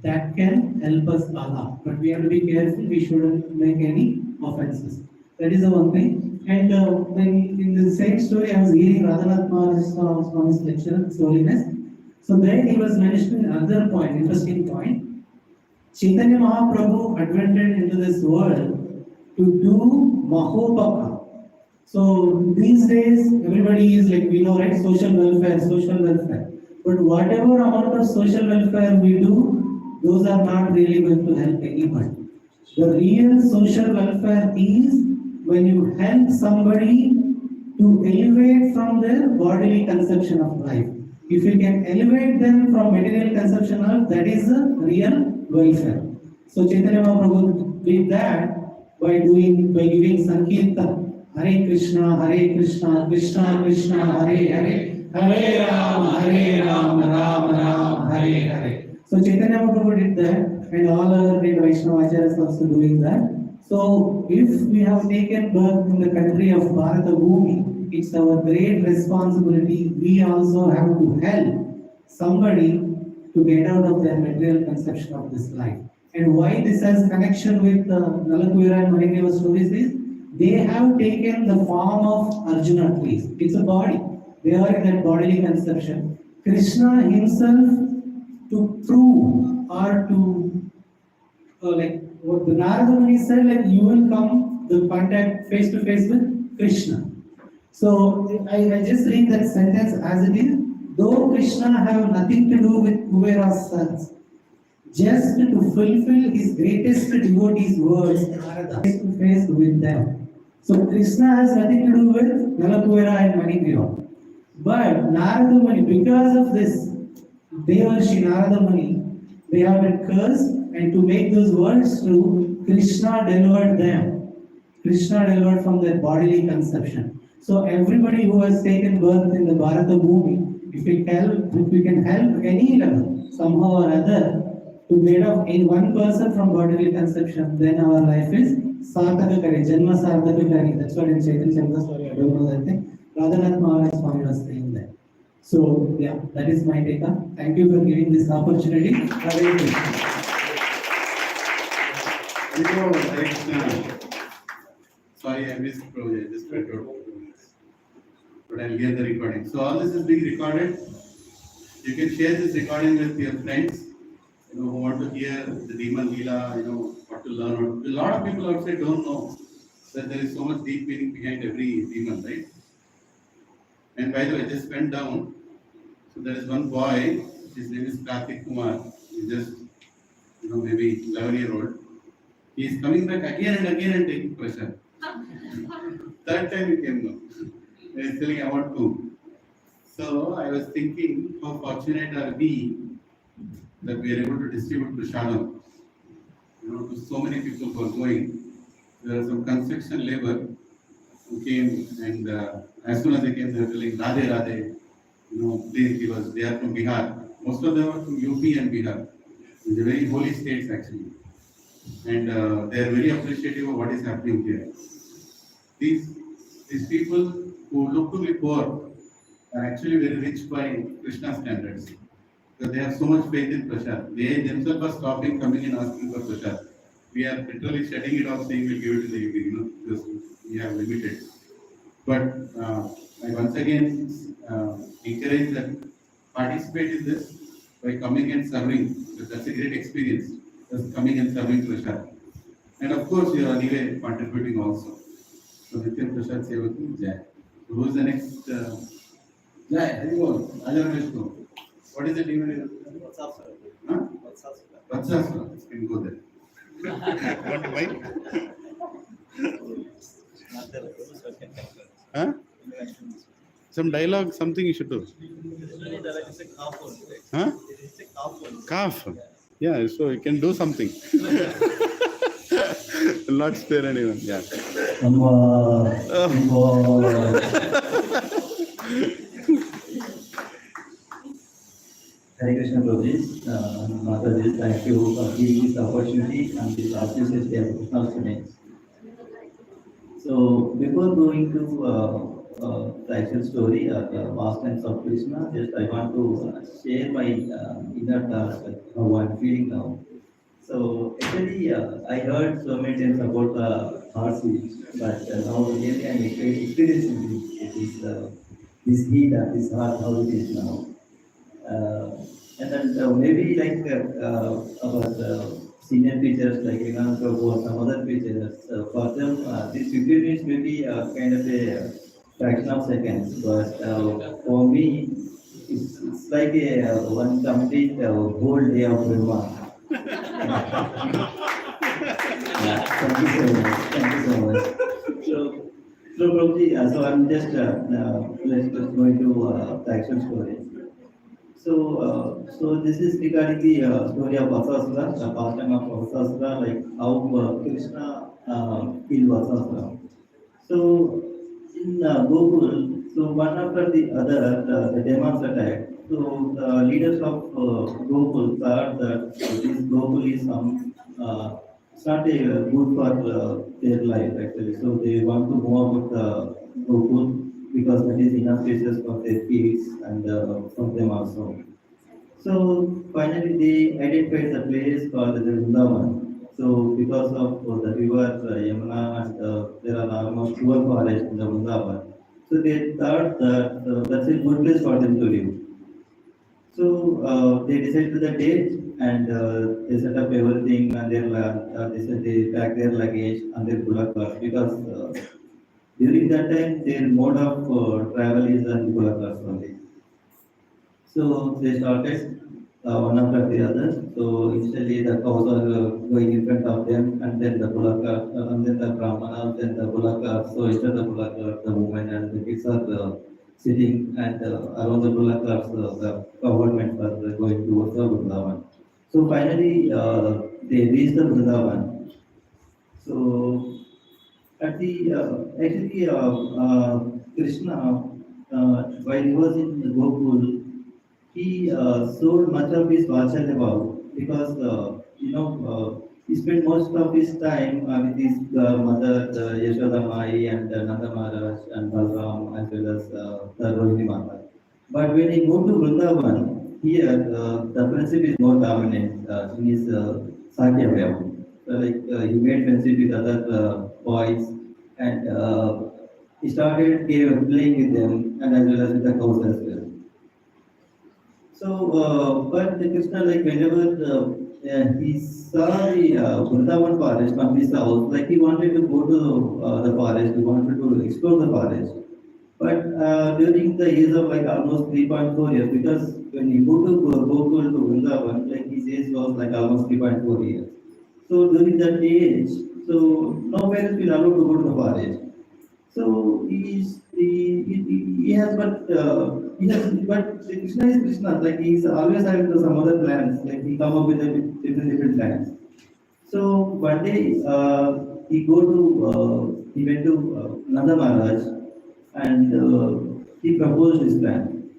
that can help us a lot. But we have to be careful, we shouldn't make any offenses. That is the one thing. And when in the same story, I was hearing Radhanath Maharaj Swami's lecture, His Holiness. So there he was mentioning another point, interesting point. Chaitanya Mahaprabhu advented into this world to do Mahopaka. So these days, everybody is like, we know, right, social welfare. But whatever amount of social welfare we do, those are not really going to help anybody. The real social welfare is when you help somebody to to elevate from their bodily conception of life. If we can elevate them from material conception of, that is the real welfare. So Chaitanya Mahaprabhu did that by giving Sankirtan, Hare Krishna, Krishna Krishna, Hare Hare, Hare Ram, Ram Ram, Hare Hare. So Chaitanya Mahaprabhu did that, and all other great Vaishnava acharyas also doing that. So if we have taken birth in the country of Bharata Bhumi, it's our great responsibility. We also have to help somebody to get out of their material conception of this life. And why this has connection with Nalakuvira and Manikriva stories is, they have taken the form of Arjuna trees. It's a body. They are in that bodily conception. Krishna himself, to prove or to like what the Narada Muni said, like you will come the contact face to face with Krishna. So I just read that sentence as it is. Though Krishna have nothing to do with Kuvera's sons, just to fulfill his greatest devotee's words, Narada face to face with them. So Krishna has nothing to do with Nalakuvira and Manikriva. But Narada Muni, because of this, Devarshi Narada Muni, they have been cursed, and to make those words true, Krishna delivered them. Krishna delivered from their bodily conception. So everybody who has taken birth in the Bharata Bhumi, if we can help any level, somehow or other, to get off in one person from bodily conception, then our life is Sarthaka Kari, Janma Sarthaka Kari. That's what in Chaitanya Chandra, I don't know that thing. Radhanath Maharaj Swami was saying that. So yeah, that is my take on. Thank you for giving this opportunity. Hare Krishna. Hare Krishna. Sorry, I missed Prabhu. I just went out. But I'll get the recording. So all this is being recorded. You can share this recording with your friends, who want to hear the demon Lila, what to learn. A lot of people outside don't know that there is so much deep meaning behind every demon, right? And by the way, I just went down. So there is one boy, his name is Karthik Kumar. He's just, maybe 11-year-old. He is coming back again and taking pressure. Third time he came now. He is telling, I want to. So I was thinking, how fortunate are we that we are able to distribute Prashadam, to so many people who are going. There are some construction labor who came, and as soon as they came, they were telling, Radhe Radhe, please give us. They are from Bihar. Most of them are from UP and Bihar. It's a very holy states actually. And they are very appreciative of what is happening here. These people who look to be poor are actually very rich by Krishna standards. Because they have so much faith in Prashad. They themselves are stopping, coming and asking for Prashad. We are literally shutting it off, saying we'll give it to the evening, because we have limited. But I once again encourage that participate in this by coming and serving. Because that's a great experience, just coming and serving Prashad. And of course, you are anyway contributing also. So Nitya Prashad Sevaki, Jai. So who is the next? Jai, Haribol, Ajar Vishnu. What is the name? Vatsasura. You can go there. Want to buy? Huh? Some dialogue, something you should do. Huh? Calf. Yeah, so you can do something. Will not spare anyone. Yeah. Hare Krishna Prabhuji, Mataji, thank you for giving this opportunity and this auspicious day of Janmastami. So before going to the actual story or the pastimes of Krishna, just I want to share my inner thoughts, how I'm feeling now. So actually, I heard so many times about the heart switch, but now really I'm experiencing this heat and this heart, how it is now. And then maybe like our senior teachers like Ringan Prabhu or some other teachers, for them this 15 minutes may be kind of a fraction of seconds, but for me it's like a one complete whole day of Brahma. Yeah, thank you so much. Thank you so much. So So Prabhuji, so I'm just let's just go into the actual story. So this is regarding the story of Vasasura, the pastime of Vasasura, like how Krishna killed Vasasura. So in Gokul, so one after the other, the demons attacked. So the leaders of Gokul thought that this Gokul is it's not a good for their life actually. So they want to move out the Gokul because that is enough spaces for their kids and for them also. So finally they identified the place called the Vrindavan. So because of the river Yamuna and there are almost 12 forests in the Vrindavan. So they thought that that's a good place for them to live. So they decided the date and they set up everything and they said they pack their luggage and their bullock cars because during that time their mode of travel is on bullock cars only. So they started one after the other. So initially the cows are going in front of them, and then the bullock cart, and then the brahmana, then the bullock cart. So instead the bullock cart, the women and the kids are sitting, and around the bullock carts, the government are going towards the Vrindavan. So finally they reached the Vrindavan. So at the Krishna, while he was in Gokul, he sold much of his Vachalya Bhav because he spent most of his time with his mother Yashoda Mai and Nanda Maharaj and Balram as well as the Rohini Mata. But when he moved to Vrindavan, here the friendship is more dominant in his Sakya Bhav. He made friendship with other boys and he started playing with them and as well as with the cows as well. So, but the Krishna, like whenever he saw the Vrindavan forest from his house, like he wanted to go to the forest, he wanted to explore the forest. But during the age of like almost 3.4 years, because when he moved to Gokul to Vrindavan, like his age was like almost 3.4 years. So during that age, so no parents will allow to go to the forest. So he has but Krishna is Krishna, like he's always having some other plans, like he come up with different plans. So one day he went to Nanda Maharaj and he proposed his plan.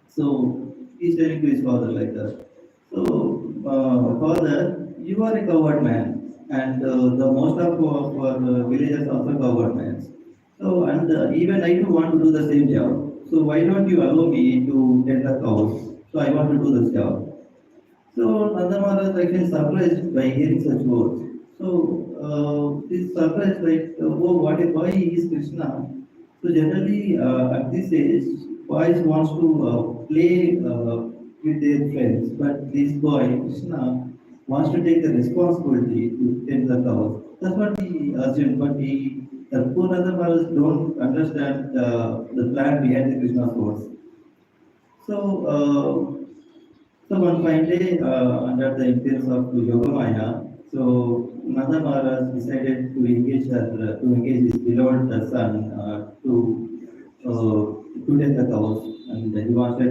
So he's telling to his father like that. So father, you are a coward man, and the most of our villagers also coward men. So and even I too want to do the same job. So why don't you allow me to tend the cows? So I want to do this job. So Nanda Maharaj actually surprised by hearing such words. So this surprised like, oh, why is Krishna? So generally at this age, boys wants to play with their friends, but this boy Krishna wants to take the responsibility to tend the cows. That's what he assumed, but the poor Nanda Maharaj don't understand the plan behind the Krishna's words. So one fine day, under the influence of Yogamaya, so Nanda Maharaj decided to engage his beloved son to tend the cows, and he wanted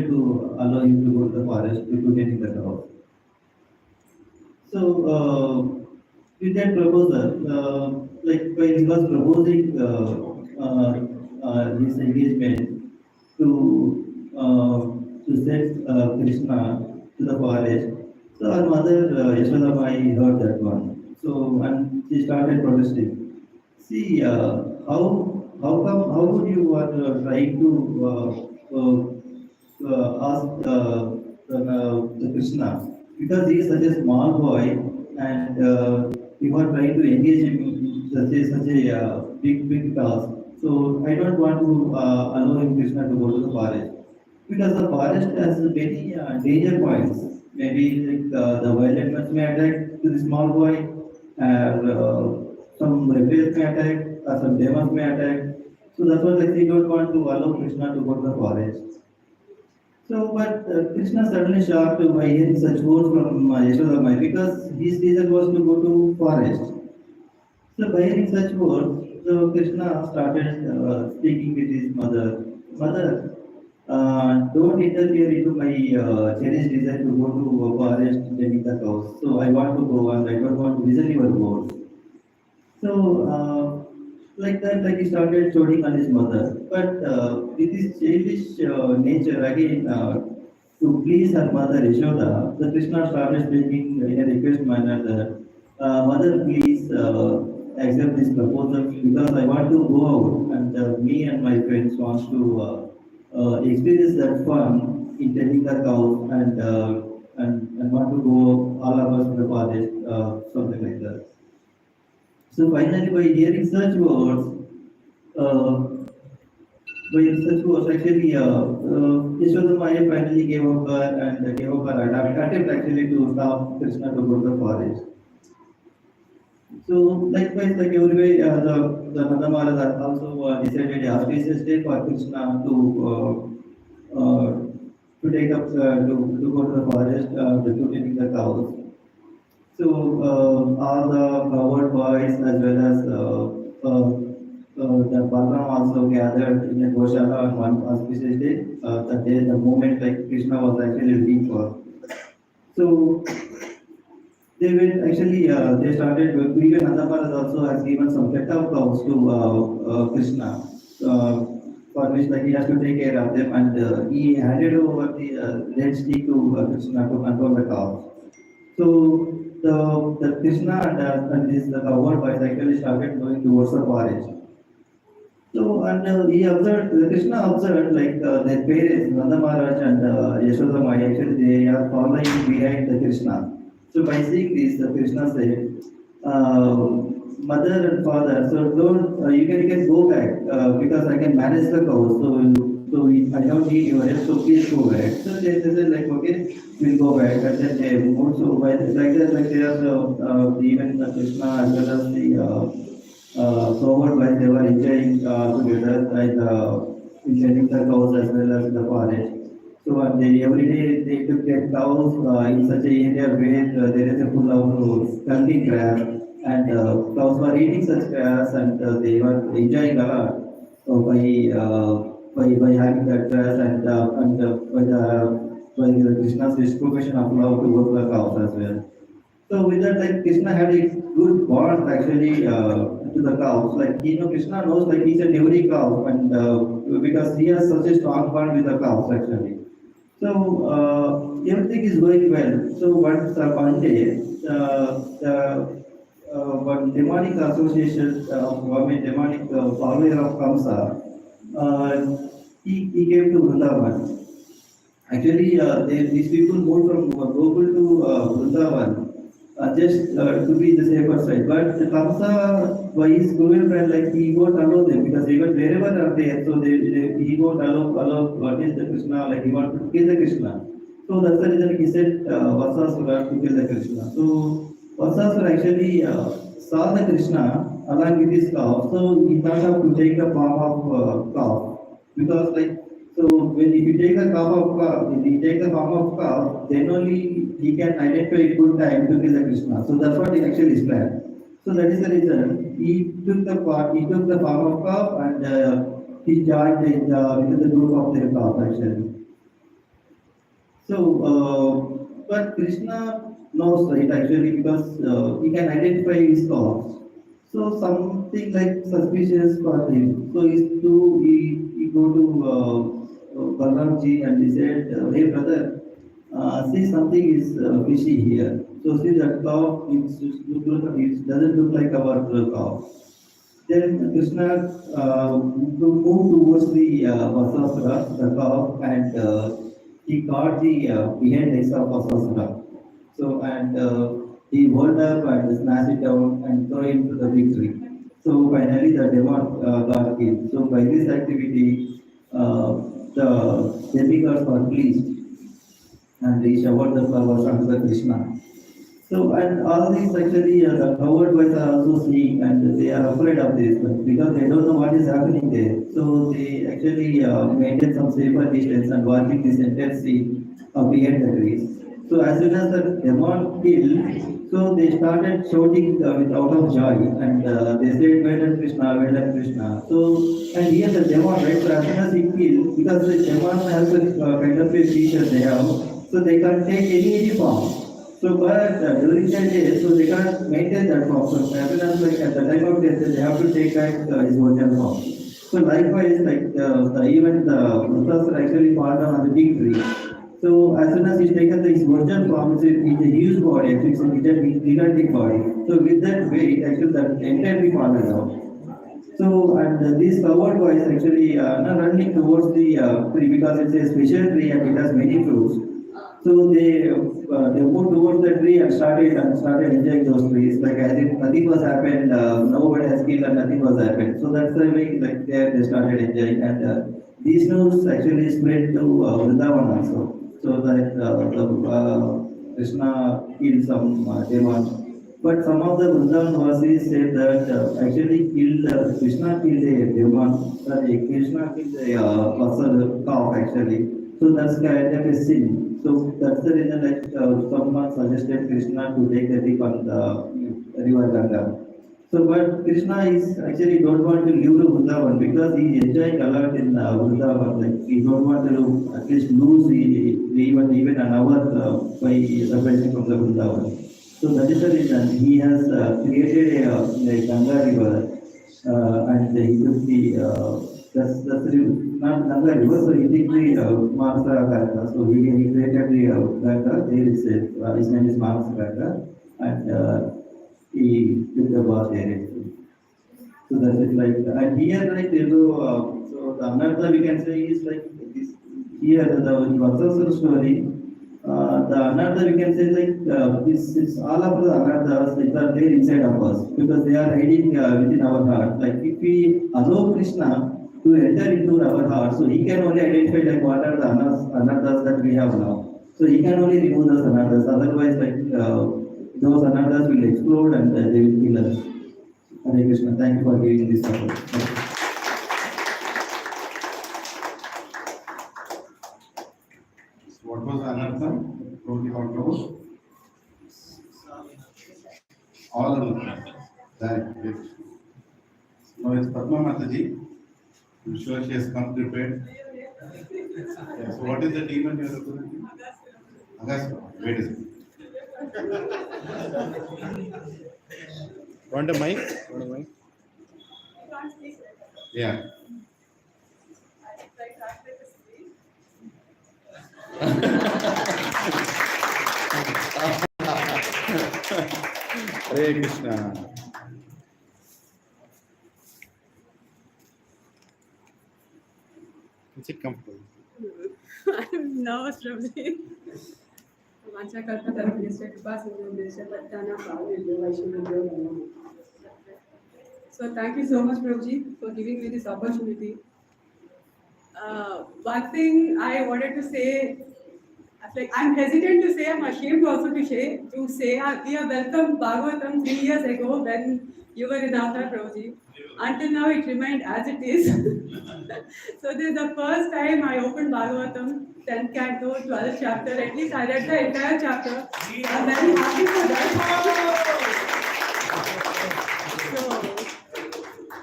to allow him to go to the forest to tend the cows. So with that proposal, like when he was proposing his engagement to send Krishna to the forest, so her mother Yashoda Mai heard that one. So and she started protesting. See how would you are trying to ask the Krishna, because he is such a small boy and you are trying to engage him in such a big task. So I don't want to allow him Krishna to go to the forest, because the forest has many danger points. Maybe like the wild animals may attack to the small boy, or some rebels may attack, or some demons may attack. So that's why like, they don't want to allow Krishna to go to the forest. So, but Krishna suddenly shocked by hearing such words from Yashoda Mai, because his reason was to go to forest. So by hearing such words, So Krishna started speaking with his mother. Mother, don't interfere into my cherished desire to go to a forest tending the cows. So I want to go and I don't want to listen your words. So like that, like he started shouting on his mother. But with his childish nature again, to please her mother Yashoda, the Krishna started speaking in a request manner that, mother, please accept this proposal because I want to go out and me and my friends want to experience that fun in tending the cows and want to go all of us to the forest, something like that. So finally, by hearing such words, actually, Yashoda Maya finally gave up her and gave up her attempt actually to stop Krishna to go to the forest. So likewise, like everywhere, the Nanda Maharaj also decided a auspicious day for Krishna to take up to go to the forest to tending the cows. So all the cowherd boys as well as the Balram also gathered in a Goshala on one auspicious day. That day, the moment like Krishna was actually looking for. So they went actually. They started. Even Nanda Maharaj also has given some pet of cows to Krishna, for which like he has to take care of them, and he handed over the red stick to Krishna to control the cows. So the Krishna and this the cowherd boys actually started going towards the forest. So and he observed Krishna observed like their parents Nanda Maharaj and Yashoda Maya actually they are following behind the Krishna. So by seeing this, Krishna said, "Mother and father, so don't you can go back because I can manage the cows. I don't need your help. So please go back." So they said like okay, we'll go back, and then they moved. So by like that, like they are even Krishna as well as the forward while they were enjoying together and enjoying the cows as well as the forest. So every day they took their cows in such an area where there is a full of skunking grass and cows were eating such grass and they were enjoying a lot by having that grass and by the Krishna's distribution of love towards the cows as well. So with that, like Krishna had a good bond actually to the cows. Like Krishna knows like he's a dairy cow, and because he has such a strong bond with the cows actually. So everything is going well. So one day, one demonic association, demonic follower of Kamsa, he came to Vrindavan. Actually, these people moved from Gokul to Vrindavan just to be the safer side. But Kamsa, by his cruel friend, like he won't allow them because even wherever are there, so he won't allow what is the Krishna, like he wanted to kill the Krishna. So that's the reason he said Vasasura to kill the Krishna. So Vasasura actually saw the Krishna along with his cow. So he thought of to take the form of cow because like so when if you take the form of cow, then only he can identify a good time to kill the Krishna. So that's what he actually is planned. So that is the reason he took the form of cow and he joined with the group of their cows actually. So but Krishna knows right actually because he can identify his cows. So something like suspicious for him. So he go to Balramji and he said, "Hey brother, see something is fishy here. So see that cow, it doesn't look like our cow." Then Krishna moved towards the Vasasura, the cow, and he caught the behind legs of Vasasura. So and he hold up and smash it down and throw it into the big tree. So finally the demon got killed. So by this activity, the demigods were pleased and they showered the flowers onto the Krishna. So and all these actually the cowherd boys are also seeing and they are afraid of this because they don't know what is happening there. So they actually maintain some safer distance and watching this entire scene behind the trees. So as soon as the demon killed, So they started shouting with out of joy, and they said, "Well done, Krishna, well done, Krishna." So, and here the demon, right? So as soon as he killed, because the demon has a kind of a feature they have, so they can't take any form. So, but during that day, so they can't maintain that form. So, as soon as like at the time of death, they have to take back his original form. So, likewise, like even the Buddhas are actually fall down on the big tree. So, as soon as he's taken his original form, it's a huge body, actually, it's a gigantic body. So, with that weight, actually, that entirely fallen down. So, and these covered boys actually not running towards the tree because it's a special tree and it has many fruits. So they moved towards the tree and started enjoying those trees. Like as if nothing was happened, nobody has killed and nothing was happened. So that's the way like they started enjoying. And these news actually spread to Vrindavan also. So that Krishna killed some demon. But some of the Vrindavan Vasis said that actually Krishna killed a demon. Sorry, Krishna killed a person, cow actually. So that's kind of a sin. So that's the reason like someone suggested Krishna to take the dip on the river Ganga. So but Krishna is actually don't want to leave the Vrindavan because he is enjoying a lot in Vrindavan. Like he don't want to at least lose even an hour by separating from the Vrindavan. So that is the reason he has created a Ganga river and he took the that's not Ganga river, so he took the Manasa Ganga. So he created the Ganga, there is his name is Manasa Ganga, and he took the bath there. So that's it like, and here like so the another we can say is like this, here the Vatsasura story. The another we can say like this is all of the anarthas which are there inside of us because they are hiding within our heart. Like if we allow Krishna to enter into our heart, so he can only identify like what are the anarthas that we have now. So he can only remove those anarthas. Otherwise, like those anarthas will explode and they will kill us. Hare Krishna. Thank you for giving this support. What was anartha? Told you how close? All anartha. That it. Now it's Padma Mataji. I'm sure she has come prepared. Yeah, so what is the demon you are representing? Agastya. Wait a second. Want a mic? Want a mic? Yeah. Hare Krishna. Is it comfortable? I'm nervous, Prabhuji. वाचा करता था minister के पास minister बताना पाऊँ So thank you so much, Prabhuji, for giving me this opportunity. One thing I wanted to say, like I'm hesitant to say, I'm ashamed also to say, we have welcomed Bhagavatam 3 years ago when you were in Andhra, Prabhuji. Until now, it remained as it is. So this is the first time I opened Bhagavatam, 10th canto, 12th chapter. At least I read the entire chapter. I'm very happy for that.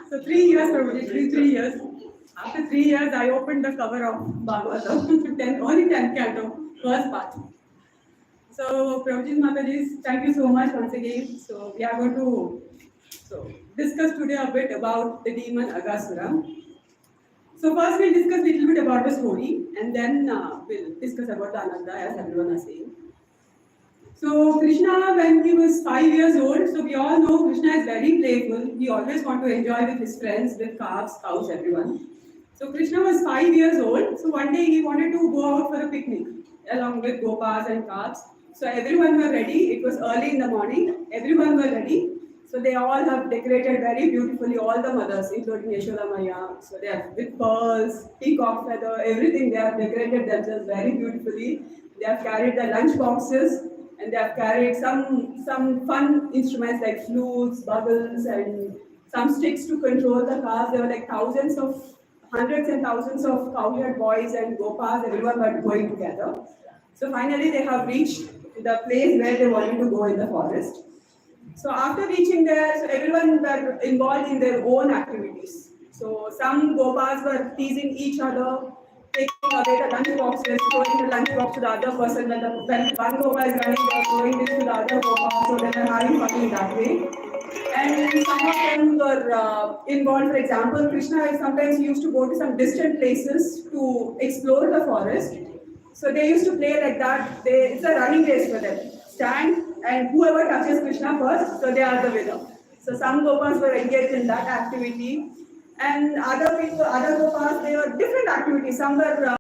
So 3 years, Prabhuji, 3 years. After 3 years, I opened the cover of Bhagavatam, only 10th canto, first part. So Prabhuji Mataji, thank you so much once again. So we are going to discuss today a bit about the demon Aghasura. So first we'll discuss a little bit about the story and then we'll discuss about the Ananda as everyone is saying. So Krishna, when he was 5 years old, so we all know Krishna is very playful. He always wants to enjoy with his friends, with calves, cows, everyone. So Krishna was 5 years old. So one day he wanted to go out for a picnic along with gopas and calves. So everyone were ready. It was early in the morning. Everyone were ready. So they all have decorated very beautifully, all the mothers, including Yashoda Maya. So they have with pearls, peacock feather, everything. They have decorated themselves very beautifully. They have carried the lunch boxes and they have carried some fun instruments like flutes, bubbles, and some sticks to control the calves. There were like hundreds and thousands of cowherd boys and gopas. Everyone were going together. So finally they have reached the place where they wanted to go in the forest. So after reaching there, so everyone were involved in their own activities. So some Gopas were teasing each other, taking away the lunch boxes, throwing the lunch box to the other person. When one Gopa is running, they are throwing this to the other Gopa, so they were having fun in that way. And some of them were involved. For example, Krishna sometimes used to go to some distant places to explore the forest. So they used to play like that. It's a running race for them. Stand, and whoever touches Krishna first, so they are the winner. So some Gopas were engaged in that activity, and other Gopas, they were different activities. Some were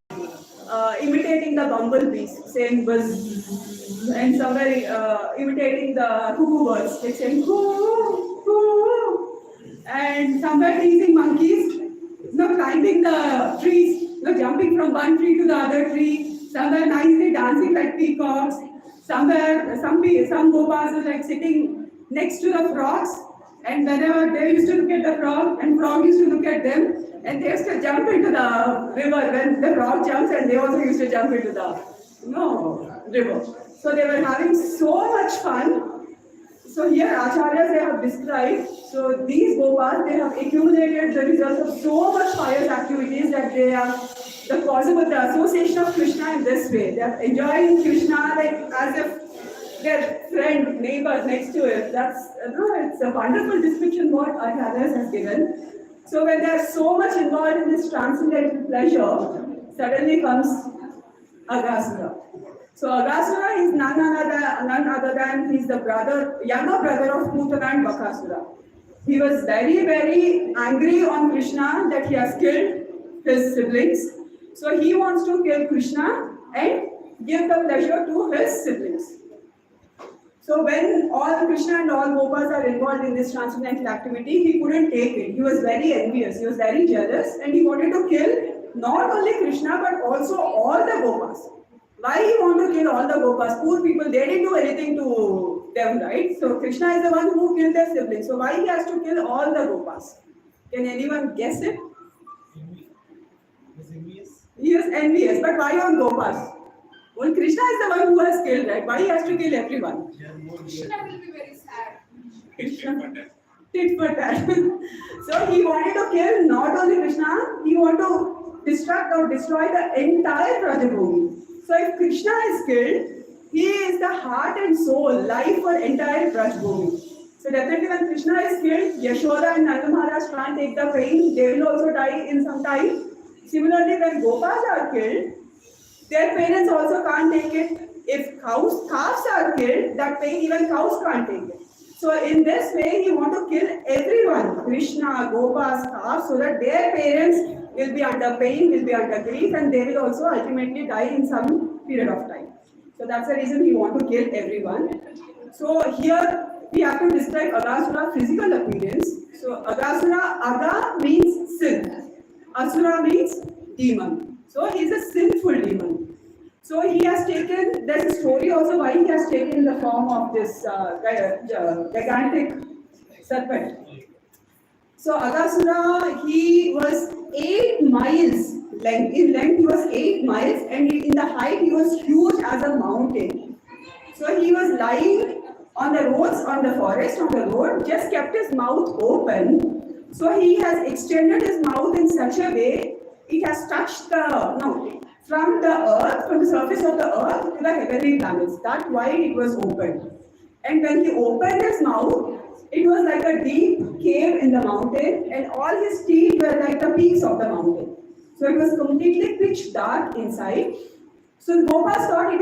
imitating the bumblebees, saying buzz, and some were imitating the cuckoo birds, like saying coo, coo, and some were teasing monkeys, climbing the trees, jumping from one tree to the other tree. Some were nicely dancing like peacocks. Some Gopas were like sitting next to the frogs, and whenever they used to look at the frog, and frog used to look at them, and they used to jump into the river when the frog jumps, and they also used to jump into the river. So they were having so much fun. So here Acharyas they have described. So these Gopas, they have accumulated the results of so much pious activities that they are the association of Krishna in this way. They are enjoying Krishna like as if their friend, neighbor next to it. It's a wonderful description what Acharyas has given. So when they are so much involved in this transcendental pleasure, suddenly comes Aghasura. So Aghasura is none other than he's the younger brother of Putana and Bakasura. He was very, very angry on Krishna that he has killed his siblings. So he wants to kill Krishna and give the pleasure to his siblings. So when all Krishna and all Gopas are involved in this transcendental activity, he couldn't take it. He was very envious, he was very jealous, and he wanted to kill not only Krishna but also all the Gopas. Why he wanted to kill all the Gopas? Poor people, they didn't do anything to them, right? So Krishna is the one who killed their siblings. So why he has to kill all the Gopas? Can anyone guess it? He is envious, but why on Gopas? Well, Krishna is the one who has killed, right? Why he has to kill everyone? Krishna will be very sad. Krishna. Tit for tat. So he wanted to kill not only Krishna, he wanted to destruct or destroy the entire Brajabhumi. So if Krishna is killed, he is the heart and soul, life for entire Brajabhumi. So definitely when Krishna is killed, Yashoda and Nanda Maharaj can't take the pain, they will also die in some time. Similarly, when Gopas are killed, their parents also can't take it. If calves are killed, that pain even cows can't take it. So in this way, he wants to kill everyone, Krishna, Gopas, calves, so that their parents will be under pain, will be under grief, and they will also ultimately die in some period of time. So that's the reason he wants to kill everyone. So here we have to describe Aghasura's physical appearance. So Aghasura, Agha means sin. Asura means demon. So he is a sinful demon. So he has taken, there's a story also why he has taken the form of this gigantic serpent. So Aghasura, he was 8 miles length. In length he was 8 miles, and in the height he was huge as a mountain. So he was lying on the roads, on the forest, on the road, just kept his mouth open. So he has extended his mouth in such a way, it has touched from the earth, from the surface of the earth to the heavenly planets. That's why it was opened. And when he opened his mouth, it was like a deep cave in the mountain, and all his teeth were like the peaks of the mountain. So it was completely pitch dark inside. So the Gopas thought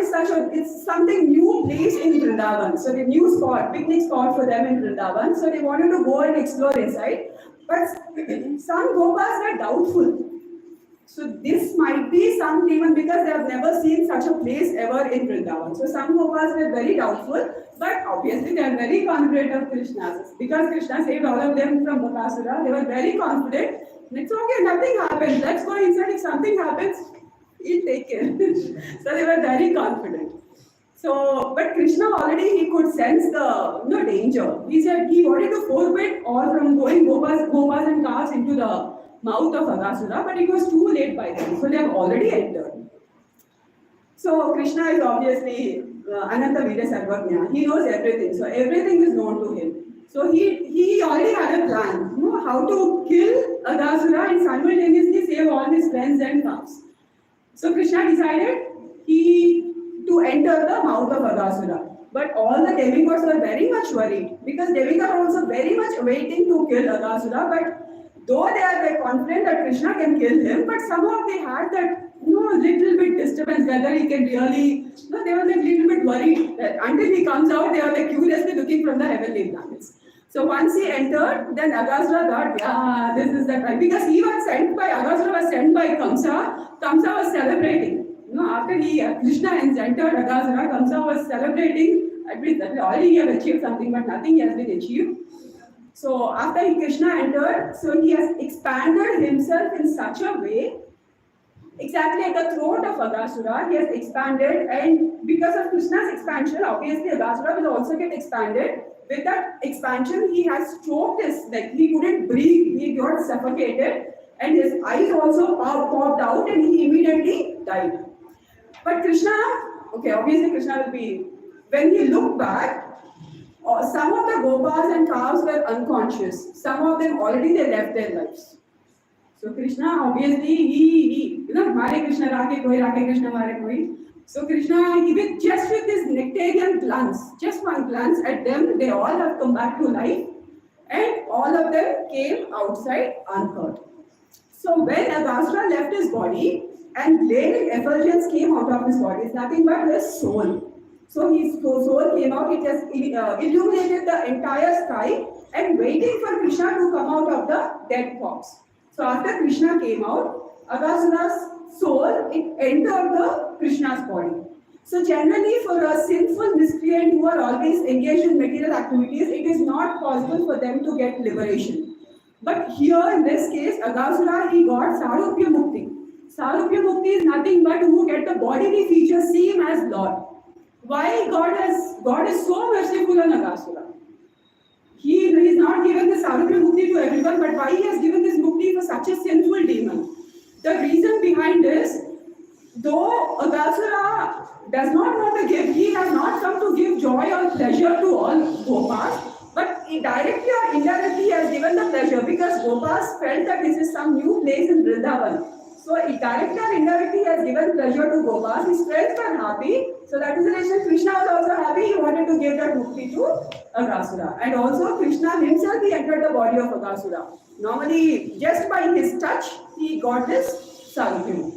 it's something new place in Vrindavan. So the new spot, picnic spot for them in Vrindavan. So they wanted to go and explore inside. But some Gopas were doubtful. So this might be some demon because they have never seen such a place ever in Vrindavan. So some Gopas were very doubtful, but obviously they are very confident of Krishna. Because Krishna saved all of them from Bakasura, they were very confident. It's okay, nothing happens. Let's go inside. If something happens, he'll take care. So they were very confident. So, but Krishna already he could sense the danger. He said he wanted to forbid all from going Gopas and calves into the mouth of Aghasura, but it was too late by then. So they have already entered. So Krishna is obviously Ananta Vida Sarvagnya. He knows everything. So everything is known to him. So he already had a plan, how to kill Aghasura and simultaneously save all his friends and cows. So Krishna decided to enter the mouth of Aghasura. But all the demigods were very much worried because demigods are also very much waiting to kill Aghasura. But though they are very confident that Krishna can kill him, but somehow they had that little bit disturbance whether he can really. They were like little bit worried that until he comes out, they are like curiously looking from the heavenly planets. So once he entered, then Aghasura thought, yeah, this is the time. Because Aghasura was sent by Kamsa. Kamsa was celebrating. After Krishna entered Aghasura, Kamsa was celebrating. At least already he had achieved something, but nothing has been achieved. So after Krishna entered, so he has expanded himself in such a way, exactly at the throat of Aghasura, he has expanded, and because of Krishna's expansion, obviously Aghasura will also get expanded. With that expansion, he has choked his neck. He couldn't breathe. He got suffocated, and his eyes also popped out, and he immediately died. But Krishna, obviously Krishna will be. When he looked back, some of the gopas and cows were unconscious. Some of them already they left their lives. So Krishna, obviously, he Mare Krishna Rake Krishna Mare Koi. So Krishna, just with this nectarian glance, just one glance at them, they all have come back to life, and all of them came outside unhurt. So when Aghasura left his body, and flaming effulgence came out of his body, it's nothing but his soul. So his soul came out, it has illuminated the entire sky, and waiting for Krishna to come out of the dead corpse. So after Krishna came out, Aghasura's soul, it entered the Krishna's body. So generally for a sinful miscreant who are always engaged in material activities, it is not possible for them to get liberation. But here in this case, Aghasura, he got Sarupya Mukti. Sarupya Mukti is nothing but who get the bodily features, see him as Lord. Why God is so merciful on Aghasura? He is not given the Sarupya Mukti to everyone, but why he has given this Mukti for such a sinful demon? The reason behind this, though Aghasura does not want to give, he has not come to give joy or pleasure to all gopas, but directly or indirectly he has given the pleasure because gopas felt that this is some new place in Vrindavan. So directly or indirectly he has given pleasure to gopas, his friends were happy, so that is the reason Krishna was also happy, he wanted to give that mukti to Aghasura. And also Krishna himself, he entered the body of Aghasura. Normally, just by his touch, he got this Sarupya.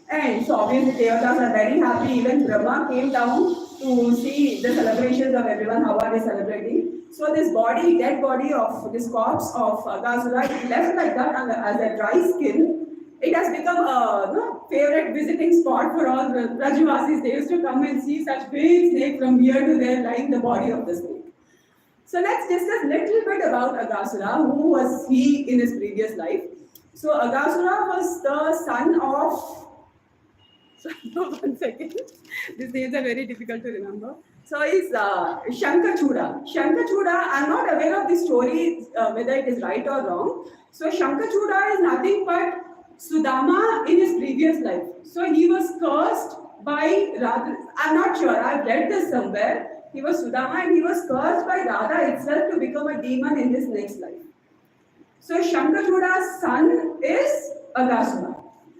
And so obviously Devatas are very happy. Even Brahma came down to see the celebrations of everyone, how are they celebrating. So this body, dead body of this corpse of Aghasura, it left like that as a dry skin. It has become a favorite visiting spot for all Rajavasis. They used to come and see such big snake from here to there lying the body of the snake. So let's discuss a little bit about Aghasura. Who was he in his previous life? So Aghasura was the son of... One second. These names are very difficult to remember. So he's Shankachuda. Shankachuda, I'm not aware of the story, whether it is right or wrong. So Shankachuda is nothing but Sudama in his previous life. So he was cursed by Radha. I'm not sure, I've read this somewhere. He was Sudama and he was cursed by Radha itself to become a demon in his next life. So Shankachuda's son is Aghasura.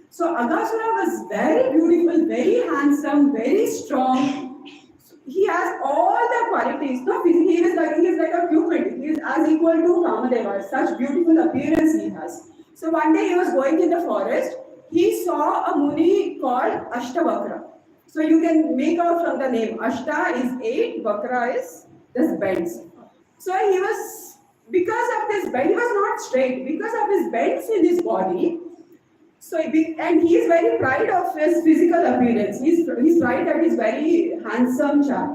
So Aghasura was very beautiful, very handsome, very strong. He has all the qualities. No, he is like a Cupid. He is as equal to Kamadeva. Such beautiful appearance he has. So one day he was going in the forest. He saw a Muni called Ashtavakra. So you can make out from the name. Ashta is 8, Vakra is this bends. So he was, because of this bend, he was not straight. Because of his bends in his body, and he is very proud of his physical appearance. He's proud that he's very handsome chap.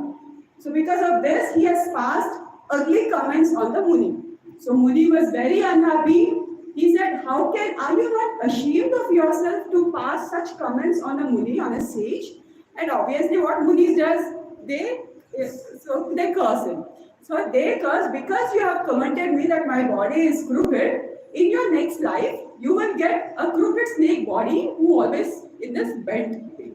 So because of this, he has passed ugly comments on the Muni. So Muni was very unhappy. He said, are you not ashamed of yourself to pass such comments on a Muni, on a sage? And obviously what Munis does, they curse him. So they curse, because you have commented me that my body is crooked, in your next life, you will get a crooked snake body who always in this bent way.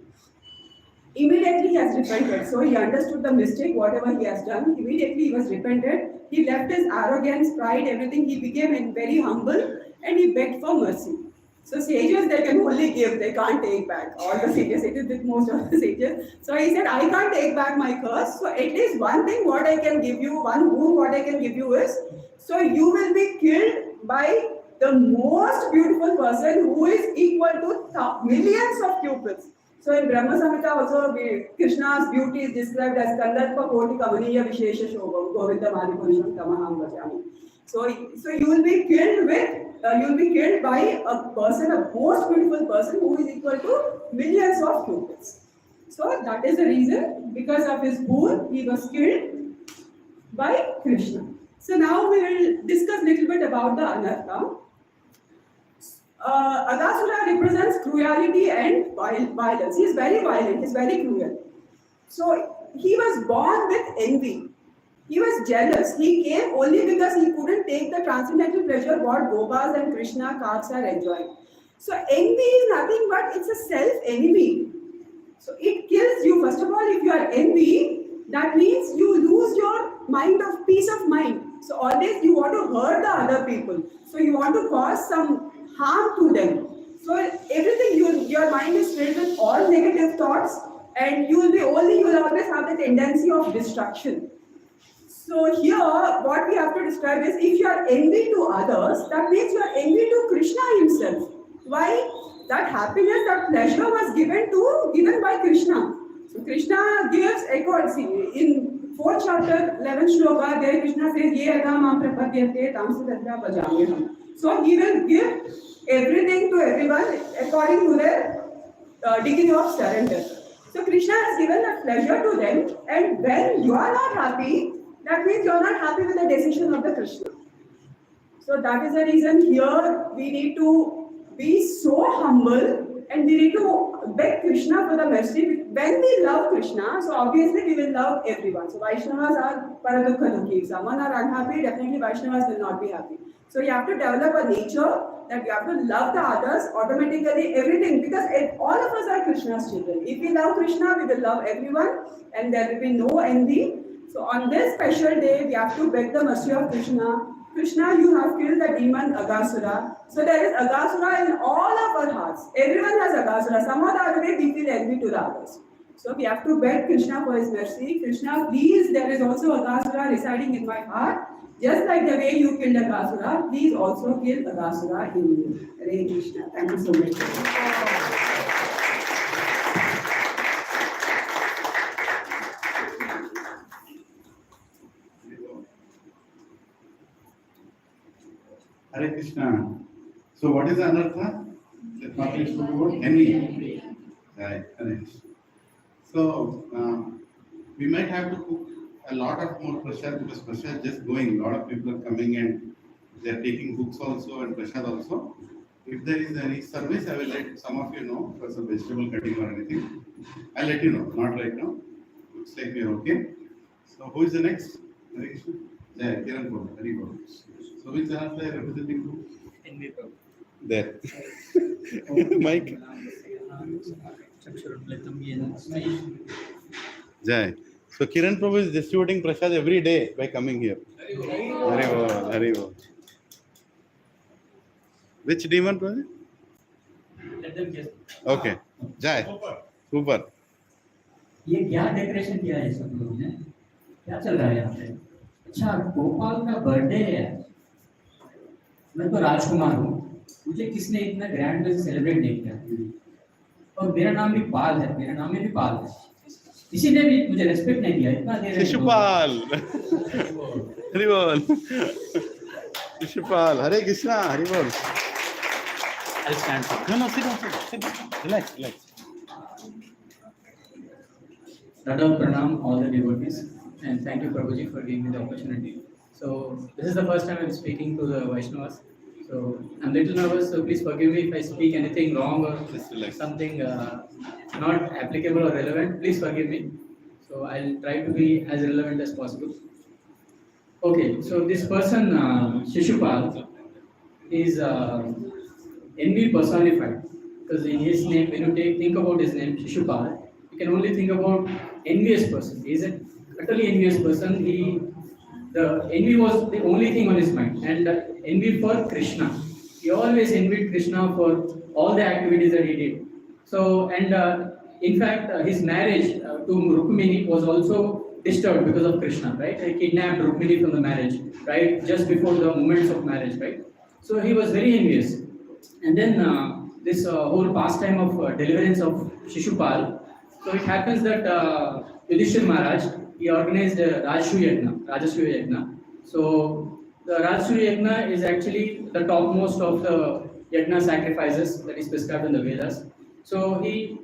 Immediately he has repented. So he understood the mistake, whatever he has done. Immediately he was repented. He left his arrogance, pride, everything. He became very humble and he begged for mercy. So sages, they can only give, they can't take back. All the sages, it is with most of the sages. So he said, I can't take back my curse. So at least one thing what I can give you, one boon what I can give you is, so you will be killed by the most beautiful person who is equal to millions of cupids. So in Brahma Samhita also, Krishna's beauty is described as Kandalpa Koti Kamaniya Vishesha Shobham Govinda Maripurusham Tamaham Bhajami. So you will be killed by a person, a most beautiful person who is equal to millions of cupids. So that is the reason, because of his boon, he was killed by Krishna. So now we will discuss a little bit about the Anartha. Aghasura represents cruelty and violence. He is very violent, he is very cruel. So he was born with envy. He was jealous. He came only because he couldn't take the transcendental pleasure what Gopas and Krishna cards are enjoying. So envy is nothing but it's a self-enemy. So it kills you. First of all, if you are envy, that means you lose your mind of peace of mind. So always you want to hurt the other people. So you want to cause some harm to them. So everything, your mind is filled with all negative thoughts, and you will always have the tendency of destruction. So here, what we have to describe is, if you are envy to others, that means you are envy to Krishna himself. Why? That happiness, that pleasure was given by Krishna. So Krishna gives in 4th chapter, 11th shloka, there Krishna says, Ye adha mam prapadyate tamsa tatra bhajamyaham. So he will give everything to everyone according to their degree of surrender. So Krishna has given that pleasure to them, and when you are not happy, that means you are not happy with the decision of the Krishna. So that is the reason here we need to be so humble, and we need to beg Krishna for the mercy. When we love Krishna, so obviously we will love everyone. So Vaishnavas are paradukha dukhi. If someone are unhappy, definitely Vaishnavas will not be happy. So you have to develop a nature that you have to love the others automatically, everything, because all of us are Krishna's children. If we love Krishna, we will love everyone, and there will be no envy. So on this special day, we have to beg the mercy of Krishna. Krishna, you have killed the demon Aghasura. So there is Aghasura in all of our hearts. Everyone has Aghasura. Some or the other way we feel envy to the others. So we have to beg Krishna for his mercy. Krishna, please, there is also Aghasura residing in my heart. Just like the way you killed Aghasura, please also kill Aghasura in me. Hare Krishna. Thank you so much. Hare Krishna. So what is Anartha? Let me talk about envy. Right. Hare Krishna. So we might have to cook a lot of more prasad, because prasad is just going. A lot of people are coming and they are taking books also and prasad also. If there is any service, I will let some of you know for some vegetable cutting or anything. I'll let you know, not right now. Looks like we are okay. So who is the next? Hare Krishna. Jai, Kiran Prabhu, Hari Prabhu. So which are they representing who? There. Mike. Jai. So Kiran Prabhu is distributing prasad every day by coming here. Hari Bol, Hari Bol. Which demon Prabhu? Let them guess. Okay. Jai. Super. ये क्या decoration किया है सब लोगों ने? क्या चल रहा है यहाँ पे? अच्छा, गोपाल का बर्थडे है। मैं तो राजकुमार हूँ। मुझे किसने इतना ग्रैंड में सेलिब्रेट नहीं किया? और मेरा नाम भी पाल है। मेरा नाम में भी पाल है। किसी ने भी मुझे रेस्पेक्ट नहीं दिया। इतना दे रहे हैं। शिशुपाल। हरि बोल। शिशुपाल। हरे कृष्णा। हरि बोल। I'll stand. No, sit down. Relax. Radha Pranam, all the devotees, and thank you Prabhuji for giving me the opportunity. So this is the first time I'm speaking to the Vaishnavas. So I'm a little nervous, so please forgive me if I speak anything wrong or something not applicable or relevant. Please forgive me. So I'll try to be as relevant as possible. Okay, so this person, Shishupal, is envy personified. Because in his name, when you think about his name, Shishupal, you can only think about envious person. He is a utterly envious person. The envy was the only thing on his mind, and envy for Krishna. He always envied Krishna for all the activities that he did. So, and in fact, his marriage to Rukmini was also disturbed because of Krishna, right? He kidnapped Rukmini from the marriage, right? Just before the moments of marriage, right? So he was very envious. And then this whole pastime of deliverance of Shishupal. So it happens that Yudhishthir Maharaj, he organized a Rajasuya Yajna. So the Rajasuya Yajna is actually the topmost of the Yajna sacrifices that is prescribed in the Vedas. So he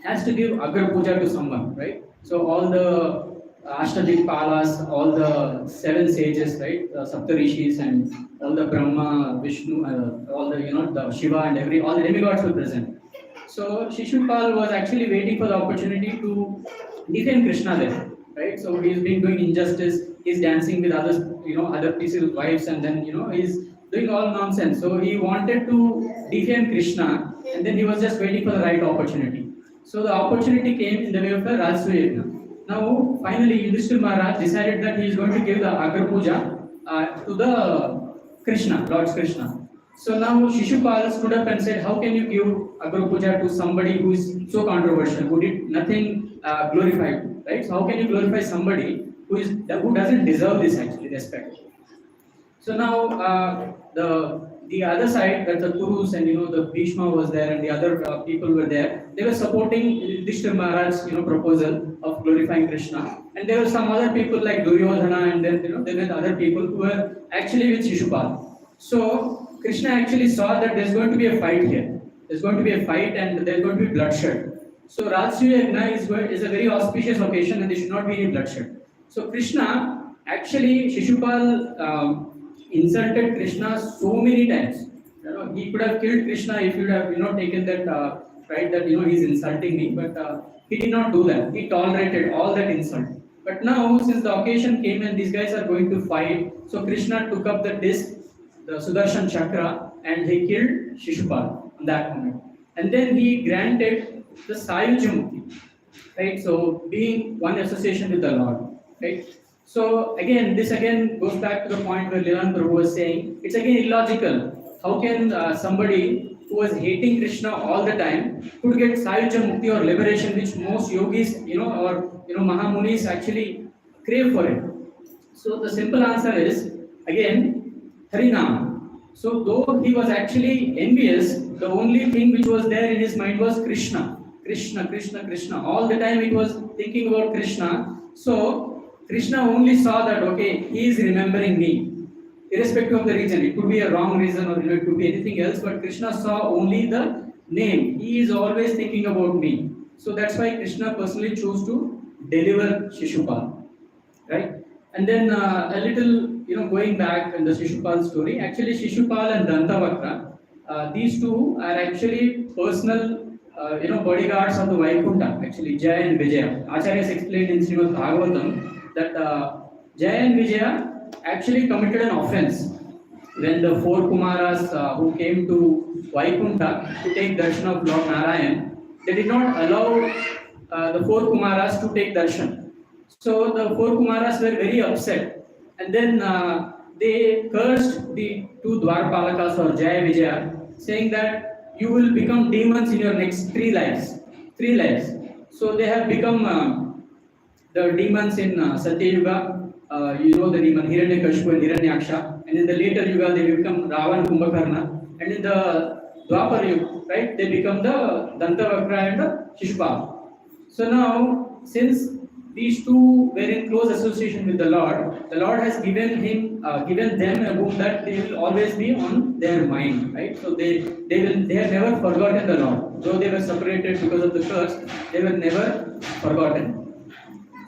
has to give Agra Puja to someone, right? So all the Ashtadikpalas, all the 7 sages, right? Saptarishis and all the Brahma, Vishnu, all the, the Shiva and all the demigods were present. So Shishupal was actually waiting for the opportunity to defend Krishna there, right? So he's been doing injustice, he's dancing with others, other people's wives, and then, he's doing all nonsense. So he wanted to defend Krishna, and then he was just waiting for the right opportunity. So the opportunity came in the way of the Rajasuya Yajna. Now, finally, Yudhishthir Maharaj decided that he is going to give the Agra Puja to the Krishna, Lord Krishna. So now Shishupal stood up and said, how can you give Agra Puja to somebody who is so controversial, who did nothing glorified, right? So how can you glorify somebody who doesn't deserve this actually respect? So now the other side, that the Kurus and the Bhishma was there and the other people were there, they were supporting Yudhishthir Maharaj's proposal of glorifying Krishna, and there were some other people like Duryodhana, and then there were other people who were actually with Shishupal. So Krishna actually saw that there's going to be a fight here. There's going to be a fight and there's going to be bloodshed. So Rajasuya Yajna is a very auspicious occasion and there should not be any bloodshed. So Krishna, actually Shishupal insulted Krishna so many times. He could have killed Krishna if he would have taken that right, that he's insulting me, but he did not do that. He tolerated all that insult. But now, since the occasion came and these guys are going to fight, so Krishna took up the disc, the Sudarshan Chakra, and he killed Shishupal on that moment. And then he granted the Sayuja Mukti, right? So being one association with the Lord, right? So this again goes back to the point where Lila Prabhu was saying, it's again illogical. How can somebody who was hating Krishna all the time could get Sayuja Mukti or liberation, which most yogis, or Mahamunis actually crave for it? So the simple answer is, again, Harinam. So though he was actually envious, the only thing which was there in his mind was Krishna. Krishna, Krishna, Krishna. All the time it was thinking about Krishna. So Krishna only saw that, okay, he is remembering me, irrespective of the reason. It could be a wrong reason or it could be anything else, but Krishna saw only the name. He is always thinking about me. So that's why Krishna personally chose to deliver Shishupal, right? And then a little, going back in the Shishupal story, actually Shishupal and Dantavakra, these two are actually personal bodyguards of the Vaikuntha, actually Jaya and Vijaya. Acharyas explained in Srimad Bhagavatam that Jaya and Vijaya actually committed an offense when the 4 Kumaras who came to Vaikuntha to take darshan of Lord Narayan, they did not allow the 4 Kumaras to take darshan. So the 4 Kumaras were very upset, and then they cursed the 2 Dwarpalakas or Jaya Vijaya, saying that you will become demons in your next 3 lives. 3 lives. So they have become the demons in Satya Yuga, the demon Hiranyakashipu and Hiranyaksha, and in the later Yuga they become Ravan, Kumbhakarna, and in the Dwapar Yuga, right, they become the Dantavakra and the Shishupal. So now, since these two were in close association with the Lord has given them a book that they will always be on their mind, right? So they have never forgotten the Lord. Though they were separated because of the curse, they were never forgotten.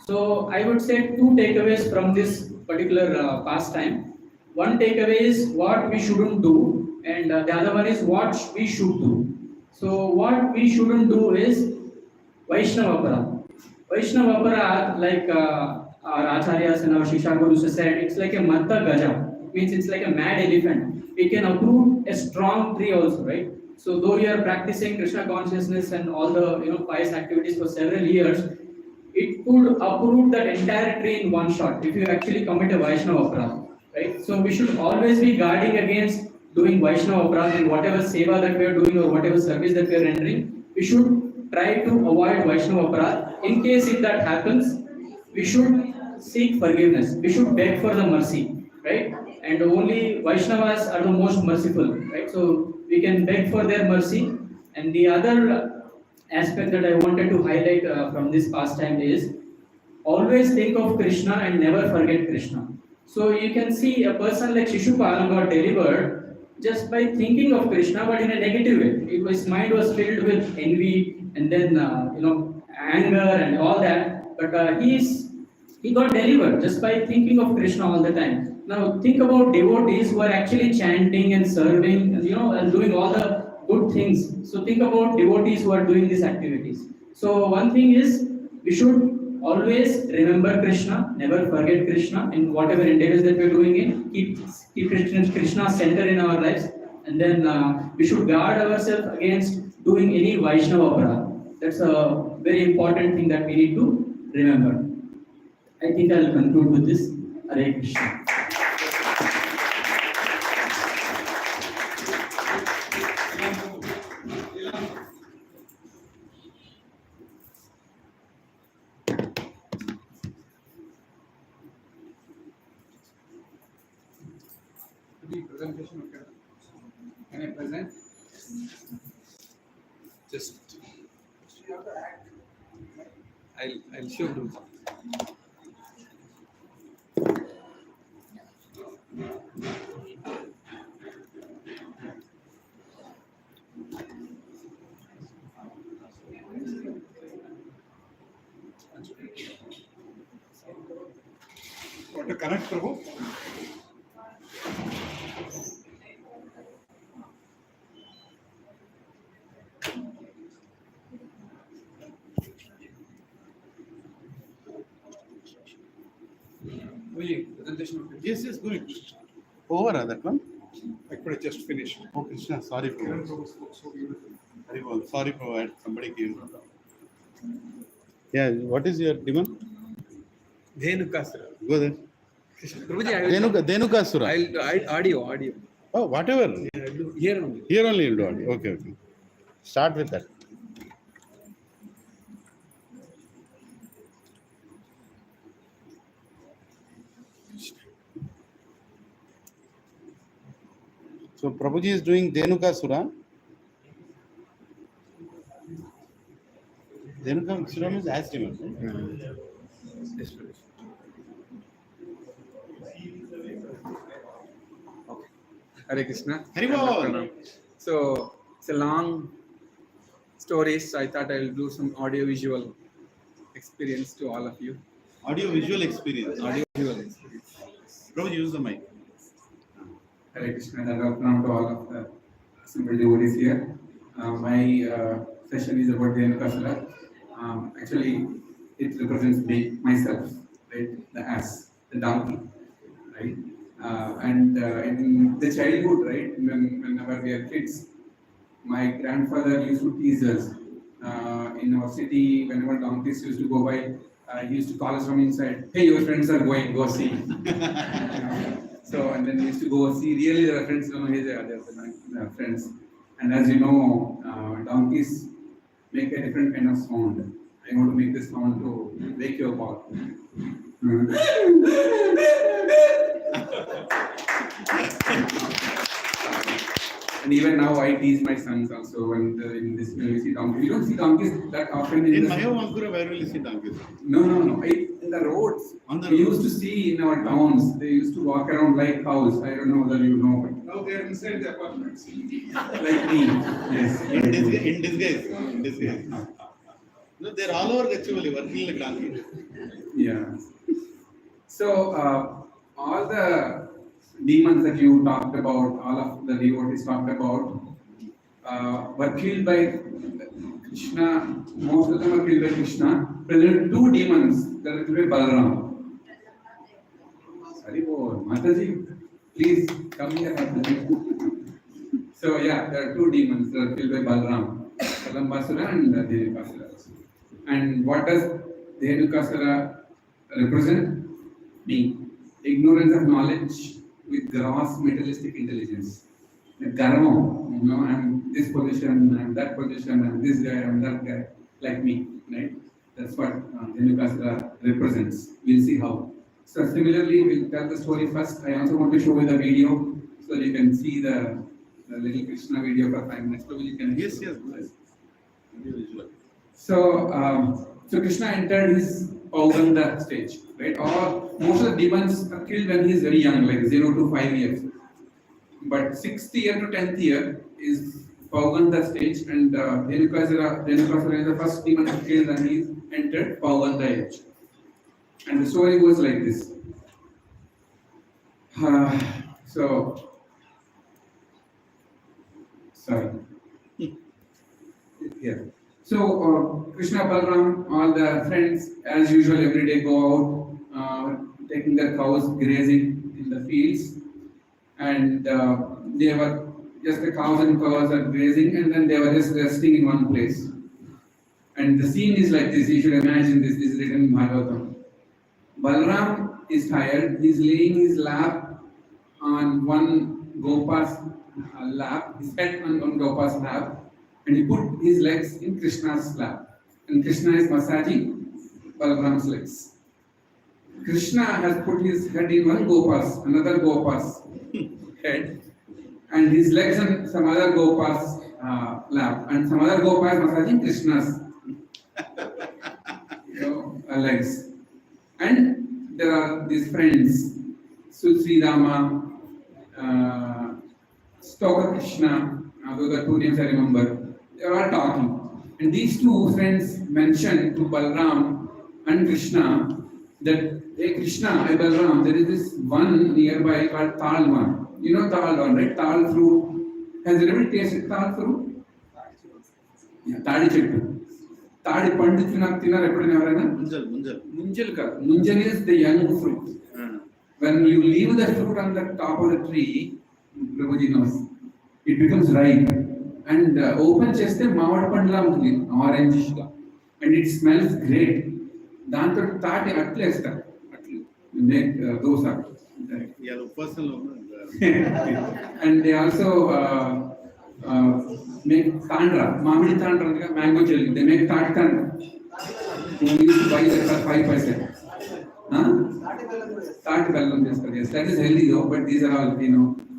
So I would say 2 takeaways from this particular pastime. One takeaway is what we shouldn't do, and the other one is what we should do. So what we shouldn't do is Vaishnava Aparadha. Vaishnava Aparadha, like our Acharyas and our Shiksha Gurus said, it's like a Matta Gaja. It means it's like a mad elephant. We can uproot a strong tree also, right? So though you are practicing Krishna consciousness and all the pious activities for several years, it could uproot that entire tree in one shot if you actually commit a Vaishnava aparadha, right? So we should always be guarding against doing Vaishnava aparadha in whatever seva that we are doing or whatever service that we are rendering. We should try to avoid Vaishnava aparadha. In case if that happens, we should seek forgiveness. We should beg for the mercy, right? And only Vaishnavas are the most merciful, right? So we can beg for their mercy. And the other aspect that I wanted to highlight from this pastime is always think of Krishna and never forget Krishna. So you can see a person like Shishupal got delivered just by thinking of Krishna, but in a negative way. His mind was filled with envy and then anger and all that. But he got delivered just by thinking of Krishna all the time. Now think about devotees who are actually chanting and serving, and doing all the good things. So think about devotees who are doing these activities. So one thing is we should always remember Krishna, never forget Krishna in whatever endeavors that we're doing in. Keep Krishna center in our lives, and then we should guard ourselves against doing any Vaishnava aparadha. That's a very important thing that we need to remember. I think I'll conclude with this. Hare Krishna. Presentation, okay. Can I present? Just I'll show you. What to connect, Prabhu? Presentation. Yes, go ahead. Over that one? I could have just finished. Oh, Krishna, sorry for that. Very well. Sorry for that. Somebody came. Yeah, what is your demand? Dhenukasura. Go there. Prabhuji, I will Dhenukasura. I'll audio. Oh, whatever. Yeah, I'll do here only. Here only you'll do audio. Okay. Start with that. So Prabhuji is doing Dhenukasura. Dhenukasura means as demon. Right? Yes, please. Okay. Hare Krishna. Hari Bol. So it's a long story, so I thought I'll do some audio visual experience to all of you. Audio visual experience. Audio visual experience. Prabhuji, use the mic. Hare Krishna, and welcome to all of the assembled devotees here. My session is about the Dhenukasura. Actually, it represents myself, right? The ass, the donkey, right? And in the childhood, right, whenever we are kids, my grandfather used to tease us. In our city, whenever donkeys used to go by, he used to call us from inside, hey, your friends are going, go see. So, and then we used to go see, really their friends, they're friends. And as you know, donkeys make a different kind of sound. I want to make this sound to wake you up all. And even now I tease my sons also when in this when we see donkeys. We don't see donkeys that often In Mayo Mankura, where will you see donkeys? No. In the roads. We used to see in our towns, they used to walk around like cows. I don't know whether you know, but now they are inside the apartments. Like me. Yes. In disguise. No, they're all over Gachibowli, working like donkeys. Yeah. So all the demons that you talked about, all of the devotees talked about, were killed by Krishna. Most of them were killed by Krishna. But there are two demons that are killed by Balaram. Sorry, Mataji, please come here, Mataji. So yeah, there are two demons that are killed by Balram, Kalambasura and Dhenukasura. And what does Dhenukasura represent? Me. Ignorance of knowledge with gross materialistic intelligence. The garmo, I'm this position, I'm that position, I'm this guy, I'm that guy, like me, right? That's what Dhenukasura represents. We'll see how. So similarly, we'll tell the story first. I also want to show you the video so you can see the little Krishna video for 5 minutes. Probably you can. Yes. So, so Krishna entered his Pauganda stage, right? Or most of the demons are killed when he is very young, like 0 to 5 years. But 6th year to 10th year is Pauganda stage, and Dhenukasura is the first demon killed when he entered Pauganda age. And the story goes like this. Sorry. Here. So Krishna, Balram, all the friends, as usual, every day go out, taking their cows grazing in the fields, and they were just the cows and cows are grazing, and then they were just resting in one place. And the scene is like this. You should imagine this. This is written in Bhagavatam. Balram is tired. He's laying his lap on one Gopa's lap, his head on Gopa's lap, and he put his legs in Krishna's lap. And Krishna is massaging Balram's legs. Krishna has put his head in another Gopa's head, and his legs on some other Gopa's lap, and some other Gopa is massaging Krishna's legs. And there are these friends, Sri Rama, Stoker Krishna, those are two names I remember. They are all talking. And these two friends mentioned to Balram and Krishna that, hey Krishna, hey Balram, there is this one nearby called Talwan. You know Talwan, right? Tal fruit. Has anybody tasted Tal fruit? Yeah, Tadi Chettu. Tadi Pandu Tinar Munjal is the young fruit. When you leave the fruit on the top of the tree, Prabhuji knows, it becomes ripe. And open cheste mavad pandla untadi, orange ga. And it smells great. Danto taati atlu estar. Atlu. Make dosa. Yeah, personal. And they also make tandra, mamidi tandra, mango jelly. They make taati tandra. We used to buy that for 5 paise. Taati bellam chestar. Yes, that is healthy though, but these are all,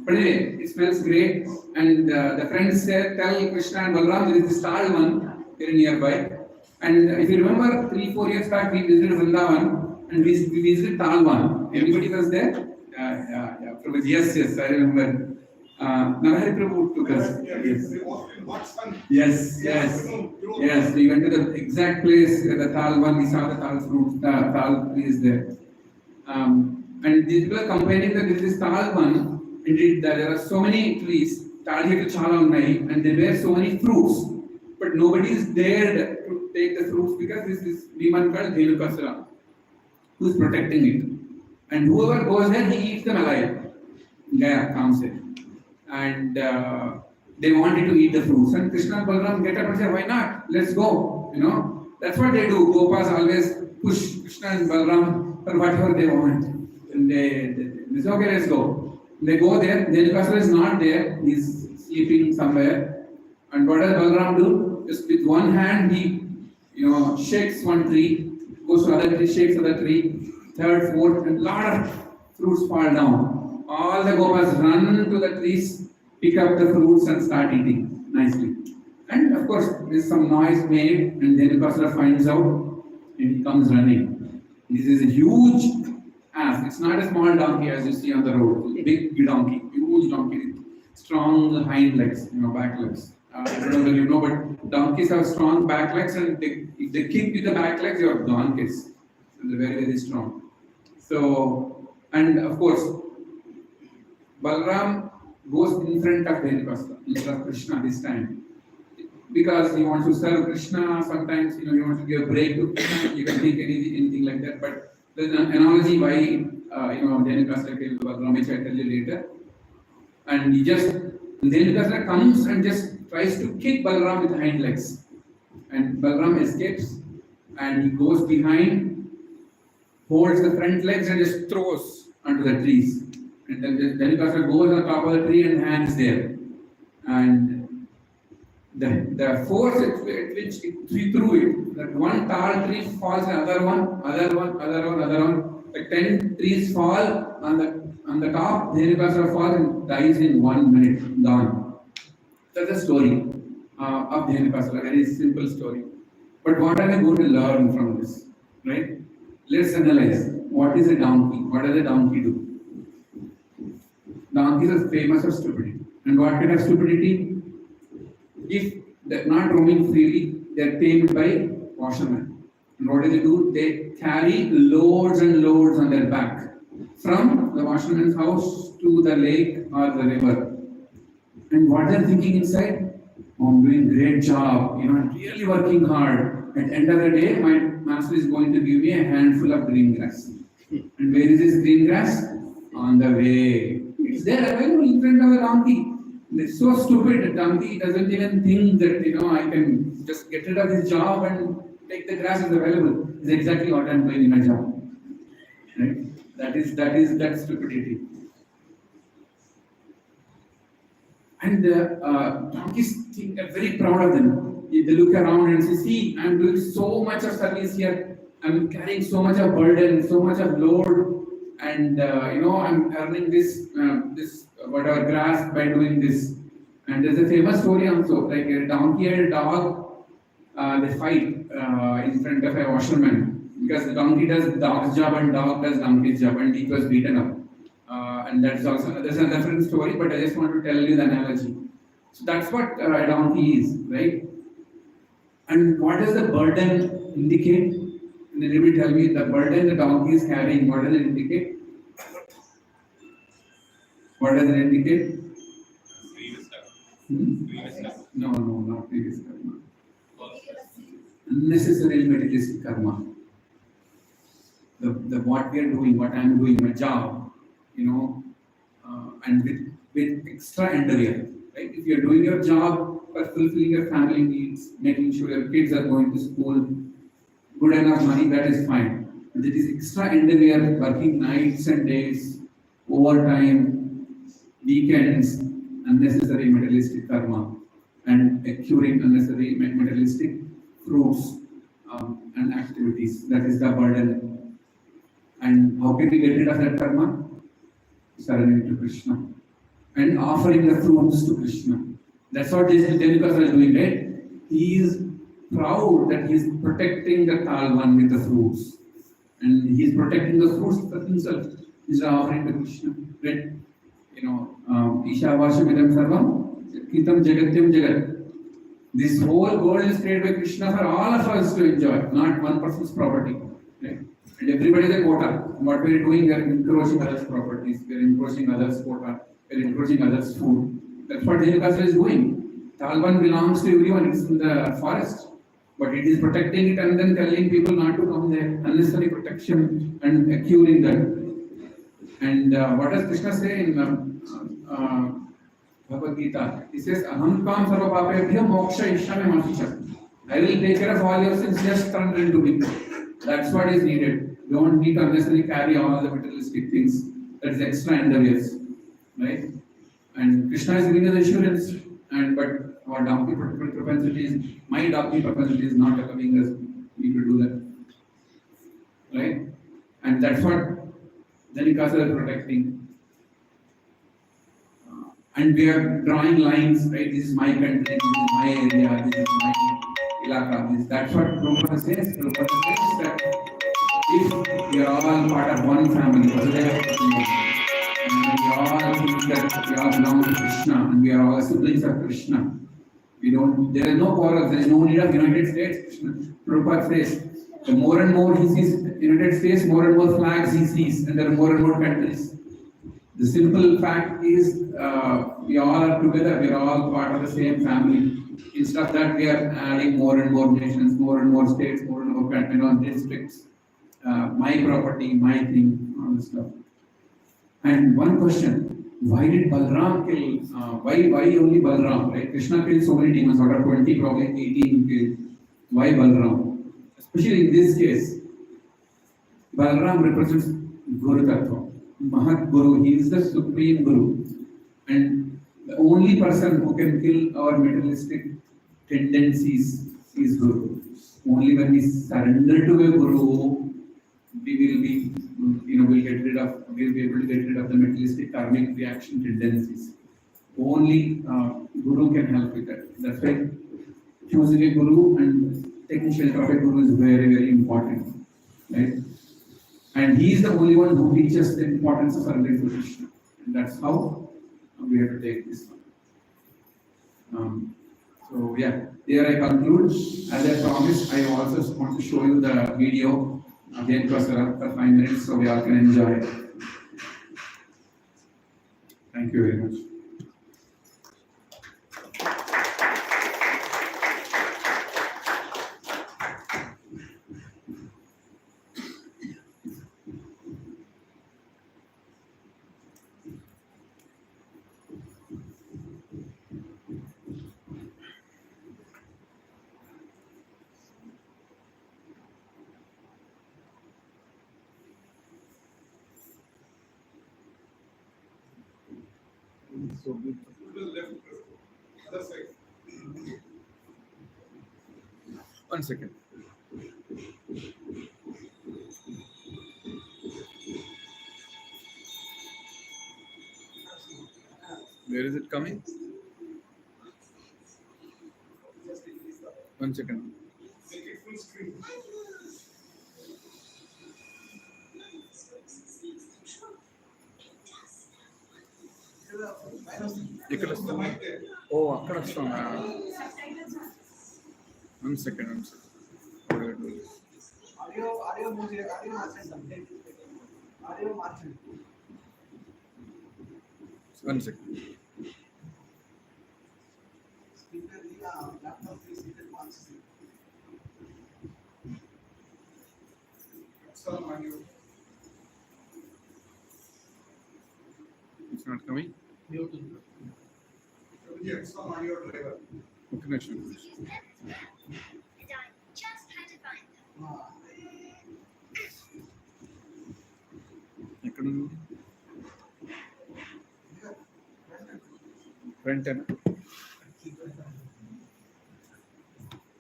But anyway, it smells great. And the friends said, tell Krishna and Balram, there is this tall one very nearby. And if you remember, 3-4 years back, we visited Vrindavan and we visited Talwan. Anybody was there? Yeah. Yes, I remember. Narahari Prabhu took us. Yes. We went to the exact place, the Talwan, we saw the Tal fruit, the Tal tree is there. And these people are complaining that this is Talwan. Indeed, there are so many trees, and there were so many fruits, but nobody is dared to take the fruits because this is demon called Dhenukasura, who is protecting it. And whoever goes there, he eats them alive. Gaya comes in. And they wanted to eat the fruits. And Krishna and Balram get up and say, why not? Let's go. That's what they do. Gopas always push Krishna and Balram for whatever they want. And they say, okay, let's go. They go there, Dhenukasura is not there, he's sleeping somewhere. And what does Balram do? Just with one hand, he shakes one tree, goes to other tree, shakes other tree, third, fourth, and a lot of fruits fall down. All the Gopas run to the trees, pick up the fruits and start eating nicely. And of course, there's some noise made, and Dhenukasura finds out, and he comes running. This is a huge ass. It's not a small donkey as you see on the road. Big donkey, huge donkey, strong hind legs, back legs. I don't know whether you know, but donkeys have strong back legs, and if they kick with the back legs, you're gone, kids. So they're very, very strong. So, and of course, Balram goes in front of Dhenukasura, instead of Krishna this time. Because he wants to serve Krishna, sometimes he wants to give a break to Krishna, you can think anything like that. But there's an analogy why Dhenukasura killed Balram, which I tell you later. And he just And then Dhritarashtra comes and just tries to kick Balaram with hind legs. And Balaram escapes and he goes behind, holds the front legs and just throws onto the trees. And then Dhritarashtra goes on top of the tree and hangs there. And the force at which he threw it, that one tall tree falls, another one, like 10 trees fall on the top, Dhritarashtra falls and dies in 1 minute, gone. That's the story of Dhritarashtra, a very simple story. But what are we going to learn from this, right? Let's analyze. What is a donkey? What does a donkey do? Donkeys are famous for stupidity. And what kind of stupidity? If they're not roaming freely, they're tamed by washermen. And what do? They carry loads and loads on their back from the washerman's house to the lake or the river. And what they're thinking inside? Oh, I'm doing a great job, I'm really working hard. At the end of the day, my master is going to give me a handful of green grass. And where is this green grass? On the way. It's there available in front of a donkey. It's so stupid. The donkey doesn't even think that I can just get rid of this job and take the grass is available. It's exactly what I'm doing in my job. Right? That's stupidity. And donkeys think are very proud of them. They look around and say, see, I'm doing so much of service here. I'm carrying so much of burden, so much of load, and I'm earning this whatever grass by doing this. And there's a famous story also, like a donkey and a dog, they fight in front of a washerman because the donkey does dog's job and dog does donkey's job, and he was beaten up. And there's a different story, but I just want to tell you the analogy. So that's what a donkey is, right? And what does the burden indicate? And anybody tell me the burden the donkey is carrying, what does it indicate? What does it indicate? No, not previous karma. Unnecessary materialistic karma. The what we are doing, what I am doing, my job, and with extra endeavor. Right? If you are doing your job for fulfilling your family needs, making sure your kids are going to school, good enough money, that is fine. But it is extra endeavor, working nights and days, overtime, weekends, unnecessary materialistic karma, and accruing unnecessary materialistic fruits and activities. That is the burden. And how can we get rid of that karma? Surrendering to Krishna and offering the fruits to Krishna. That's what this Janmastami is doing, right? He is proud that he is protecting the tall one with the fruits, and he is protecting the fruits for himself. He is offering to Krishna, right? Ishavashamidam sarvam kitam jagatyam jagat. This whole world is created by Krishna for all of us to enjoy, not one person's property. Right? And everybody is a quota. What we are doing, we are encroaching others' properties, we are encroaching others' quota, we are encroaching others' food. That's what Janmastami is doing. Talban belongs to everyone, it's in the forest. But it is protecting it and then telling people not to come there. Unnecessary protection and accruing that. And what does Krishna say in Bhagavad Gita? He says, Aham kam sarva papebhyo moksha ishyame maficha. I will take care of all your sins, just surrender to me. That's what is needed. You don't need to unnecessarily carry all the materialistic things. That is extra endeavors. Right? And Krishna is giving us assurance. But our donkey propensities, my donkey propensity is not allowing us me to do that. Right? And that's what Janmastami is protecting. And we are drawing lines, right? This is my country, this is my area, this is my ilaka. That's what Prabhupada says. Prabhupada says that if we are all part of one family, and we all think that we all belong to Krishna and we are all siblings of Krishna, there is no quarrel, there is no need of United States. Prabhupada says, the more and more he sees United States, more and more flags he sees, and there are more and more countries. The simple fact is, we all are together, we are all part of the same family. Instead of that, we are adding more and more nations, more and more states, more and more districts. My property, my thing, all this stuff. And one question, why did Balram kill? Why only Balram? Right? Krishna killed so many demons. Out of 20, probably 18 killed. Why Balram? Especially in this case, Balram represents Guru Tattva, Mahat Guru. He is the supreme Guru, and the only person who can kill our materialistic tendencies is Guru. Only when we surrender to a Guru, we will be, we'll be able to get rid of the materialistic karmic reaction tendencies. Only Guru can help with that. That's why choosing a Guru and taking shelter of a Guru is very, very important, right? And he is the only one who teaches the importance of surrendering to Krishna. And that's how we have to take this one. So yeah, here I conclude. As I promised, I also want to show you the video again for 5 minutes so we all can enjoy it. Thank you very much. So beautiful. Other side. One second. Where is it coming? One second. Make it full screen. ఇక్కడ వస్తుందా? ఓ అక్కడ వస్తుందా? One second. One second. It's not coming. Okay, next one. Front end.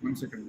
1 second.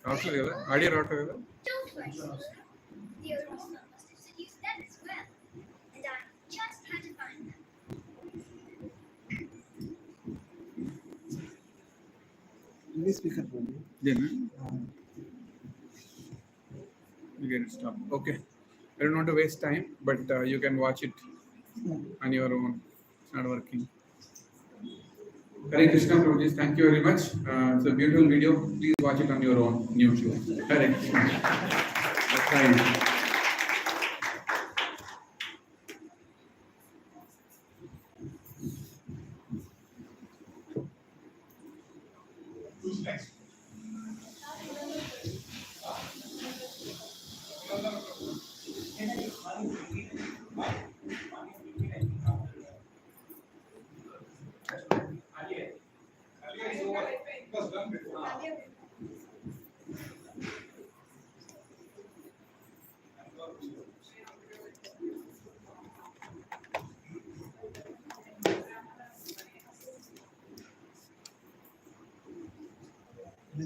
రావట్లేదు కదా, audio రావట్లేదు కదా. You get it stop. Okay, I don't want to waste time, but you can watch it on your own. It's not working. Hare Krishna, Prabhuji, thank you very much. It's a beautiful video. Please watch it on your own YouTube. Hare Krishna. That's right. Who's next? Oh,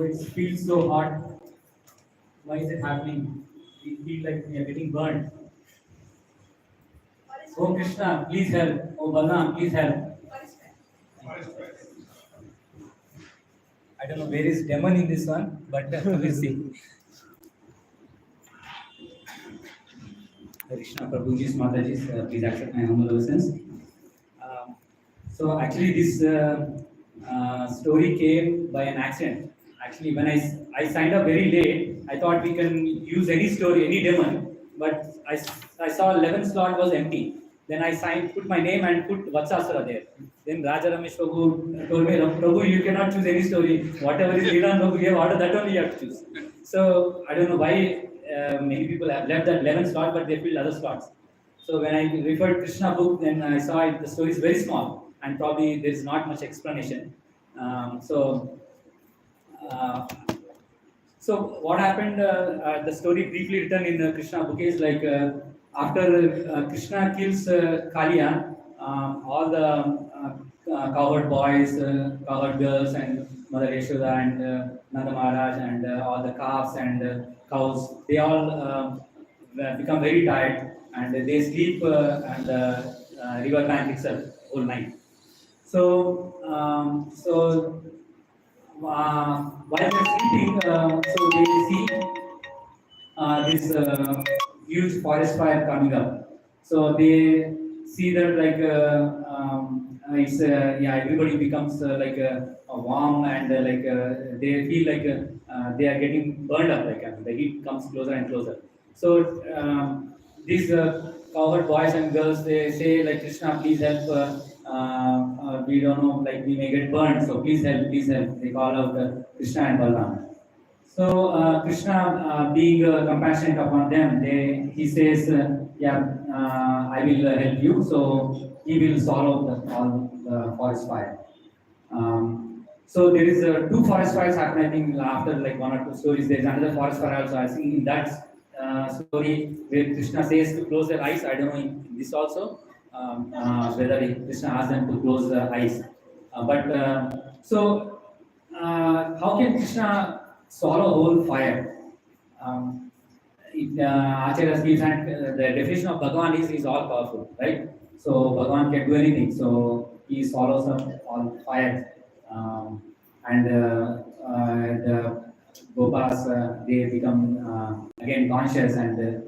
it feels so hot. Why is it happening? We feel like we are getting burned. Oh Krishna, please help. Oh Balaram, please help. I don't know where is demon in this one, but we'll see. Krishna Prabhuji's Mataji's, please accept my humble obeisance. So actually this story came by an accident. Actually when I signed up very late, I thought we can use any story, any demon, but I saw 11 slot was empty. Then I put my name and put Vatsasura there. Then Raja Ramesh Prabhu told me, Prabhu, you cannot choose any story. Whatever is Lila Prabhu, you have ordered, that only you have to choose. So I don't know why many people have left that 11 slot, but they filled other slots. So when I referred Krishna book, then I saw the story is very small and probably there is not much explanation. So what happened? The story briefly written in Krishna book is like after Krishna kills Kaliya, all the cowherd boys, cowherd girls, and Mother Yashoda and Nanda Maharaj and all the calves and cows, they all become very tired and they sleep at the river bank itself all night. While they're sleeping, so they see this huge forest fire coming up. So they see that like it's everybody becomes like a warm and they feel like they are getting burned up. Like the heat comes closer and closer. So these cowherd boys and girls, they say like, Krishna, please help. We don't know, like we may get burned, so please help, please help. They call out Krishna and Balaram. So Krishna, being compassionate upon them, he says, I will help you. So he will swallow all the forest fire. So there is two forest fires happen. I think after like one or two stories, there is another forest fire also. I think in that story where Krishna says to close their eyes. I don't know in this also. Whether Krishna asked them to close their eyes. How can Krishna swallow whole fire? Acharyas gives and the definition of Bhagavan is all powerful, right? So Bhagavan can do anything. So he swallows up all fire. The Gopas, they become again conscious and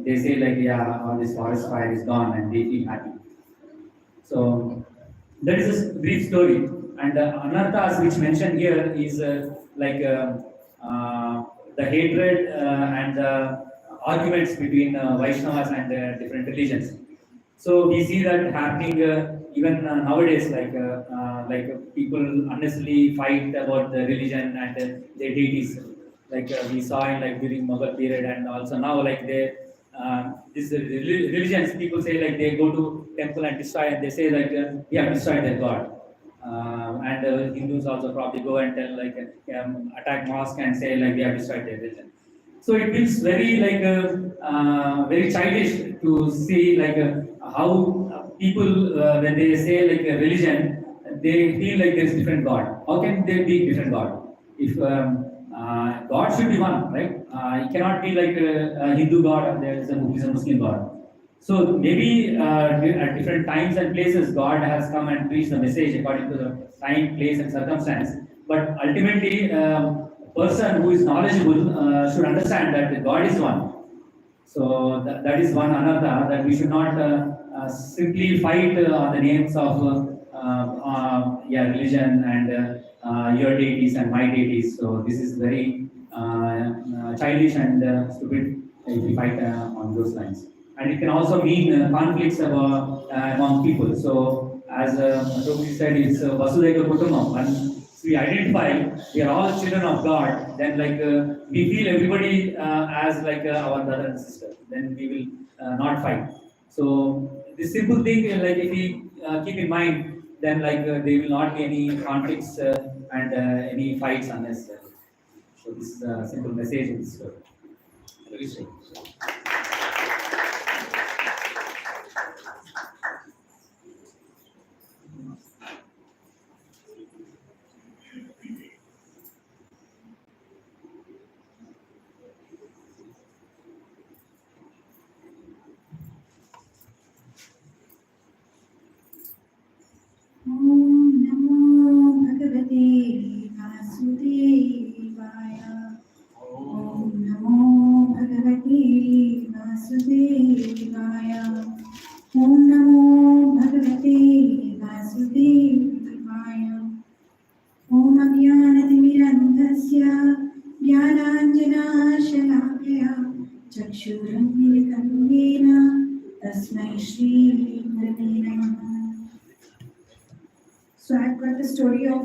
they say like, all this forest fire is gone and they feel happy. So that is a brief story. And anarthas which mentioned here is the hatred and the arguments between Vaishnavas and different religions. So we see that happening even nowadays, like people unnecessarily fight about the religion and their deities. Like we saw in like during Mughal period, and also now like these religions, people say like they go to temple and destroy, and they say like we have destroyed their god. Hindus also probably go and tell like attack mosque and say like they have destroyed their religion. So it feels very like very childish to see like how people when they say like a religion, they feel like there's different god. How can there be different god? If God should be one, right? It cannot be like a Hindu god and there is a Muslim god. So maybe at different times and places, God has come and preached the message according to the time, place, and circumstance. But ultimately, a person who is knowledgeable should understand that God is one. So that is one another, that we should not simply fight on the names of religion and your deities and my deities. So this is very childish and stupid if we fight on those lines. And it can also mean conflicts among people. So as Prabhuji said, it's Vasudhaiva Kutumam. And we identify we are all children of God, then like we feel everybody as like our brother and sister. Then we will not fight. So this simple thing, like if we keep in mind, then like there will not be any conflicts and any fights unnecessary. So this is a simple message in this story. Very strange. Om Namo Bhagavate Vasudevaya. Om Namo Bhagavate Vasudevaya. Om Namo Bhagavate Vasudevaya. Om Ajnanatimidandasya Jnananjanashalakaya Chakshuram Militam Yena Tasmai Shri Gurave Namaha. So I've got the story of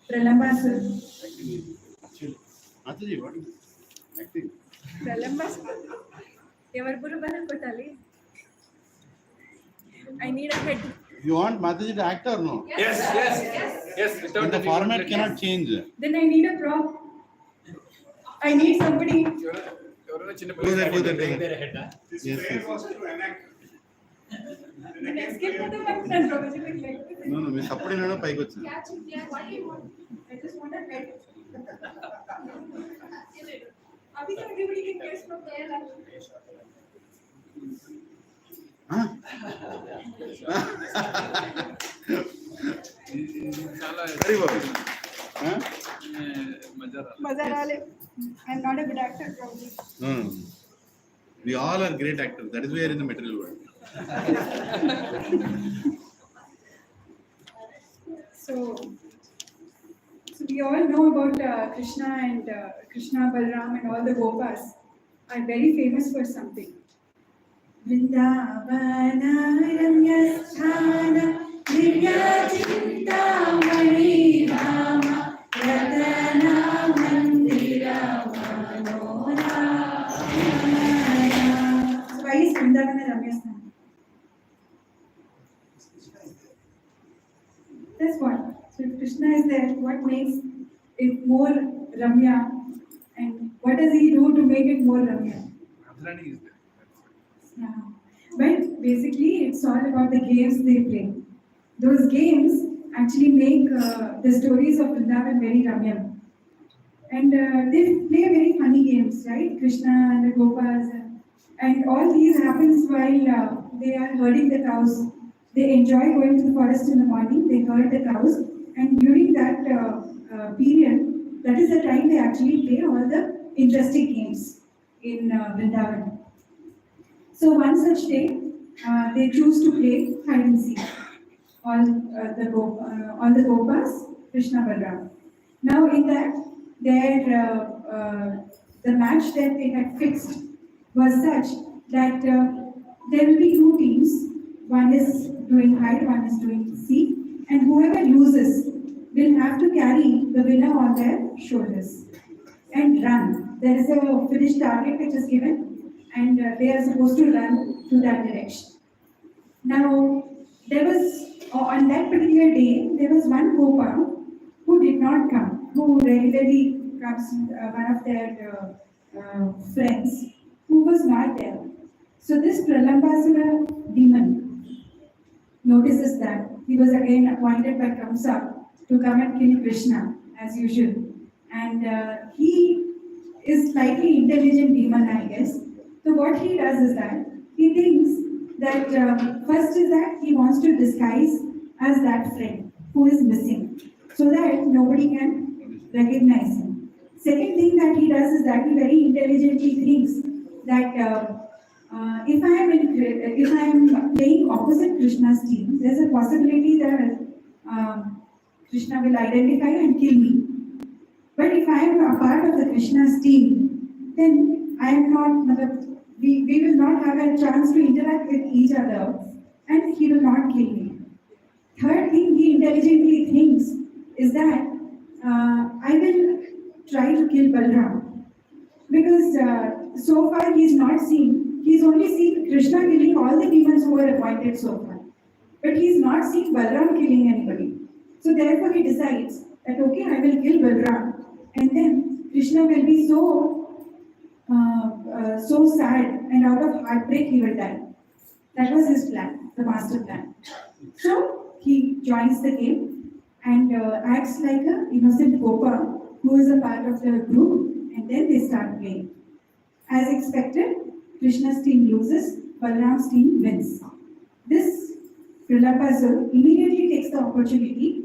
Pralambasur. Mataji, what is acting? Pralambasur. Evar buru bana kotali. I need a head. You want Mataji to act or no? Yes, yes, yes. But the format cannot change. Then I need a prop. I need somebody. Go there, go there. Yes, yes. The next game for the one Prabhuji will like. No, మీ సప్పుడు నేను పైకి వచ్చాను. Catch it, yeah. What do you want? I just want a head. Abhi so everybody can guess from there. Very well. Maza rale. I'm not a good actor, Prabhuji. We all are great actors. That is why we are in the material world. So we all know about Krishna and Krishna, Balram and all the Gopas are very famous for something. Vrindavana Ramyasthana Divyachintamani Rama Ratana Mandira Manora. So why is Vrindavana Ramyasthana? That's what. So if Krishna is there, what makes it more Ramya? And what does he do to make it more Ramya? Radharani is there. Yeah. But basically, it's all about the games they play. Those games actually make the stories of Vrindavan very Ramya. And they play very funny games, right? Krishna and the Gopas. And all these happens while they are herding the cows. They enjoy going to the forest in the morning, they herd the cows. And during that period, that is the time they actually play all the interesting games in Vrindavan. So one such day, they choose to play hide and seek. All the Gopas, Krishna, Balram. Now in that, the match that they had fixed was such that there will be two teams. One is doing hide, one is doing seek, and whoever loses will have to carry the winner on their shoulders and run. There is a finished target which is given, and they are supposed to run to that direction. Now, there was, on that particular day, there was one Gopa who did not come, who regularly comes, one of their friends, who was not there. So this Pralambasura demon notices that he was again appointed by Kamsa to come and kill Krishna as usual. And he is slightly intelligent demon, I guess. So what he does is that he thinks that first is that he wants to disguise as that friend who is missing so that nobody can recognize him. Second thing that he does is that he very intelligently thinks that if I am playing opposite Krishna's team, there's a possibility that Krishna will identify and kill me. But if I am a part of the Krishna's team, then I am not. We will not have a chance to interact with each other, and he will not kill me. Third thing he intelligently thinks is that I will try to kill Balram because so far he is not seen. He's only seen Krishna killing all the demons who were appointed so far. But he's not seen Balram killing anybody. So therefore he decides that okay, I will kill Balram and then Krishna will be so sad, and out of heartbreak he will die. That was his plan, the master plan. So he joins the game and acts like an innocent Gopa who is a part of the group, and then they start playing. As expected, Krishna's team loses, Balram's team wins. This Pralambasur immediately takes the opportunity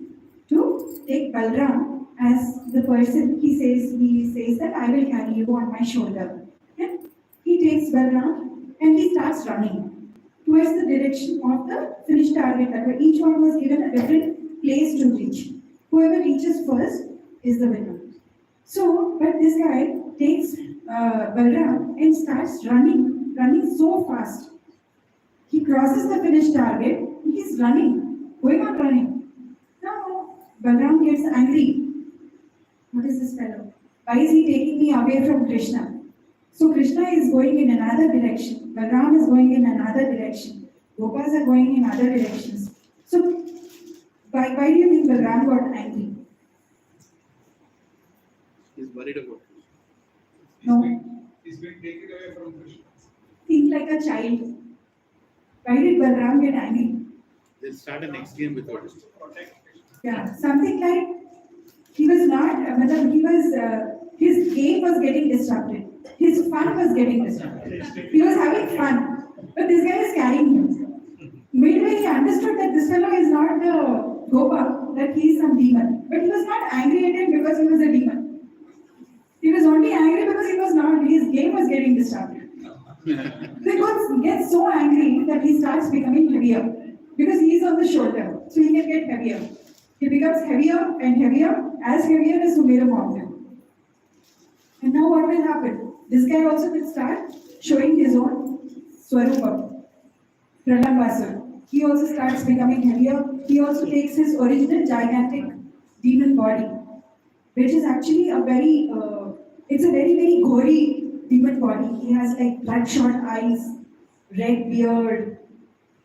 to take Balram as the person. He says that I will carry you on my shoulder. And he takes Balram and he starts running towards the direction of the finished target, where each one was given a different place to reach. Whoever reaches first is the winner. So, but this guy takes Balram and starts running so fast. He crosses the finished target, he's running, going on running. Now, Balram gets angry. What is this fellow? Why is he taking me away from Krishna? So Krishna is going in another direction. Balram is going in another direction. Gopas are going in other directions. So why do you think Balram got angry? He's worried about it. No. He's been taken away from Krishna. Think like a child. Why did Balram get angry? They'll start the next game without it. Yeah, something like he was not, his game was getting disrupted. His fun was getting disrupted. He was having fun, but this guy is carrying him. Midway, he understood that this fellow is not the Gopa, that he is some demon. But he was not angry at him because he was a demon. He was only angry because his game was getting disrupted. They get so angry that he starts becoming heavier because he is on the shoulder, so he can get heavier. He becomes heavier and heavier, as heavier as Sumera mountain. And now what will happen? This guy also will start showing his own Swarupa, Pralambasur. He also starts becoming heavier. He also takes his original gigantic demon body, which is actually it's a very, very gory demon body. He has like bloodshot eyes, red beard,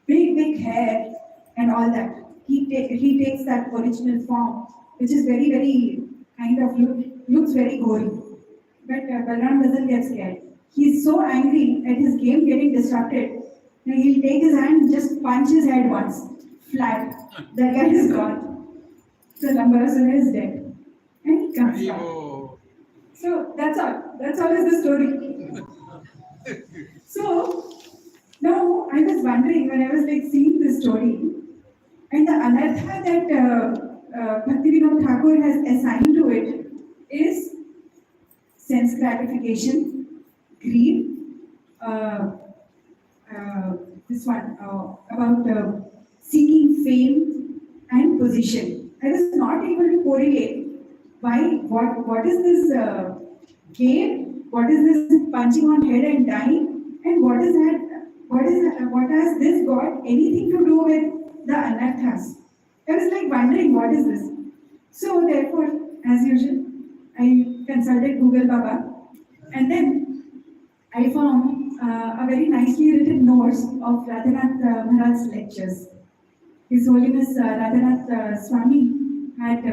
big hair, and all that. He takes that original form, which is very, very kind of looks very gory. But Balram doesn't get scared. He's so angry at his game getting disrupted. Now he'll take his hand and just punch his head once, flat. That guy is gone. So Lambarasura is dead. And he comes back. So that's all. That's all is the story. So now I was wondering when I was like seeing this story, and the anartha that Bhakti Thakur has assigned to it is sense gratification, greed, this one about seeking fame and position. I was not able to correlate what is this game, what is this punching on head and dying, and what has this got anything to do with the anarthas? I was like wondering what is this. So therefore, as usual, I consulted Google Baba, and then I found a very nicely written notes of Radhanath Maharaj's lectures. His Holiness Radhanath Swami had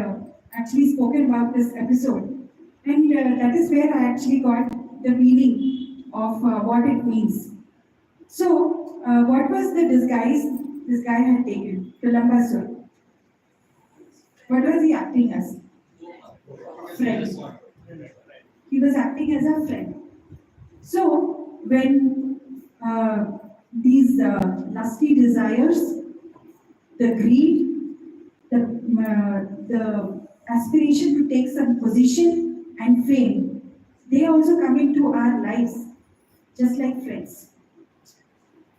actually spoken about this episode, and that is where I actually got the meaning of what it means. So, what was the disguise this guy had taken? Pralambasur. What was he acting as? Friend. He was acting as a friend. So, when these lusty desires, the greed, the aspiration to take some position and fame, they also come into our lives, just like friends.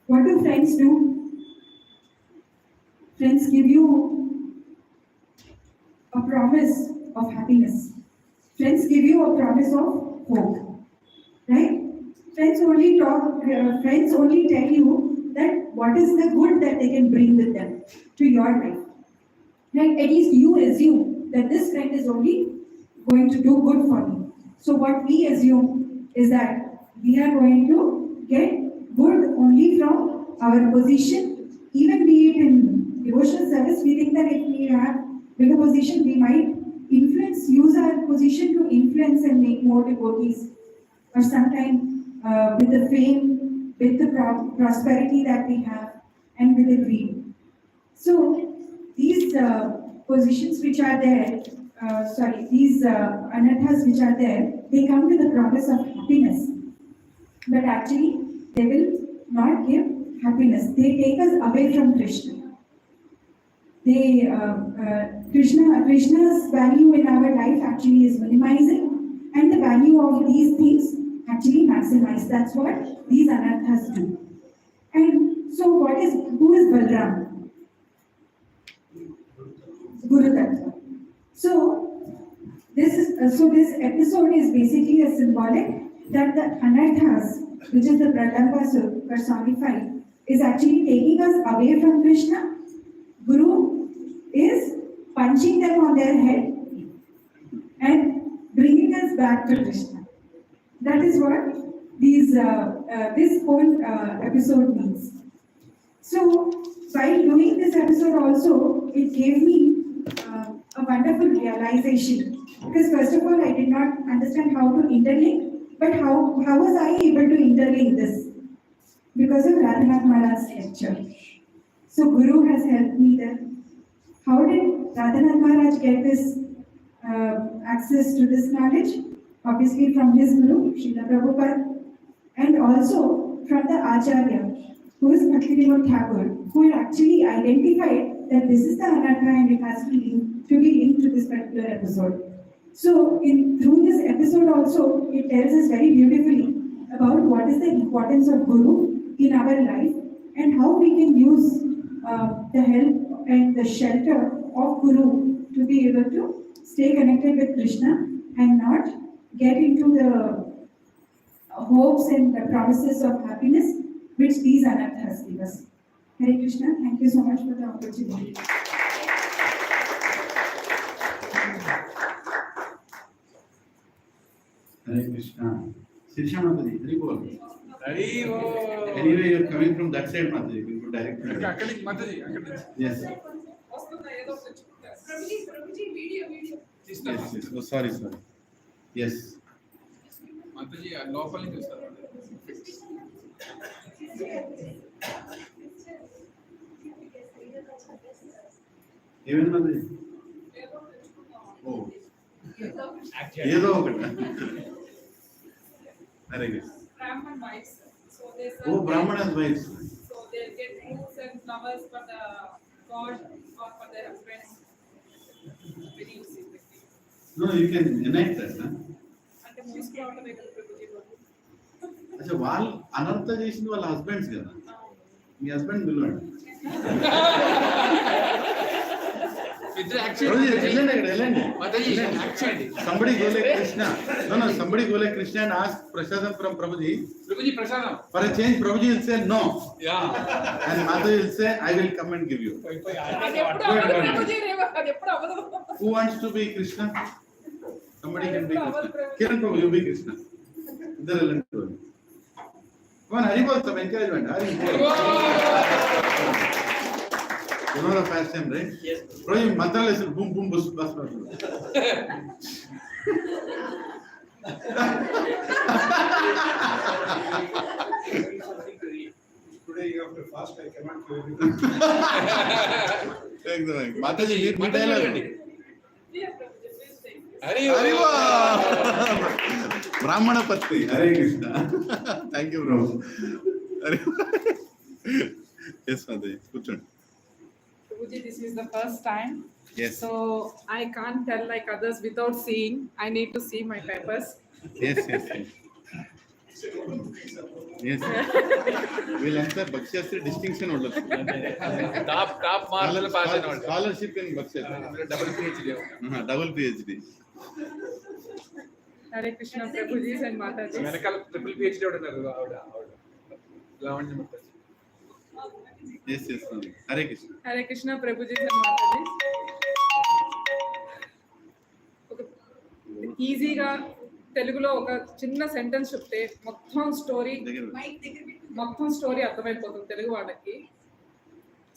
What do friends do? Friends give you a promise of happiness. Friends give you a promise of hope, right? Friends only tell you that what is the good that they can bring with them to your life. Right? At least you assume that this friend is only going to do good for me. So what we assume is that we are going to get good only from our position, even be it in devotional service. We think that if we have bigger position, we might influence, use our position to influence and make more devotees, or sometimes with the fame, with the prosperity that we have, and with the greed. So these positions which are there, these anarthas which are there, they come with the promise of happiness, but actually they will not give happiness. They take us away from Krishna. Krishna's value in our life actually is minimizing, and the value of these things actually maximize. That's what these anarthas do. And so, who is Balram? Guru Tattva. So this episode is basically a symbolic that the anarthas, which is the Pradambasur personified, is actually taking us away from Krishna. Guru is punching them on their head and bringing us back to Krishna. That is what this whole episode means. So, while doing this episode also, it gave me a wonderful realization. Because first of all, I did not understand how to interlink, but how was I able to interlink this? Because of Radhanath Maharaj's lecture. So Guru has helped me there. How did Radhanath Maharaj get this access to this knowledge? Obviously from his Guru, Srila Prabhupada, and also from the Acharya, who is Bhakti Thakur, who had actually identified that this is the anartha and it has to be linked to this particular episode. So through this episode also, it tells us very beautifully about what is the importance of Guru in our life and how we can use the help and the shelter of Guru to be able to stay connected with Krishna and not get into the hopes and the promises of happiness which these anarthas give us. Hare Krishna, thank you so much for the opportunity. Hare Krishna. Sirsha Mataji, Hari Bol. Hari Bol. Anyway, you're coming from that side, Mataji. You can go directly. Yes. Yes, yes. Oh, sorry. Yes. Mataji, లోపల నుంచి వస్తారు. ఏమైంది Mataji? ఓ ఏదో ఒకటి. Hare Krishna. Brahman wives. So they serve. Oh, Brahmana's wives. So they get fruits and flowers for the god or for their husbands. Very useful. No, you can enact that. అంటే mostly automatic Prabhuji వాళ్ళు. అచ్చా వాళ్ళు అనర్థ చేసింది వాళ్ళ husbands కదా. మీ husband పిలవండి. Somebody go like Krishna. No, somebody go like Krishna and ask prasadam from Prabhuji. Prabhuji prasadam. For a change, Prabhuji will say no. Yeah. And Mataji will say, I will come and give you. Who wants to be Krishna? Somebody can be Krishna. Kiran Prabhu, you be Krishna. Come on, Hari Bol, some encouragement. Hari Bol. You know the pastime, right? Yes. Prabhuji, mantra listen, boom, boom, bus, bus, bus. Today you have to fast, I cannot do it. Exactly. Mataji, you dialogue. Hari Bol. Brahmana Patti. Hare Krishna. Thank you, Prabhu. Yes, Mataji. Kuchun. Prabhuji, this is the first time. Yes. So I can't tell like others without seeing. I need to see my papers. Yes. వీళ్ళంతా భక్ష్యాస్త్రి distinction ఉండదు. Top మార్కులు pass అయిన వాళ్ళు. Scholarship in భక్ష్యాస్త్రి. Double PhD. Hare Krishna, Prabhuji and Mataji. వెనకాల triple PhD ఉన్నారు ఆవిడ Lavanya Mataji. Yes. Hare Krishna. Hare Krishna, Prabhuji and Mataji. ఈజీగా తెలుగులో ఒక చిన్న సెంటెన్స్ చెప్తే మొత్తం స్టోరీ అర్థమైపోతుంది తెలుగు వాళ్ళకి.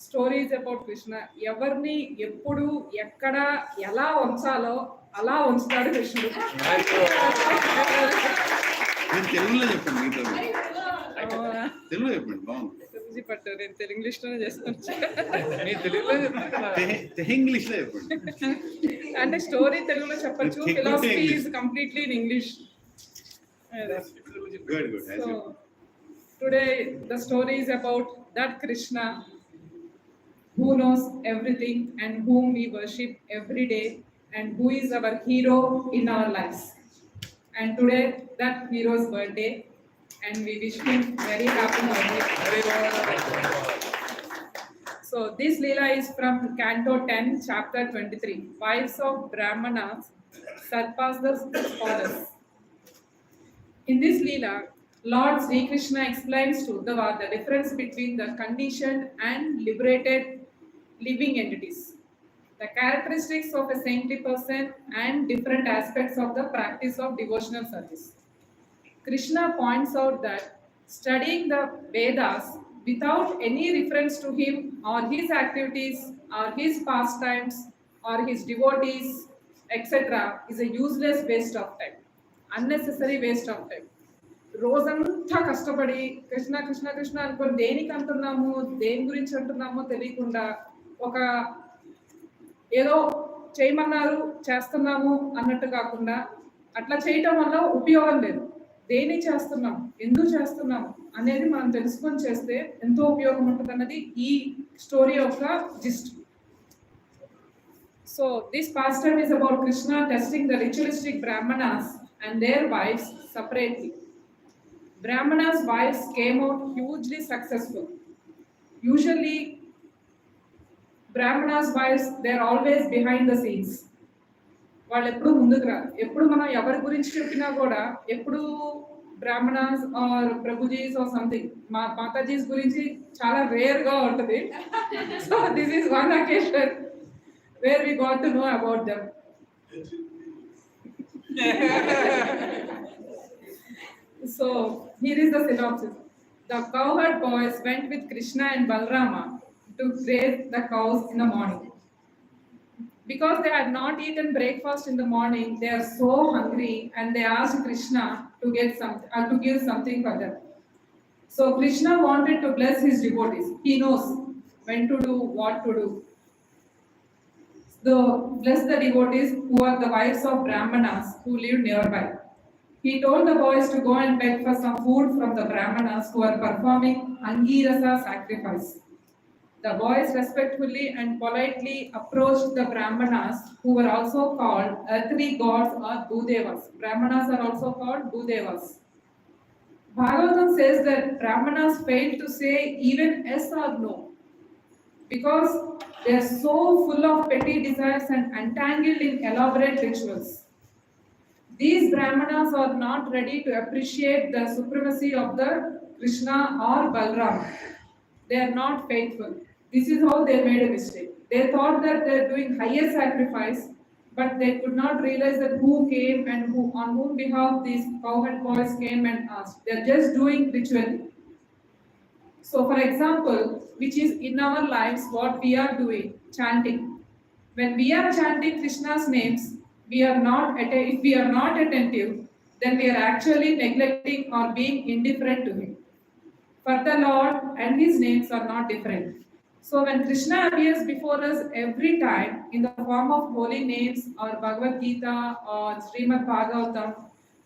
Stories about Krishna. ఎవరిని ఎప్పుడు ఎక్కడ ఎలా ఉంచాలో అలా ఉంచుతాడు కృష్ణుడు. నేను తెలుగులో చెప్పండి మీతో తెలుగులో చెప్పండి బాగుంది. బట్ నేను ఇంగ్లీష్లోనే చేస్తాను. ఇంగ్లీష్లో చెప్పండి. అంటే స్టోరీ తెలుగులో చెప్పచ్చు, philosophy is completely in English. Good. So today the story is about that Krishna who knows everything and whom we worship every day and who is our hero in our lives. And today that hero's birthday and we wish him very happy birthday. So this Lila is from Canto 10, Chapter 23. Wives of Brahmanas surpass the scholars. In this Lila, Lord Sri Krishna explains to Uddhava the difference between the conditioned and liberated living entities, the characteristics of a saintly person, and different aspects of the practice of devotional service. Krishna points out that studying the Vedas without any reference to him or his activities or his pastimes or his devotees, etc., is a useless waste of time. Unnecessary waste of time. రోజంతా కష్టపడి కృష్ణ కృష్ణ కృష్ణ అనుకొని దేనికి అంటున్నాము, దేని గురించి అంటున్నామో తెలియకుండా ఒక ఏదో చేయమన్నారు చేస్తున్నాము అన్నట్టు కాకుండా అట్లా చేయటం వల్ల ఉపయోగం లేదు. దేని చేస్తున్నాము, ఎందుకు చేస్తున్నాము అనేది మనం తెలుసుకొని చేస్తే ఎంతో ఉపయోగం ఉంటుంది అన్నది ఈ స్టోరీ యొక్క gist. So this pastime is about Krishna testing the ritualistic Brahmanas and their wives separately. Brahmanas' wives came out hugely successful. Usually, Brahmanas' wives, they are always behind the scenes. వాళ్ళు ఎప్పుడు ముందుకు రారు. ఎప్పుడు మనం ఎవరి గురించి చెప్పినా కూడా ఎప్పుడు Brahmanas or Prabhujis or something Matajis గురించి చాలా రేర్ గా ఉంటుంది. So this is one occasion where we got to know about them. So here is the synopsis. The cowherd boys went with Krishna and Balrama to graze the cows in the morning. Because they had not eaten breakfast in the morning, they are so hungry and they asked Krishna to give something for them. So Krishna wanted to bless his devotees. He knows when to do, what to do. So bless the devotees who are the wives of Brahmanas who live nearby. He told the boys to go and beg for some food from the Brahmanas who are performing Angirasa sacrifice. The boys respectfully and politely approached the Brahmanas who were also called earthly gods or Bhudevas. Brahmanas are also called Bhudevas. Bhagavatam says that Brahmanas failed to say even yes or no because they are so full of petty desires and entangled in elaborate rituals. These Brahmanas are not ready to appreciate the supremacy of the Krishna or Balram. They are not faithful. This is how they made a mistake. They thought that they are doing higher sacrifice, but they could not realize that who came and on whom behalf these cowherd boys came and asked. They are just doing ritual. So, for example, which is in our lives what we are doing, chanting. When we are chanting Krishna's names, if we are not attentive, then we are actually neglecting or being indifferent to him. For the Lord and his names are not different. So when Krishna appears before us every time in the form of holy names or Bhagavad Gita or Srimad Bhagavatam,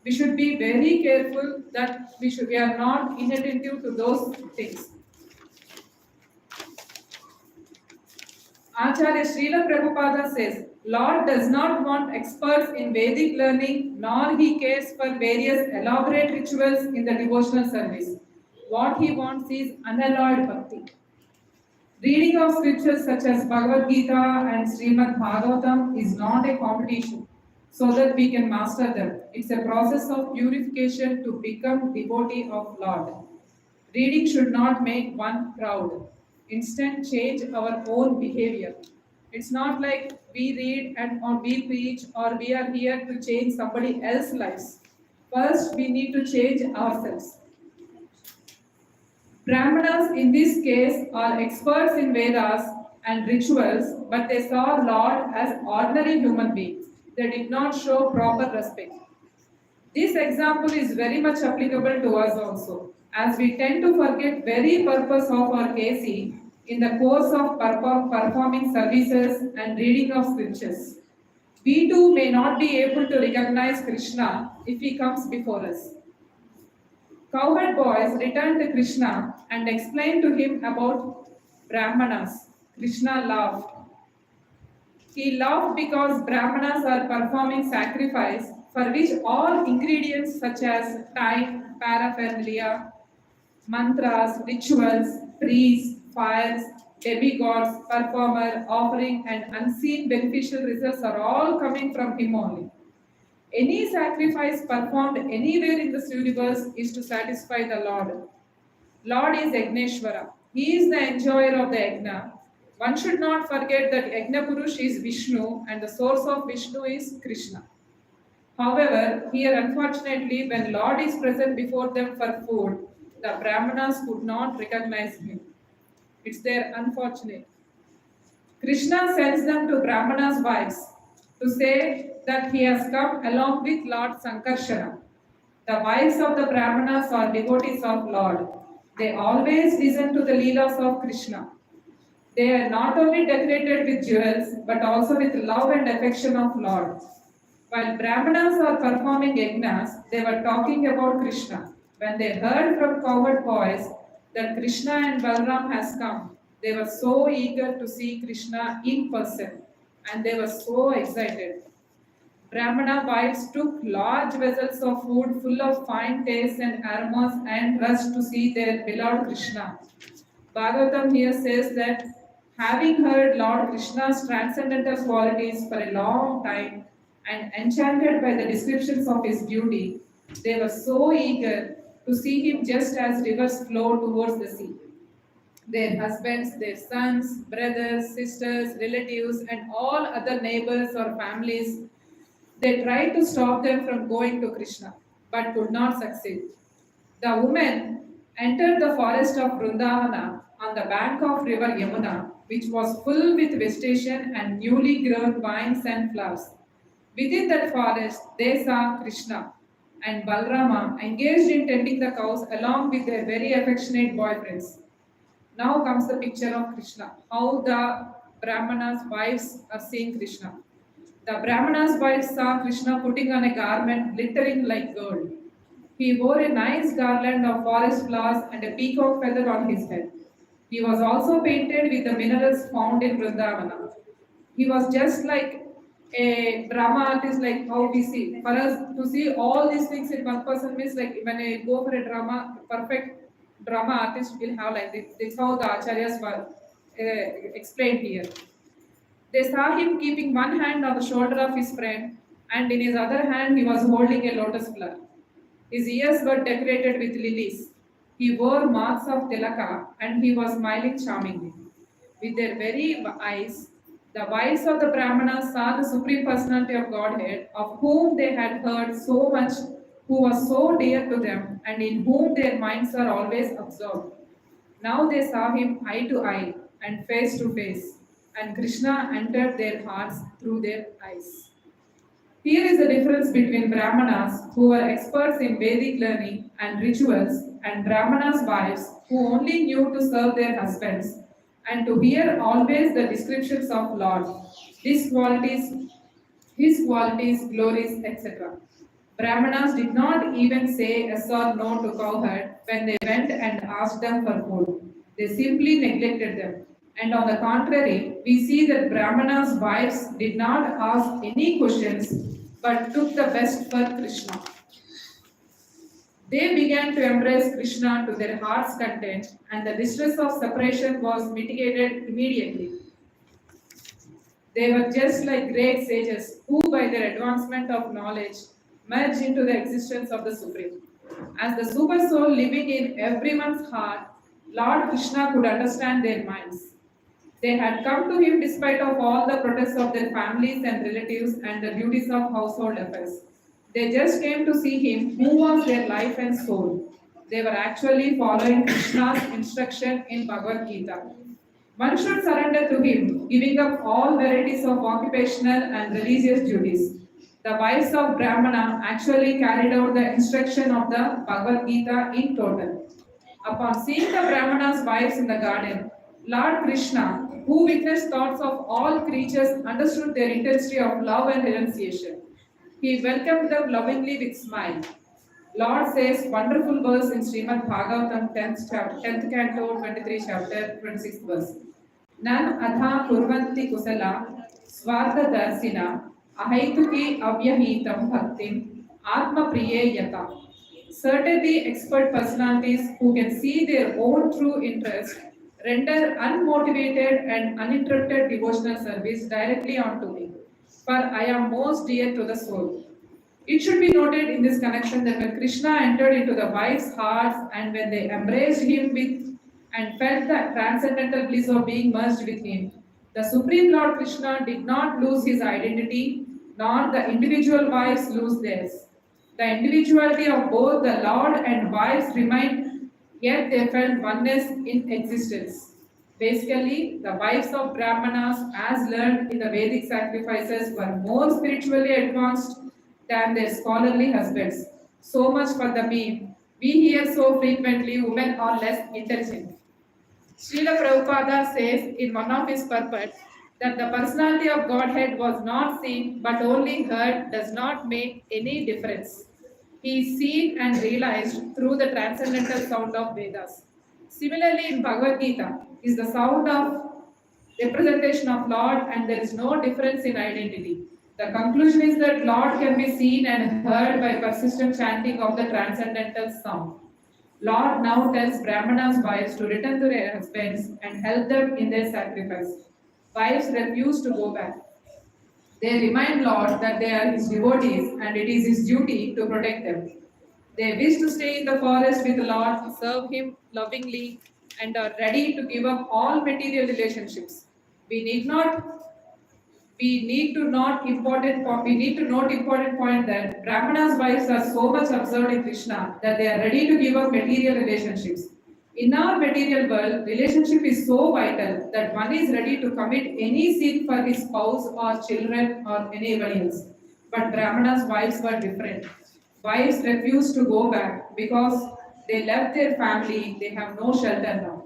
we should be very careful that we are not inattentive to those things. Acharya Srila Prabhupada says, Lord does not want experts in Vedic learning, nor he cares for various elaborate rituals in the devotional service. What he wants is unalloyed bhakti. Reading of scriptures such as Bhagavad Gita and Srimad Bhagavatam is not a competition so that we can master them. It's a process of purification to become devotee of Lord. Reading should not make one proud. Instead, change our own behavior. It's not like we read or we preach or we are here to change somebody else's lives. First, we need to change ourselves. Brahmanas in this case are experts in Vedas and rituals, but they saw Lord as ordinary human beings. they did not show proper respect. This example is very much applicable to us also, as we tend to forget very purpose of our KC in the course of performing services and reading of scriptures. We too may not be able to recognize Krishna if he comes before us. Cowherd boys returned to Krishna and explained to him about Brahmanas. Krishna laughed. He laughed because Brahmanas are performing sacrifice for which all ingredients such as time, paraphernalia, mantras, rituals, priests, fires, demigods, performer, offering, and unseen beneficial results are all coming from him only. Any sacrifice performed anywhere in this universe is to satisfy the Lord. Lord is Yagneshwara. He is the enjoyer of the Yagna. One should not forget that Yagna Purush is Vishnu and the source of Vishnu is Krishna. However, here unfortunately, when Lord is present before them for food, the Brahmanas could not recognize him. It's their unfortunate. Krishna sends them to Brahmanas' wives to say that he has come along with Lord Sankarshana. The wives of the Brahmanas are devotees of Lord. They always listen to the Lilas of Krishna. They are not only decorated with jewels, but also with love and affection of Lord. While Brahmanas are performing yagnas, they were talking about Krishna. When they heard from cowherd boys that Krishna and Balram has come, they were so eager to see Krishna in person, and they were so excited. Brahmana wives took large vessels of food full of fine tastes and aromas and rushed to see their beloved Krishna. Bhagavatam here says that having heard Lord Krishna's transcendental qualities for a long time and enchanted by the descriptions of his beauty, they were so eager to see him just as rivers flow towards the sea. Their husbands, their sons, brothers, sisters, relatives, and all other neighbors or families, they tried to stop them from going to Krishna, but could not succeed. The women entered the forest of Vrindavana on the bank of river Yamuna, which was full with vegetation and newly grown vines and flowers. Within that forest, they saw Krishna and Balrama engaged in tending the cows along with their very affectionate boyfriends. Now comes the picture of Krishna, how the Brahmanas' wives are seeing Krishna. The Brahmanas' wives saw Krishna putting on a garment glittering like gold. He wore a nice garland of forest flowers and a peacock feather on his head. He was also painted with the minerals found in Vrindavana. He was just like a drama artist, like how we see. For us to see all these things in one person means like when I go for a drama, perfect drama artist will have like this. This is how the acharyas were explained here. They saw him keeping one hand on the shoulder of his friend, and in his other hand he was holding a lotus flower. His ears were decorated with lilies. He wore marks of tilaka, and he was smiling charmingly. With their very eyes, the wives of the Brahmanas saw the Supreme Personality of Godhead, of whom they had heard so much, who was so dear to them, and in whom their minds are always absorbed. Now they saw him eye to eye and face to face, and Krishna entered their hearts through their eyes. Here is the difference between Brahmanas, who were experts in Vedic learning and rituals, and Brahmanas' wives, who only knew to serve their husbands and to hear always the descriptions of Lord, his qualities, glories, etc. Brahmanas did not even say yes or no to cowherd when they went and asked them for food. They simply neglected them. And on the contrary, we see that Brahmanas' wives did not ask any questions but took the best for Krishna. They began to embrace Krishna to their heart's content, and the distress of separation was mitigated immediately. They were just like great sages who, by their advancement of knowledge, merged into the existence of the Supreme. As the super soul living in everyone's heart, Lord Krishna could understand their minds. They had come to him despite of all the protests of their families and relatives and the duties of household affairs. They just came to see him who was their life and soul. They were actually following Krishna's instruction in Bhagavad Gita. One should surrender to him, giving up all varieties of occupational and religious duties. The wives of Brahmana actually carried out the instruction of the Bhagavad Gita in total. Upon seeing the Brahmana's wives in the garden, Lord Krishna, who witnessed thoughts of all creatures, understood their intensity of love and renunciation. He welcomed them lovingly with smile. Lord says wonderful verse in Srimad Bhagavatam 10th canto 23 chapter 26th verse. Nan adha kurvanti kusala swartha darsina ahaituki avyahitam bhaktim atma priye yata. Certainly, expert personalities who can see their own true interest render unmotivated and uninterrupted devotional service directly onto me, for I am most dear to the soul. It should be noted in this connection that when Krishna entered into the wives' hearts and when they embraced him with and felt the transcendental bliss of being merged with him, the Supreme Lord Krishna did not lose his identity, nor the individual wives lose theirs. The individuality of both the Lord and wives remained, yet they felt oneness in existence. Basically, the wives of Brahmanas, as learned in the Vedic sacrifices, were more spiritually advanced than their scholarly husbands. So much for the meme. We hear so frequently women are less intelligent. Srila Prabhupada says in one of his purports that the personality of Godhead was not seen but only heard does not make any difference. He is seen and realized through the transcendental sound of Vedas. Similarly, in Bhagavad Gita is the sound of representation of Lord and there is no difference in identity. The conclusion is that Lord can be seen and heard by persistent chanting of the transcendental sound. Lord now tells Brahmana's wives to return to their husbands and help them in their sacrifice. Wives refuse to go back. They remind Lord that they are his devotees and it is his duty to protect them. They wish to stay in the forest with the Lord, serve him lovingly, and are ready to give up all material relationships. We need to note important point that Brahmana's wives are so much absorbed in Krishna that they are ready to give up material relationships. In our material world, relationship is so vital that one is ready to commit any sin for his spouse or children or anybody else. But Brahmana's wives were different. Wives refused to go back because they left their family, they have no shelter now.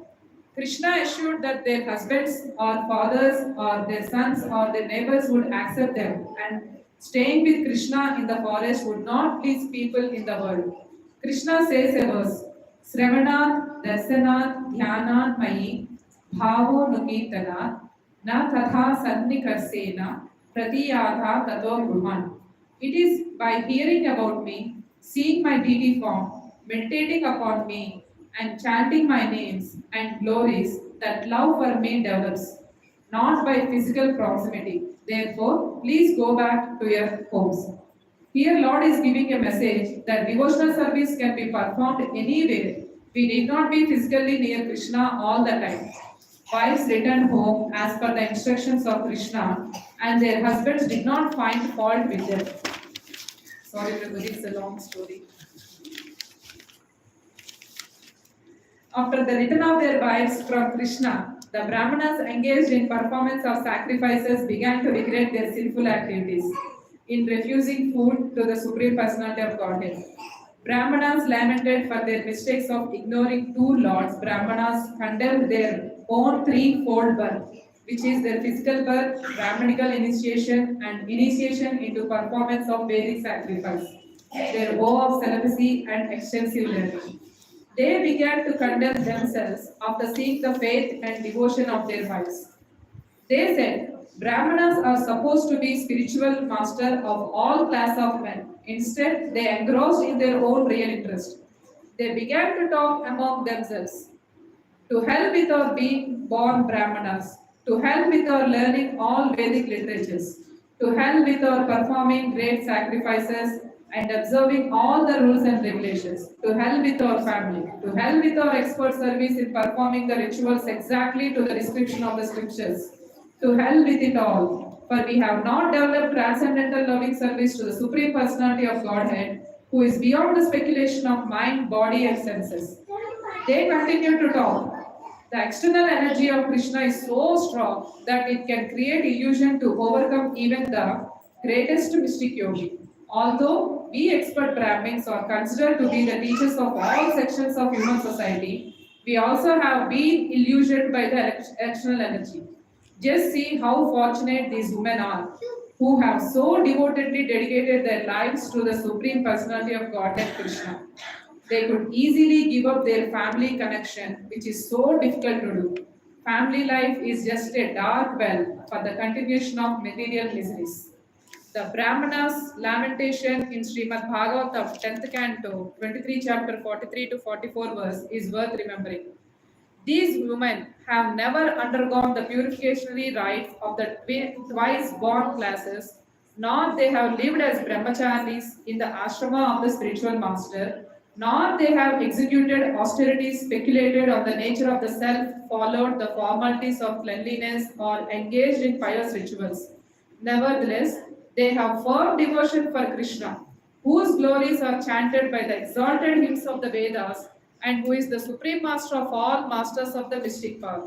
Krishna assured that their husbands or fathers or their sons or their neighbors would accept them and staying with Krishna in the forest would not please people in the world. Krishna says a verse, Sravanat, Darsanat, Dhyanat Mayi, Bhavo Nukitana, Na Tatha Sannikarsena, Pratiyatha Tato Bruhan. It is by hearing about me, seeing my deity form, meditating upon me, and chanting my names and glories that love for me develops, not by physical proximity. Therefore, please go back to your homes. Here, Lord is giving a message that devotional service can be performed anywhere. We need not be physically near Krishna all the time. Wives returned home as per the instructions of Krishna, and their husbands did not find fault with them. Sorry, Prabhuji, it's a long story. After the return of their wives from Krishna, the Brahmanas engaged in performance of sacrifices began to regret their sinful activities in refusing food to the Supreme Personality of Godhead. Brahmanas lamented for their mistakes of ignoring two lords. Brahmanas condemned their own threefold birth, which is their physical birth, Brahmanical initiation, and initiation into performance of Vedic sacrifice, their vow of celibacy and extensive learning. They began to condemn themselves after seeing the faith and devotion of their wives. They said, Brahmanas are supposed to be spiritual master of all class of men. Instead, they engrossed in their own real interest. They began to talk among themselves. To hell with our being born Brahmanas. To hell with our learning all Vedic literatures. To hell with our performing great sacrifices and observing all the rules and regulations. To hell with our family. To hell with our expert service in performing the rituals exactly to the description of the scriptures. To hell with it all. For we have not developed transcendental loving service to the Supreme Personality of Godhead, who is beyond the speculation of mind, body, and senses. They continue to talk. The external energy of Krishna is so strong that it can create illusion to overcome even the greatest mystic yogi. Although we expert Brahmins are considered to be the teachers of all sections of human society, we also have been illusioned by the external energy. Just see how fortunate these women are, who have so devotedly dedicated their lives to the Supreme Personality of Godhead Krishna. They could easily give up their family connection, which is so difficult to do. Family life is just a dark well for the continuation of material miseries. The Brahmanas' lamentation in Srimad Bhagavatam, 10th canto, 23 chapter 43 to 44 verse is worth remembering. These women have never undergone the purificationary rites of the twice born classes, nor they have lived as brahmacharis in the ashrama of the spiritual master, nor they have executed austerities, speculated on the nature of the self, followed the formalities of cleanliness, or engaged in pious rituals. Nevertheless, they have firm devotion for Krishna, whose glories are chanted by the exalted hymns of the Vedas, and who is the supreme master of all masters of the mystic path.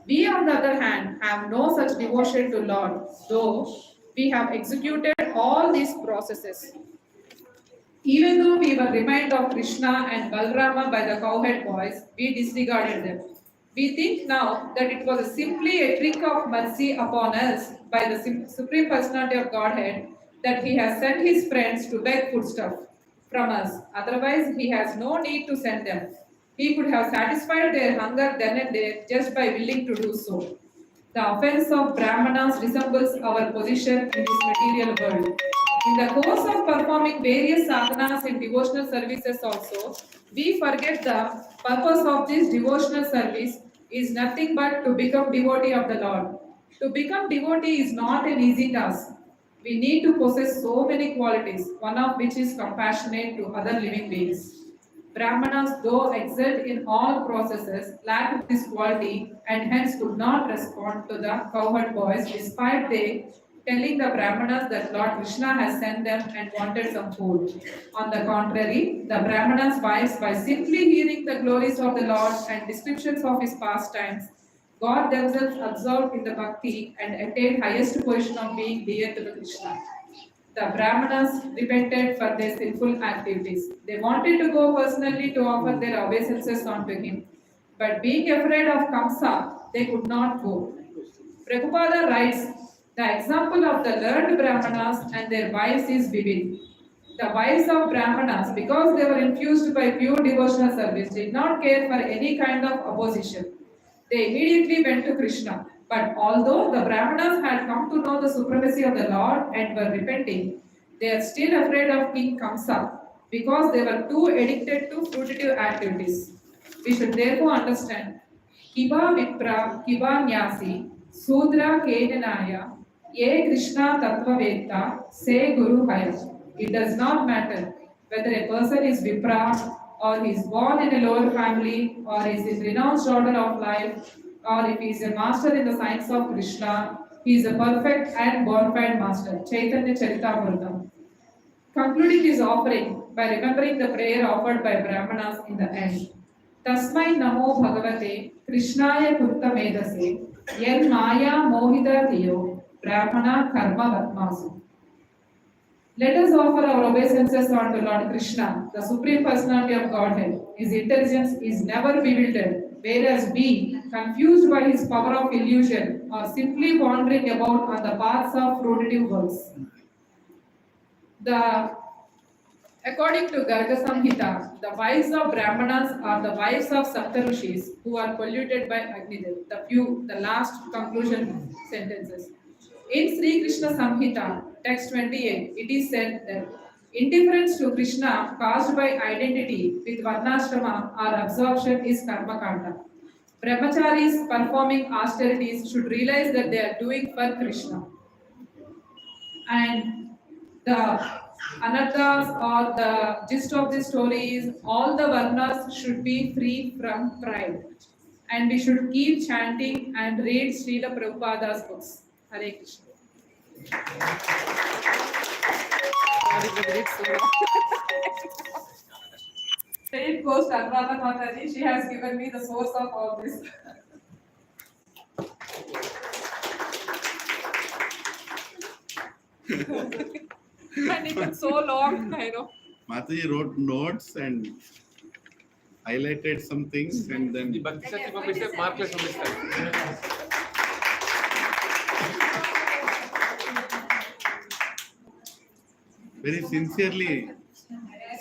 We, on the other hand, have no such devotion to Lord, though we have executed all these processes. Even though we were reminded of Krishna and Balrama by the cowhead boys, we disregarded them. We think now that it was simply a trick of mercy upon us by the Supreme Personality of Godhead that He has sent His friends to beg foodstuff from us. Otherwise, He has no need to send them. He could have satisfied their hunger then and there just by willing to do so. The offense of Brahmanas resembles our position in this material world. In the course of performing various sadhanas and devotional services also, we forget the purpose of this devotional service is nothing but to become devotee of the Lord. To become devotee is not an easy task. We need to possess so many qualities, one of which is compassionate to other living beings. Brahmanas, though excelled in all processes, lacked this quality and hence could not respond to the cowherd boys despite they telling the Brahmanas that Lord Krishna has sent them and wanted some food. On the contrary, the Brahmanas' wives, by simply hearing the glories of the Lord and descriptions of his pastimes, got themselves absorbed in the Bhakti and attained highest position of being dear to the Krishna. The Brahmanas repented for their sinful activities. They wanted to go personally to offer their obeisances unto him, but being afraid of Kamsa, they could not go. Prabhupada writes, the example of the learned Brahmanas and their wives is vivid. The wives of Brahmanas, because they were infused by pure devotional service, did not care for any kind of opposition. They immediately went to Krishna. But although the Brahmanas had come to know the supremacy of the Lord and were repenting, they are still afraid of King Kamsa because they were too addicted to fruitive activities. We should therefore understand Kiba Vipra, Kiba Nyasi, Sudra Kenanaya, Ye Krishna Tattva Veta, Say Guru Haya. It does not matter whether a person is Vipra or he is born in a lower family or is in renounced order of life, or if he is a master in the science of Krishna, he is a perfect and bona fide master. Chaitanya Charitamrita. Concluding his offering by remembering the prayer offered by Brahmanas in the end. Tasmai Namo Bhagavate Krishnaya Kutta Medase Yen Maya Mohita Thiyo Brahmana Karma Vatmasu. Let us offer our obeisances unto Lord Krishna, the Supreme Personality of Godhead. His intelligence is never bewildered, whereas we, confused by his power of illusion, are simply wandering about on the paths of fruitive works. According to Garga Samhita, the wives of Brahmanas are the wives of Saptarishis who are polluted by Agnidev. The last conclusion sentences. In Sri Krishna Samhita, text 28, it is said that indifference to Krishna caused by identity with Varnashrama or absorption is karma kanda. Brahmacharis performing austerities should realize that they are doing for Krishna. And the anarthas or the gist of this story is all the varnas should be free from pride. And we should keep chanting and read Srila Prabhupada's books. Hare Krishna. Credit goes to Anuradha Mataji. She has given me the source of all this. And it was so long, I know. Mataji wrote notes and highlighted some things and then. The Bhakti Shakti పంపిస్తే మార్కులు పంపిస్తారు. Very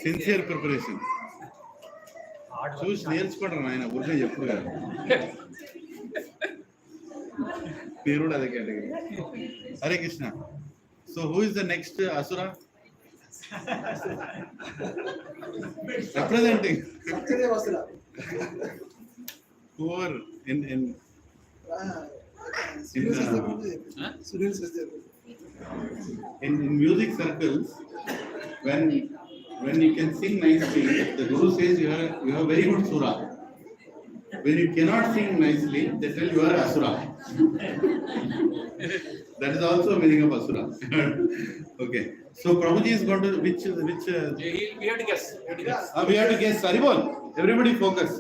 sincere preparation. చూసి నేర్చుకోవడం ఆయన ఊరికే చెప్పుడు కాదు. మీరు కూడా అదే category. Hare Krishna. So who is the next అసురా? Representing. Who are in music circles, when you can sing nicely, the Guru says you have very good sura. When you cannot sing nicely, they tell you are asura. That is also a meaning of asura. Okay. So Prabhuji is going to which We have to guess. we have to guess. Haribol. Everybody focus.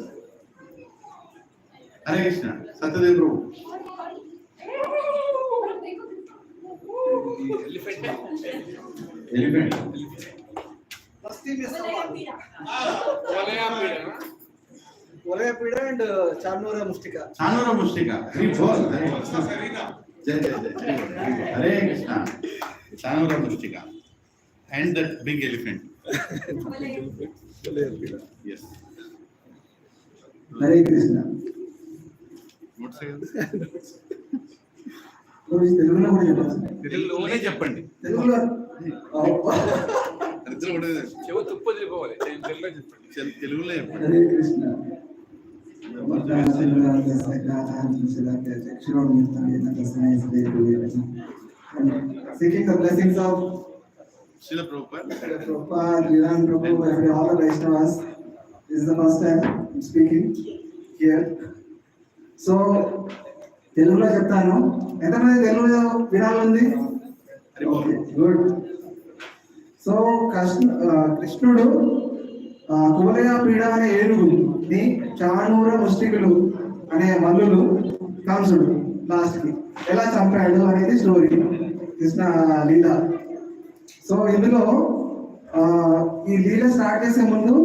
Hare Krishna. Satyadev Prabhu. Elephant. Olayapida and Chanura Mustika. Chanura Mustika. Haribol. Jai Jai Jai. Hare Krishna. Chanura Mustika. And that big elephant. Yes. Hare Krishna. What say? తెలుగులో కూడా చెప్పండి. తెలుగులోనే చెప్పండి. తెలుగులో చెవు తుప్పు వదిలిపోవాలి. తెలుగులో చెప్పండి. తెలుగులో చెప్పండి. Hare Krishna. Seeking the blessings of Srila Prabhupada, Lila and Prabhu, and all the Vaishnavas. This is the first time I'm speaking here. So, తెలుగులో చెప్తాను. ఎంతమంది తెలుగులో వినాలండి? గుడ్. సో కృష్ణుడు కువలయ పీడ అనే ఏనుగుని చాణూర ముష్టికులు అనే మల్లులు కంసుడు లాస్ట్ కి ఎలా చంపాడు అనేది స్టోరీ కృష్ణ లీల. సో ఇందులో ఈ లీల స్టార్ట్ చేసే ముందు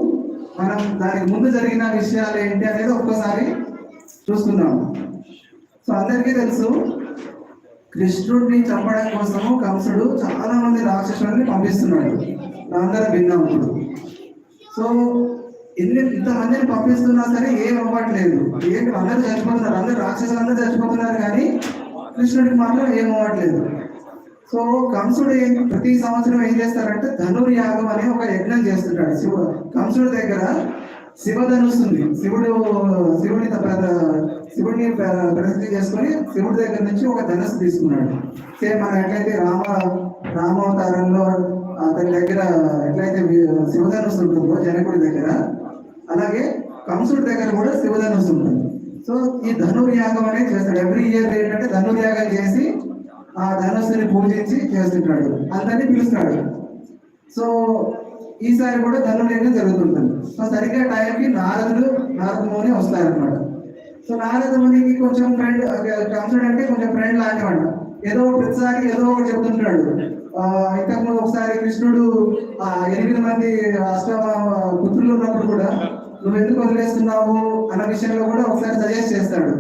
మనం దానికి ముందు జరిగిన విషయాలు ఏంటి అనేది ఒక్కసారి చూస్తున్నాము. సో అందరికీ తెలుసు, కృష్ణుడిని చంపడం కోసము కంసుడు చాలా మంది రాక్షసులని పంపిస్తున్నాడు. అందరూ విన్నాం ఇప్పుడు. సో ఇంతమందిని పంపిస్తున్నా సరే ఏం అవ్వట్లేదు. అందరూ చచ్చిపోతున్నారు, అందరు రాక్షసులు అందరూ చచ్చిపోతున్నారు, కానీ కృష్ణుడికి మాత్రం ఏం అవ్వట్లేదు. సో కంసుడు ప్రతి సంవత్సరం ఏం చేస్తారంటే ధనుర్యాగం అనే ఒక యజ్ఞం చేస్తుంటాడు. కంసుడి దగ్గర శివధనుస్సు ఉంది. శివుడిని ప్రసిద్ధి చేసుకొని శివుడి దగ్గర నుంచి ఒక ధనుస్సు తీసుకున్నాడు. సేమ్ మన ఎట్లయితే రామావతారంలో అతని దగ్గర ఎట్లయితే శివధనుస్సు ఉంటుందో జనకుడి దగ్గర, అలాగే కంసుడి దగ్గర కూడా శివధనుస్సు ఉంటుంది. సో ఈ ధనుర్యాగం అనేది చేస్తాడు. ఎవ్రీ ఇయర్ ఏంటంటే ధనుర్యాగం చేసి ఆ ధనుస్సుని పూజించి చేస్తుంటాడు, అందరినీ పిలుస్తాడు. సో ఈసారి కూడా ధనుర్యాగం జరుగుతుంటుంది. సో సరిగ్గా టైంకి నారద ముని వస్తారనమాట. సో నారద మునికి కొంచెం ఫ్రెండ్, కంసుడు అంటే కొంచెం ఫ్రెండ్ లాంటివాడు. ఏదో ప్రతిసారి ఏదో ఒకటి చెప్తుంటాడు. ఇంతకుముందు ఒకసారి కృష్ణుడు 8 మంది అష్టమ పుత్రులు ఉన్నప్పుడు కూడా నువ్వు ఎందుకు వదిలేస్తున్నావు అన్న విషయంలో కూడా ఒకసారి సజెస్ట్ చేస్తాడు.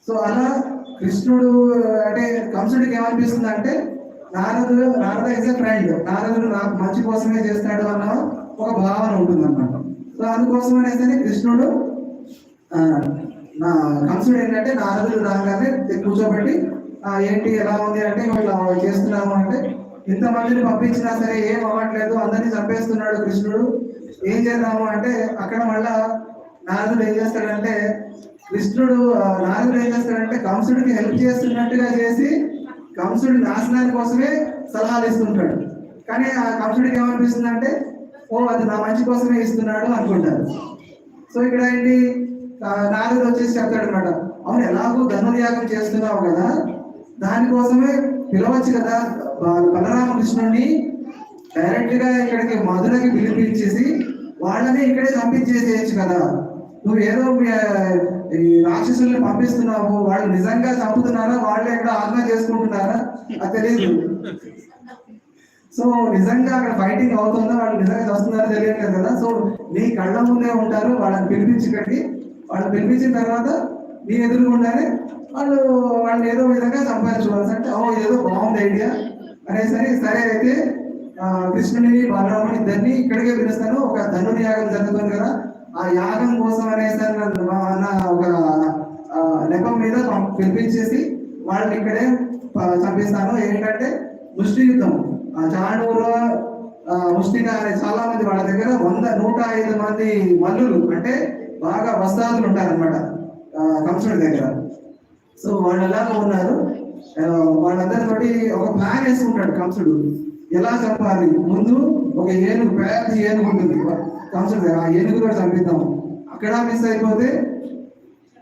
సో అలా కృష్ణుడు అంటే కంసుడికి ఏమనిపిస్తుంది అంటే నారద ఇస్ ఎ ఫ్రెండ్, నారదుడు నాకు మంచి కోసమే చేస్తాడు అన్న ఒక భావన ఉంటుంది అన్నమాట. సో అందుకోసం అనేసి కృష్ణుడు కంసుడు ఏంటంటే నారదుడు రాగానే కూర్చోబెట్టి ఏంటి ఎలా ఉంది అంటే ఇట్లా చేస్తున్నాము అంటే, ఇంతమందిని పంపించినా సరే ఏం అవ్వట్లేదు, అందరినీ చంపేస్తున్నాడు కృష్ణుడు, ఏం చేద్దాము అంటే అక్కడ మళ్ళా నారదుడు ఏం చేస్తాడంటే కంసుడికి హెల్ప్ చేస్తున్నట్టుగా చేసి కంసుడి నాశనాని కోసమే సలహాలు ఇస్తుంటాడు. కానీ ఆ కంసుడికి ఏమనిపిస్తుంది అంటే అది నా మంచి కోసమే ఇస్తున్నాడు అనుకుంటారు. సో ఇక్కడ ఏంటి నారదుడు వచ్చేసి చెప్తాడు అనమాట, అవును ఎలాగో ధనుర్యాగం చేస్తున్నావు కదా, దానికోసమే పిలవచ్చు కదా బలరామకృష్ణుడిని డైరెక్ట్ గా ఇక్కడికి మధురకి పిలిపించేసి వాళ్ళని ఇక్కడే చంపించేసేయచ్చు కదా, నువ్వు ఏదో ఈ రాక్షసుల్ని పంపిస్తున్నావు, వాళ్ళు నిజంగా చంపుతున్నారా, వాళ్ళు ఎక్కడ ఆజ్ఞ చేసుకుంటున్నారా అది తెలియదు. సో నిజంగా అక్కడ ఫైటింగ్ అవుతుందో వాళ్ళు నిజంగా వస్తున్నారో తెలియట్లేదు కదా. సో నీ కళ్ళ ముందే ఉంటారు, వాళ్ళని పిలిపించి వాళ్ళని పిలిపించిన తర్వాత నీ ఎదురుగుండానే వాళ్ళని ఏదో విధంగా సంపాదించుకోవాలి అంటే ఏదో బాగుంది ఐడియా అనేసరి సరే అయితే కృష్ణుని బలరాముని ఇద్దరిని ఇక్కడికే పిలుస్తాను, ఒక ధనుని యాగం జరుగుతుంది కదా, ఆ యాగం కోసం అనేసరి ఒక నెపం మీద పిలిపించేసి వాళ్ళని ఇక్కడే చంపిస్తాను. ఏంటంటే ముష్టి యుద్ధం, చాణూరు ముష్టిక అనే చాలా మంది వాళ్ళ దగ్గర 105 మంది మల్లులు అంటే బాగా వస్తాదులు ఉంటారనమాట కంసుడి దగ్గర. సో వాళ్ళు ఎలాగో ఉన్నారు, వాళ్ళందరితోటి ఒక ప్లాన్ వేసుకుంటాడు కంసుడు ఎలా చంపాలి. ముందు ఒక ఏనుగు, పెద్ద ఏనుగు ఉంటుంది కంసుడి దగ్గర, ఆ ఏనుగు కూడా చంపిద్దాం. అక్కడ మిస్ అయిపోతే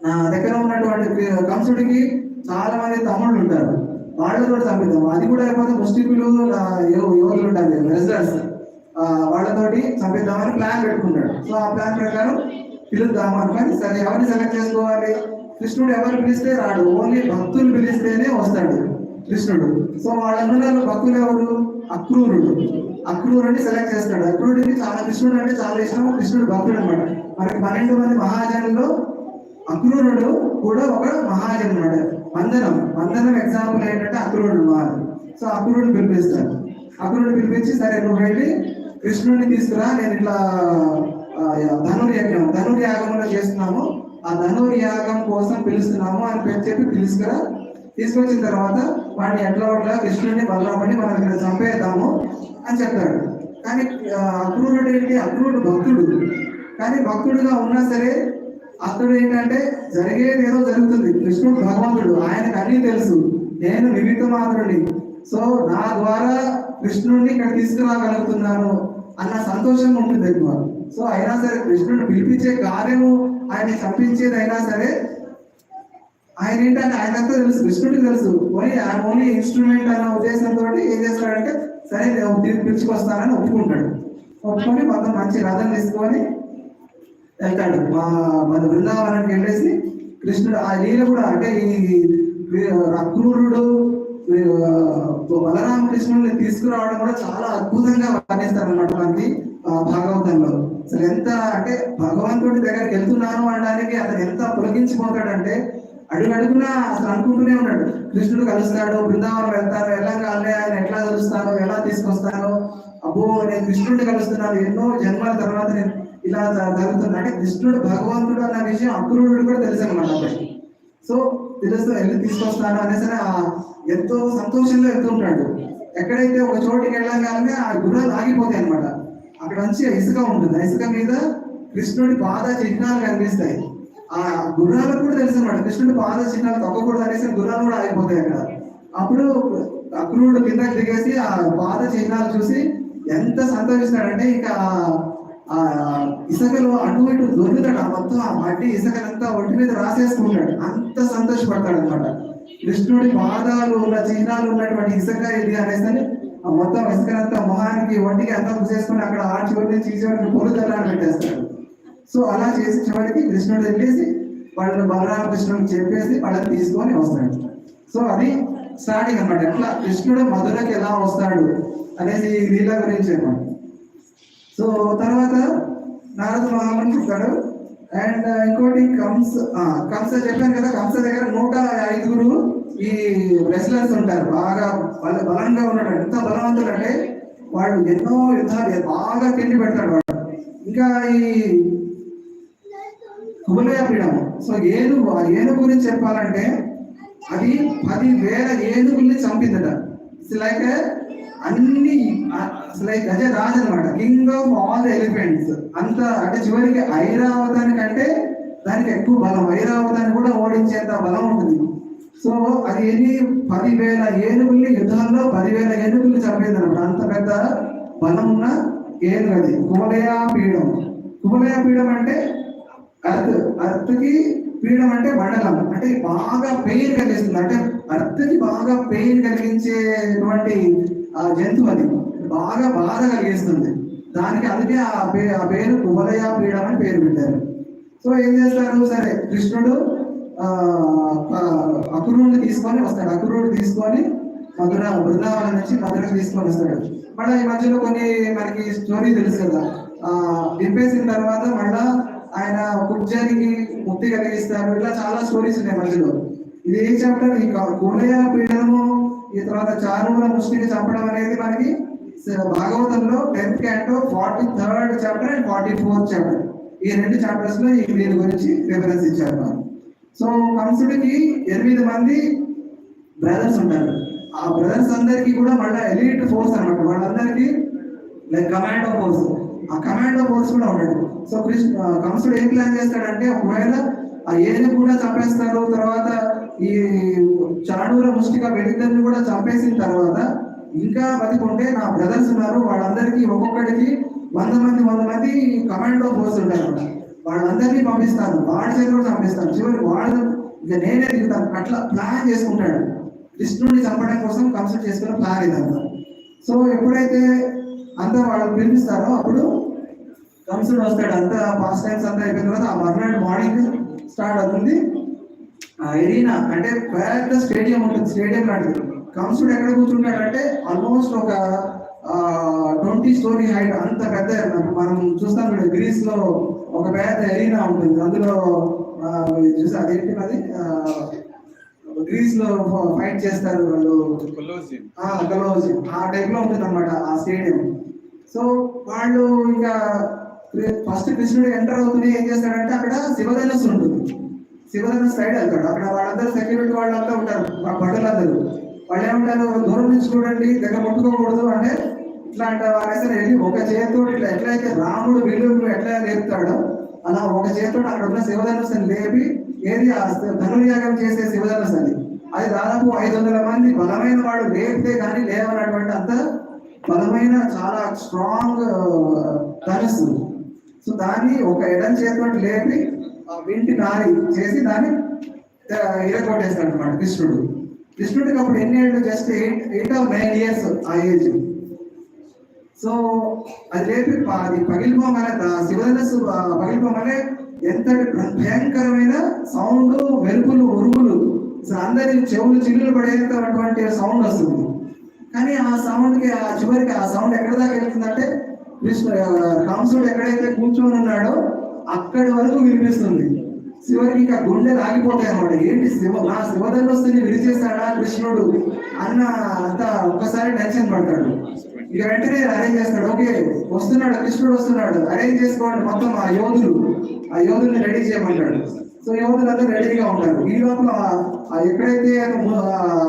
నా దగ్గర ఉన్నటువంటి కంసుడికి చాలా మంది తమ్ముళ్ళు ఉంటారు, వాళ్ళు కూడా చంపిద్దాం. అది కూడా అయిపోతే ముష్టికులు యువకులు ఉంటారు రెసిడెంట్స్, వాళ్ళతోటి చంపిద్దామని ప్లాన్ పెట్టుకుంటాడు. సో ఆ ప్లాన్ ప్రకారం పిలుద్దాం అనుకొని సరే ఎవరిని సెలెక్ట్ చేసుకోవాలి, కృష్ణుడు ఎవరు పిలిస్తే రాడు, ఓన్లీ భక్తులు పిలిస్తేనే వస్తాడు కృష్ణుడు. సో వాళ్ళందరిలో భక్తులు ఎవరు, అక్రూరుడిని సెలెక్ట్ చేస్తాడు. అక్రూరుడికి చాలా కృష్ణుడు అంటే చాలా ఇష్టం, కృష్ణుడు భక్తుడు అనమాట. మనకి 12 మంది మహాజనుల్లో అక్రూరుడు కూడా ఒక మహాజన్ అనమాట. వందనం ఎగ్జాంపుల్ ఏంటంటే అక్రూరుడు మహాజన్. సో అక్రూరుడు పిలిపిస్తాడు, అక్రూరుడు పిలిపించి సరే నువ్వు వెళ్ళి కృష్ణుడిని తీసుకురా, నేను ఇట్లా ధనుర్యాగంలో చేస్తున్నాము, ఆ ధనుర్యాగం కోసం పిలుస్తున్నాము అని చెప్పి తీసుకొచ్చిన తర్వాత వాడిని ఎట్లా కృష్ణుడిని బలరాముడిని మనం ఇక్కడ చంపేద్దాము అని చెప్తాడు. కానీ అక్రూరుడు ఏంటి, అక్రూరుడు భక్తుడు, కానీ భక్తుడుగా ఉన్నా సరే అతడు ఏంటంటే జరిగేది ఏదో జరుగుతుంది. కృష్ణుడు భగవంతుడు, ఆయనకు అన్నీ తెలుసు, నేను నిమిత్త మాత్రుడిని, సో నా ద్వారా కృష్ణుడిని ఇక్కడ తీసుకురాగలుగుతున్నాను అన్న సంతోషం ఉంటుంది ఎక్కువ. సో అయినా సరే కృష్ణుడు పిలిపించే కార్యము ఆయన చంపించేది అయినా సరే ఆయన ఏంటంటే ఆయనంతా తెలుసు, కృష్ణుడికి తెలుసు, ఓన్లీ ఇన్స్ట్రుమెంట్ అన్న ఉద్దేశంతో ఏం చేస్తాడంటే సరే నేను పిలుచుకొస్తానని ఒప్పుకొని మొత్తం మంచి రథం తీసుకొని వెళ్తాడు. మన బృందావనానికి వెళ్ళేసి కృష్ణుడు ఆ లీల కూడా అంటే ఈ అక్రూరుడు బలరామకృష్ణుడిని తీసుకురావడం కూడా చాలా అద్భుతంగా వర్ణిస్తారు అన్నమాట మనకి భాగవతంలో. అసలు ఎంత అంటే భగవంతుడి దగ్గరికి వెళ్తున్నాను అనడానికి అతను ఎంత పులకించిపోతాడంటే అడుగునా అసలు అనుకుంటూనే ఉన్నాడు, కృష్ణుడు కలుస్తాడు, బృందావనం వెళ్తాను, వెళ్ళంగానే ఆయన ఎట్లా కలుస్తాను, ఎలా తీసుకొస్తాను, అబ్బో నేను కృష్ణుడిని కలుస్తున్నాను, ఎన్నో జన్మల తర్వాత నేను ఇలా జరుగుతుంది అంటే కృష్ణుడు భగవంతుడు అన్న విషయం అక్రూరుడు కూడా తెలుసు అనమాట. సో తెలుస్తూ వెళ్ళి తీసుకొస్తాను అనేసి ఎంతో సంతోషంగా వెళ్తూ ఉంటాడు. ఎక్కడైతే ఒక చోటికి వెళ్ళగానే ఆ గుర్రాలు ఆగిపోతాయి అనమాట. అక్కడ నుంచి ఇసుక ఉంటుంది, ఆ ఇసుక మీద కృష్ణుడి పాద చిహ్నాలు కనిపిస్తాయి. ఆ గుర్రాలకు కూడా తెలుసు అనమాట కృష్ణుడి పాద చిహ్నాలు తగ్గకూడదు అనేసి గుర్రాలు కూడా ఆగిపోతాయి అక్కడ. అప్పుడు అక్రూరుడు కిందకి దిగేసి ఆ పాద చిహ్నాలు చూసి ఎంత సంతోషిస్తాడంటే ఇంకా ఆ ఇసుకలో అటు ఇటు దొరుకుతాడు, మొత్తం ఆ మట్టి ఇసుకనంతా ఒంటి మీద రాసేసుకుంటాడు, అంత సంతోషపడతాడు అనమాట. కృష్ణుడి పాదాలు ఉన్న చిహ్నాలు ఉన్నటువంటి ఇసుక ఇది అనేసి ఆ మొత్తం ఇసుకనంతా మొహానికి ఒంటికి అంతా పూసేసుకుని అక్కడ ఆ చివరి నుంచి ఈ చివరికి పొరుదల్లాన్ని పెట్టేస్తాడు. సో అలా చేసి చివరికి కృష్ణుడు వెళ్ళేసి వాళ్ళని బలరామకృష్ణుడికి చెప్పేసి వాళ్ళని తీసుకొని వస్తాడు. సో అది స్టార్టింగ్ అనమాట, ఎట్లా కృష్ణుడు మధురకి ఎలా వస్తాడు అనేసి లీల గురించి అనమాట. సో తర్వాత నారద మహాముని చెప్తాడు. అండ్ ఇంకోటి కంస చెప్పాను కదా, కంస దగ్గర 105 ఈ రెస్లర్స్ ఉంటారు, బాగా బలంగా ఉన్నాడు. ఎంత బలవంతుడు అంటే వాడు ఎన్నో యుద్ధాలు బాగా తిండి పెడతాడు వాడు. ఇంకా ఈ కుబలయ పీఠం, సో ఏనుగు గురించి చెప్పాలంటే అది 10,000 ఏనుగుల్ని చంపిందట. లైక్ అన్ని లైక్ గజరాజ్ అనమాట, king of all the elephants. అంత అంటే చివరికి ఐరావతానికంటే దానికి ఎక్కువ బలం, ఐరావతాన్ని కూడా ఓడించేంత బలం ఉంటుంది. సో అది 10,000 ఏనుగుల్ని యుద్ధాల్లో 10,000 ఏనుగుల్ని చంపింది అనమాట. అంత పెద్ద బలం ఉన్న ఏనుగు అది కుబలయ పీఠం. కుబలయ పీఠం అంటే అర్త్కి పీఠం అంటే మండలం, అంటే బాగా పెయిన్ కలిగిస్తుంది, అంటే అర్త్కి బాగా పెయిన్ కలిగించేటువంటి జంతువు, అది బాగా బాధ కలిగిస్తుంది దానికి. అందుకే ఆ పేరు కుబలయ పీఠం అని పేరు పెట్టారు. సో ఏం చేస్తారు, సరే కృష్ణుడు అక్రూరుడిని తీసుకొని వస్తాడు. అక్రూరుడు తీసుకొని బృందావనం నుంచి మధురకు తీసుకొని వస్తాడు. మళ్ళీ ఈ మధ్యలో కొన్ని మనకి స్టోరీ తెలుసు కదా, దింపేసిన తర్వాత మళ్ళా ఆయన కుబ్జానికి ముక్తి కలిగిస్తారు. ఇలా చాలా స్టోరీస్ ఉన్నాయి మధ్యలో. ఇది ఏ చాప్టర్? ఈ కులయ పీడనము, ఈ తర్వాత చారువుల ముష్టిని చంపడం అనేది మనకి భాగవతంలో 10th canto 43rd chapter and 44th chapter, ఈ 2 chapters లో ఈ దీని గురించి రిఫరెన్స్ ఇచ్చారు మనం. సో కంసుడికి 8 మంది బ్రదర్స్ ఉంటారు. ఆ బ్రదర్స్ అందరికీ కూడా మళ్ళీ ఎలీట్ ఫోర్స్ అనమాట, వాళ్ళందరికీ లైక్ కమాండో ఫోర్స్. ఆ కమాండో ఫోర్స్ కూడా ఉండదు. సో కంసుడు ఏం ప్లాన్ చేస్తాడంటే, ఒకవేళ ఆ ఏను కూడా చంపేస్తారు, తర్వాత ఈ చాణూర ముష్టిక వీళ్ళిద్దరిని కూడా చంపేసిన తర్వాత ఇంకా బతికుంటే నా బ్రదర్స్ ఉన్నారు, వాళ్ళందరికీ ఒక్కొక్కడికి 100 మంది కమాండో ఫోర్స్ ఉంటారు, వాళ్ళందరినీ పంపిస్తాను, వాడి చేతి కూడా చంపిస్తాను, చివరికి వాళ్ళు ఇంకా నేనే దిగుతాను. అట్లా ప్లాన్ చేసుకుంటాడు. కృష్ణుడిని చంపడం కోసం కంసుడు చేసుకున్న ప్లాన్ ఇదంతా. సో ఎప్పుడైతే అంతా వాళ్ళు పిలిపిస్తారో అప్పుడు కంసుడు వస్తాడు. అంతా పాస్ట్ టైమ్స్ అంతా అయిపోయిన తర్వాత ఆ మర్నాడు మార్నింగ్ స్టార్ట్ అవుతుంది. ఎరీనా అంటే పెద్ద స్టేడియం ఉంటుంది, స్టేడియం లాంటిది. కంసుడు ఎక్కడ కూర్చుంటాడంటే ఆల్మోస్ట్ ఒక 20 story హైట్, అంత పెద్ద. మనం చూస్తాం గ్రీస్ లో ఒక పెద్ద ఎరీనా ఉంటుంది, అందులో చూసి అదేంటి అది గ్రీస్ లో ఫైట్ చేస్తారు వాళ్ళు, కొలోజియం, ఆ టైప్ లో ఉంటుంది అనమాట ఆ స్టేడియం. సో వాళ్ళు ఇంకా ఫస్ట్ కృష్ణుడు ఎంటర్ అవుతూనే ఏం చేస్తాడంటే అక్కడ శివధనుస్సు ఉంటుంది, శివధనుస్సు సైడ్ వెళ్తాడు. అక్కడ వాళ్ళందరూ సెక్యూరిటీ వాళ్ళంతా ఉంటారు, భటులందరూ. వాళ్ళు ఏమంటారు, దూరం నుంచి చూడండి, దగ్గర ముట్టుకోకూడదు అంటే ఇట్లా అంటారు. వారేసరి వెళ్ళి ఒక చేతితో ఇట్లా ఎట్లయితే రాముడు విల్లు ఎట్లా లేపుతాడో అలా ఒక చేతితో అక్కడ ఉన్న శివధనుస్సుని లేపి, ఏది ఆ ధనుర్యాగం చేసే శివధనుస్సు అది దాదాపు 500 మంది బలమైన వాడు లేపితే కానీ లేవనటువంటి అంత బలమైన చాలా స్ట్రాంగ్ ధనుస్సు. సో దాన్ని ఒక ఎడం చేతితో లేపి వింటి నారి చేసి దాన్ని ఇరగొట్టేస్తాడు అనమాట కృష్ణుడు. కృష్ణుడికి అప్పుడు ఎన్ని ఏళ్ళు? జస్ట్ 8 or 9 years ఆ ఏజ్. సో అది లేపి అది పగిలిపోగానే, శివధనుస్సు పగిలిపోగానే ఎంత భయంకరమైన సౌండ్, వెలుపులు, ఉరుములు, అందరి చెవులు చిల్లులు పడేటటువంటి సౌండ్ వస్తుంది. కానీ ఆ సౌండ్కి ఆ చివరికి ఆ సౌండ్ ఎక్కడ దాకా వెళ్తుందంటే కంసుడు ఎక్కడైతే కూర్చొని ఉన్నాడో అక్కడి వరకు వినిపిస్తుంది. చివరికి ఇంకా గుండెలు ఆగిపోతాయి అనమాట. ఏంటి నా శివధనుస్సుని విరిచేస్తాడా కృష్ణుడు అన్న అంత ఒక్కసారి టెన్షన్ పడతాడు. ఇక వెంటనే అరేంజ్ చేస్తాడు. ఓకే వస్తున్నాడు, కృష్ణుడు వస్తున్నాడు, అరేంజ్ చేసుకోండి మొత్తం ఆ యోధుల్ని రెడీ చేయమంటాడు. సో యోధులంతా రెడీగా ఉంటారు. ఈ లోపల ఎక్కడైతే